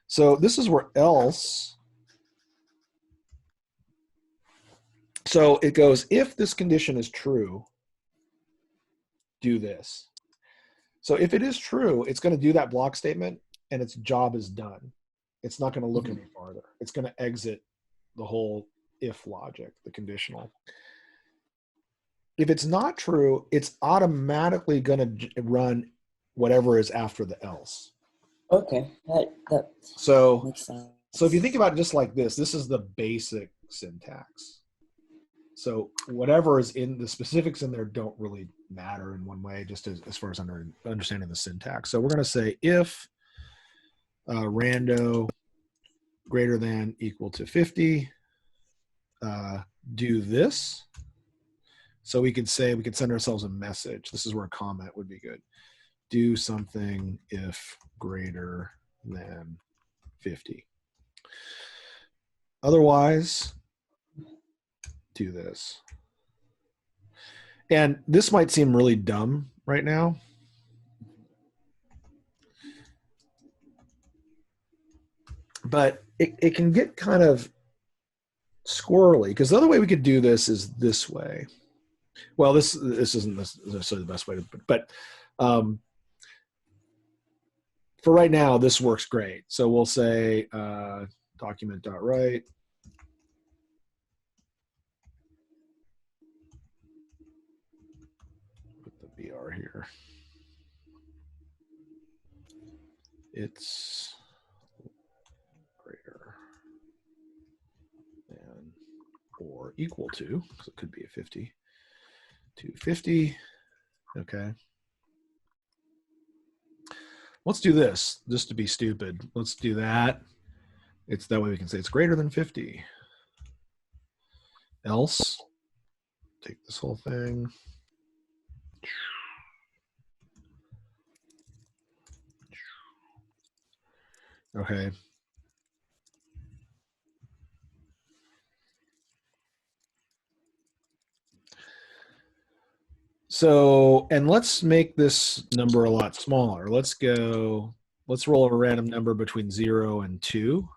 Speaker 1: So this is where else. So it goes, if this condition is true, do this. So if it is true, it's going to do that block statement and its job is done. It's not going to look any farther. It's going to exit the whole if logic, the conditional. If it's not true, it's automatically going to run whatever is after the else.
Speaker 8: Okay, that
Speaker 1: so
Speaker 8: makes sense.
Speaker 1: So if you think about it just like this is the basic syntax. So whatever is in the specifics in there don't really matter in one way, just as far as understanding the syntax. So we're going to say if rando greater than equal to 50, do this. So we could send ourselves a message. This is where a comment would be good. Do something if greater than 50. Otherwise, do this. And this might seem really dumb right now. But it can get kind of squirrely, because the other way we could do this is this way. Well, this isn't necessarily the best way to, but for right now, this works great. So we'll say document.write. Put the BR here. It's greater than or equal to, because it could be a 50, to 50. Okay. Let's do this just to be stupid. Let's do that. It's that way we can say it's greater than 50. Else, take this whole thing. Okay. So, and let's make this number a lot smaller. Let's roll a random number between 0 and 2.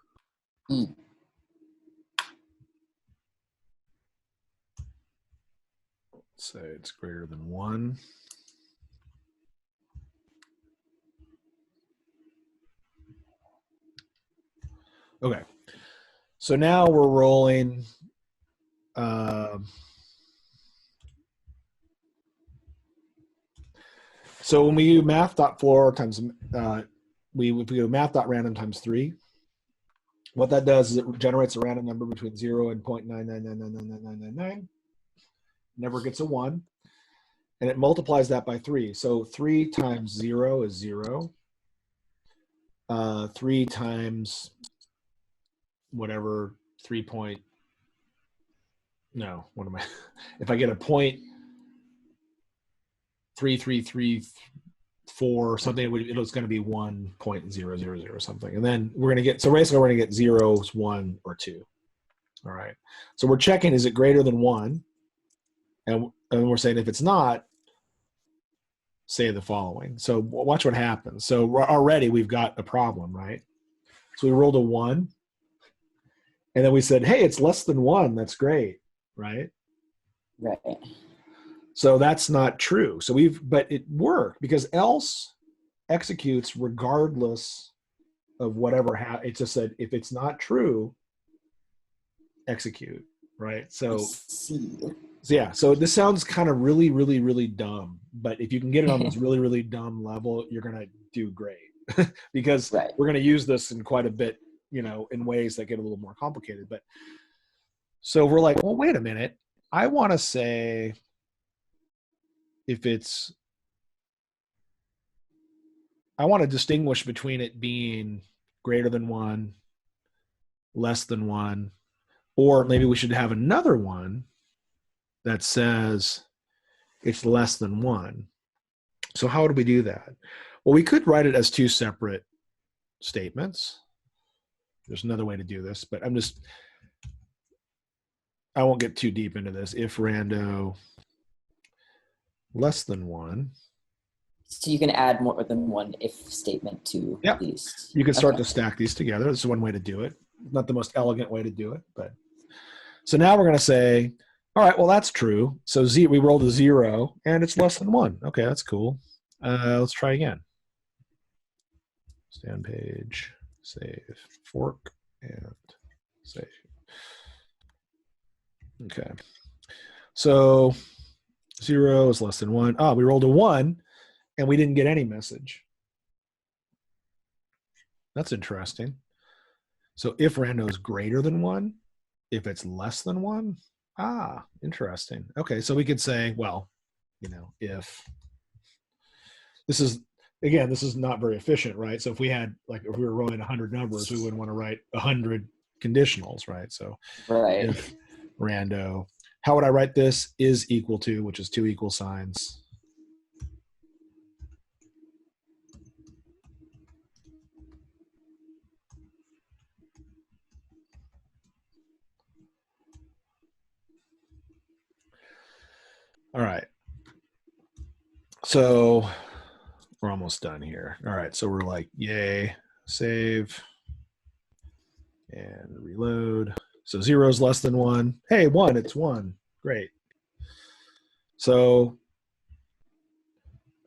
Speaker 8: Mm.
Speaker 1: Let's say it's greater than 1. Okay. So now we're rolling so when we do math.floor times we do math.random times 3, what that does is it generates a random number between 0 and 0.999999999. Never gets a 1. And it multiplies that by 3. So 3 times 0 is 0. 3 times whatever 3 point, no, what am I? If I get a 0.3334 or something, it's going to be 1.000 something. And then we're going to get, so basically we're going to get 0, 1, or 2. All right. So we're checking, is it greater than 1? And we're saying if it's not, say the following. So watch what happens. So already we've got a problem, right? So we rolled a 1. And then we said, hey, it's less than 1. That's great, right?
Speaker 8: Right.
Speaker 1: So that's not true. So but it worked because else executes regardless of whatever it just said, if it's not true, execute, right? So yeah, so this sounds kind of really, really, really dumb, but if you can get it on this really, really dumb level, you're going to do great because we're going to use this in quite a bit, in ways that get a little more complicated. But so we're like, well, wait a minute. I want to say I want to distinguish between it being greater than 1, less than 1, or maybe we should have another one that says it's less than 1. So how do we do that? Well, we could write it as 2 separate statements. There's another way to do this, but I won't get too deep into this. If rando less than 1.
Speaker 8: So you can add more than one if statement to these.
Speaker 1: You can start to stack these together. This is one way to do it. Not the most elegant way to do it, but so now we're going to say, all right, well, that's true. So we rolled a 0 and it's less than 1. Okay, that's cool. Let's try again. Stand page, save, fork, and save. Okay. So 0 is less than 1. We rolled a 1 and we didn't get any message. That's interesting. So if rando is greater than 1, if it's less than 1, interesting. Okay, so we could say, well, if this is not very efficient, right? So if we had, if we were rolling 100 numbers, we wouldn't want to write 100 conditionals, right? So if rando, how would I write this? Is equal to, which is 2 equal signs. All right. So we're almost done here. All right. So we're like, yay, save and reload. So 0 is less than 1. Hey, 1, it's 1. Great. So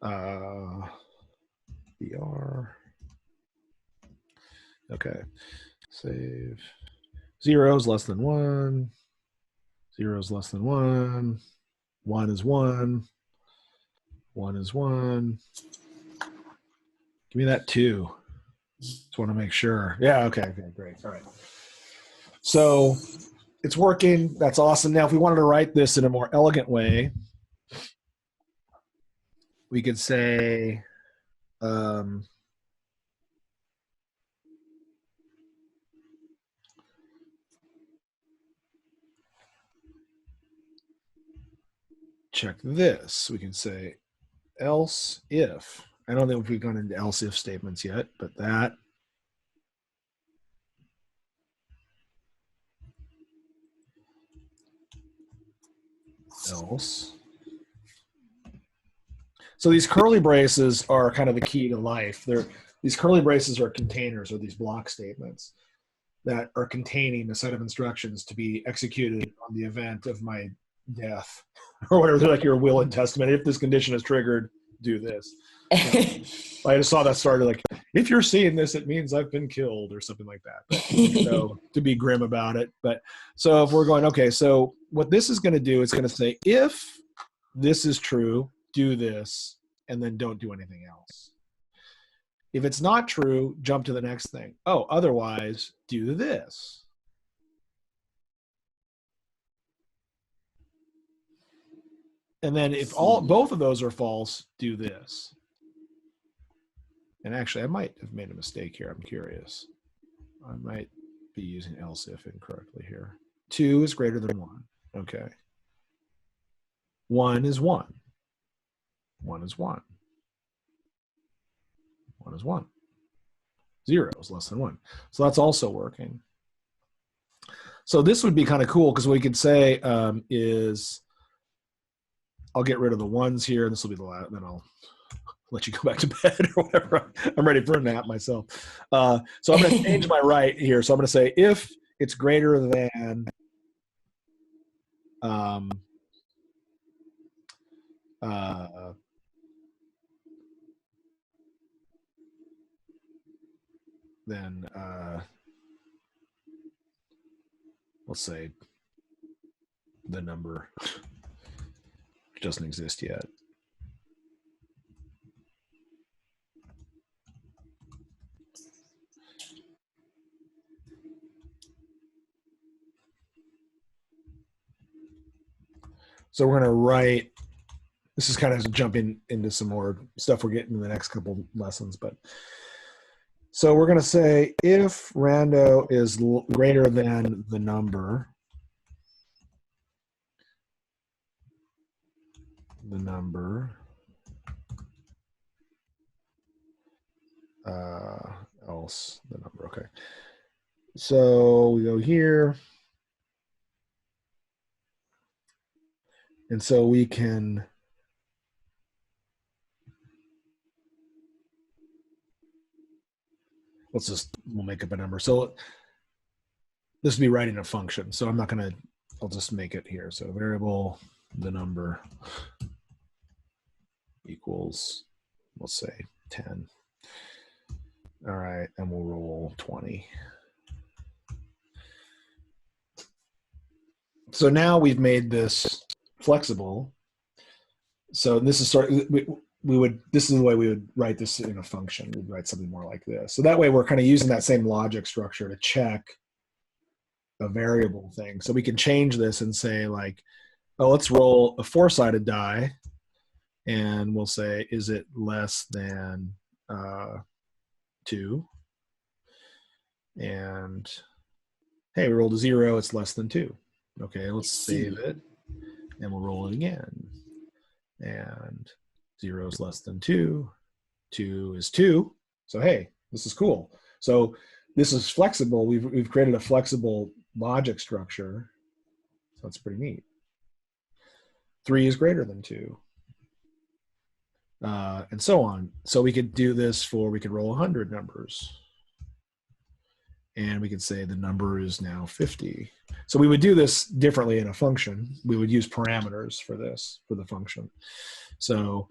Speaker 1: BR. Okay. Save. 0 is less than 1. 0 is less than 1. 1 is 1. 1 is 1. Give me that 2. Just want to make sure. Yeah, okay, great. All right. So it's working. That's awesome. Now, if we wanted to write this in a more elegant way, we could say, check this. We can say else if. I don't think we've gone into else if statements yet, but that else. So these curly braces are kind of the key to life. These curly braces are containers, or these block statements that are containing a set of instructions to be executed on the event of my death, or whatever. They're like your will and testament. If this condition is triggered, do this. I just saw that started like, if you're seeing this, it means I've been killed, or something like that. But, so to be grim about it. But so if we're going, okay, so what this is going to do, it's going to say, if this is true, do this, and then don't do anything else. If it's not true, jump to the next thing. Oh, otherwise, do this. And then if both of those are false, do this. And actually, I might have made a mistake here. I'm curious. I might be using else if incorrectly here. 2 is greater than 1. Okay. 1 is 1. 1 is 1. 1 is 1. 0 is less than 1. So that's also working. So this would be kind of cool, because what we could say is, I'll get rid of the 1s here. This will be the last, then I'll let you go back to bed or whatever. I'm ready for a nap myself. So I'm going to change my right here. So I'm going to say, if it's greater than then let's say the number doesn't exist yet. So we're going to write, this is kind of jumping into some more stuff we're getting in the next couple lessons, but so we're going to say, if rando is greater than the number, else the number, okay. So we go here. And so we can, we'll make up a number. So this would be writing a function. So I'm not going to, I'll just make it here. So variable, the number equals, let's say 10. All right, and we'll roll 20. So now we've made this flexible. So this is this is the way we would write this in a function. We'd write something more like this. So that way we're kind of using that same logic structure to check a variable thing. So we can change this and say like, oh, let's roll a 4-sided die, and we'll say, is it less than 2? And hey, we rolled a 0, it's less than 2. Okay, let's save it, and we'll roll it again. And 0 is less than 2. 2 is 2. So hey, this is cool. So this is flexible. We've created a flexible logic structure. So that's pretty neat. 3 is greater than 2. And so on. So we could do this we could roll 100 numbers. And we could say the number is now 50. So we would do this differently in a function. We would use parameters for this, for the function. So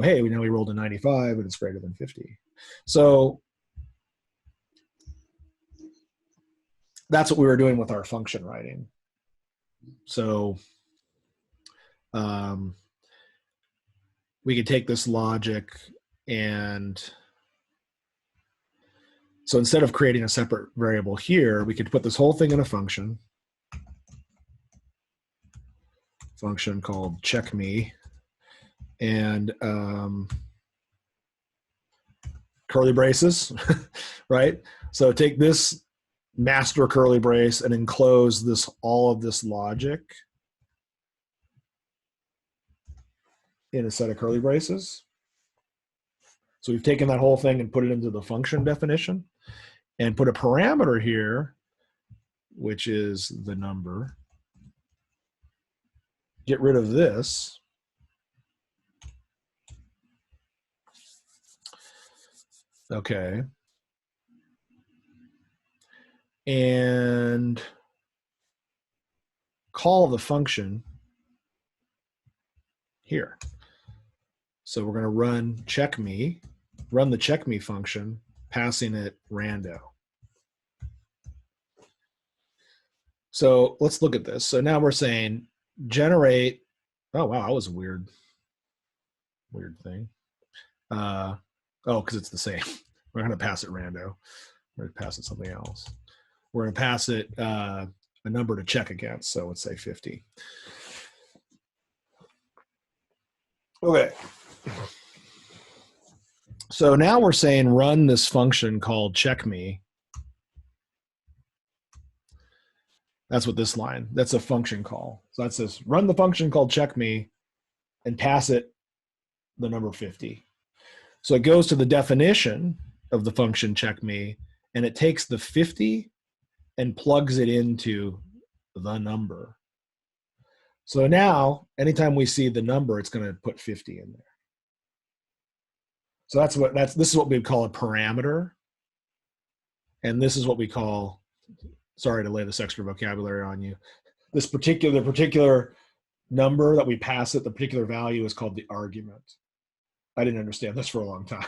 Speaker 1: hey, we rolled a 95 and it's greater than 50. So that's what we were doing with our function writing. So we could take this logic, and so instead of creating a separate variable here, we could put this whole thing in a function called check me, and curly braces, right? So take this master curly brace and enclose all of this logic in a set of curly braces. So we've taken that whole thing and put it into the function definition and put a parameter here, which is the number. Get rid of this. Okay. And call the function here. So we're going to run the check me function, passing it rando. So let's look at this. So now we're saying generate. Oh, wow, that was a weird thing. Because it's the same. We're going to pass it rando. We're going to pass it something else. We're going to pass it a number to check against. So let's say 50. Okay. So now we're saying run this function called check me. That's what this line, that's a function call. So that says run the function called check me and pass it the number 50. So it goes to the definition of the function check me, and it takes the 50 and plugs it into the number. So now anytime we see the number, it's going to put 50 in there. So this is what we'd call a parameter. And this is what we call, sorry to lay this extra vocabulary on you, this particular number that we pass it, the particular value is called the argument. I didn't understand this for a long time.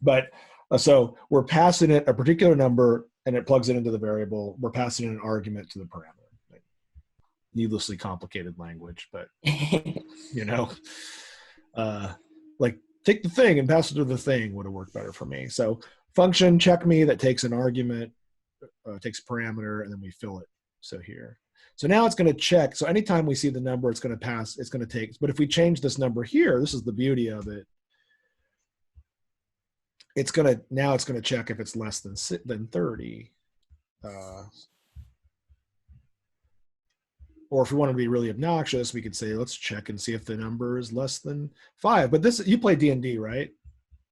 Speaker 1: But so we're passing it a particular number and it plugs it into the variable. We're passing an argument to the parameter. Like, needlessly complicated language, but like take the thing and pass it to the thing would have worked better for me. So function check me that takes an argument, takes a parameter, and then we fill it. So here. So now it's going to check. So anytime we see the number, it's going to pass, it's going to take. But if we change this number here, this is the beauty of it. Now it's going to check if it's less than 30. Or if we want to be really obnoxious, we could say, let's check and see if the number is less than 5. But this, you play D&D, right?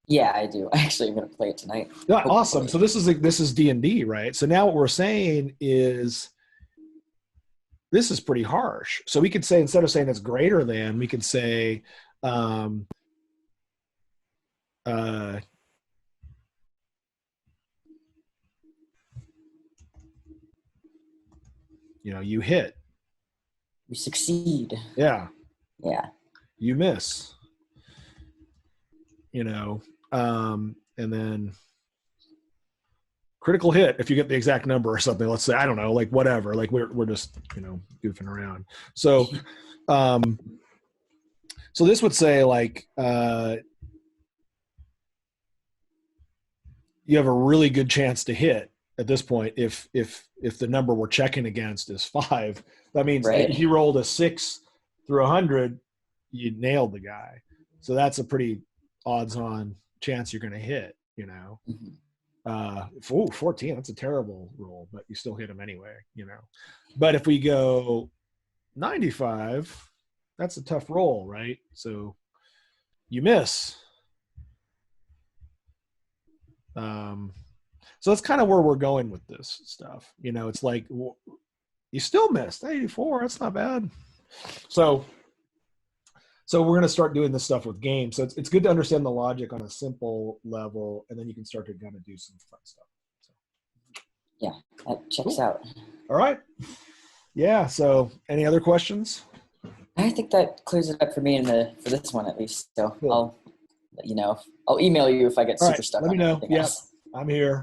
Speaker 8: Yeah, I do. Actually, I'm going to play it tonight.
Speaker 1: Yeah, awesome. So this is D&D, right? So now what we're saying is, this is pretty harsh. So we could say, instead of saying it's greater than, we could say, you hit.
Speaker 8: You succeed.
Speaker 1: Yeah.
Speaker 8: Yeah.
Speaker 1: You miss. And then critical hit if you get the exact number or something. Let's say, I don't know, like whatever. Like we're just goofing around. So so this would say like you have a really good chance to hit at this point if the number we're checking against is 5. That means if you rolled a 6 through 100, you nailed the guy. So that's a pretty odds-on chance you're going to hit. 14, that's a terrible roll, but you still hit him anyway. But if we go 95, that's a tough roll, right? So you miss. So that's kind of where we're going with this stuff. It's like, you still missed 84. That's not bad. So we're going to start doing this stuff with games. So it's good to understand the logic on a simple level, and then you can start to kind of do some fun stuff. So.
Speaker 8: Yeah, that checks out.
Speaker 1: All right. Yeah. So, any other questions?
Speaker 8: I think that clears it up for me for this one at least. So
Speaker 1: Cool.
Speaker 8: I'll let you know. I'll email you if I get
Speaker 1: All
Speaker 8: super
Speaker 1: right.
Speaker 8: stuck
Speaker 1: Let
Speaker 8: on
Speaker 1: me know.
Speaker 8: anything
Speaker 1: Yeah,
Speaker 8: else.
Speaker 1: I'm here.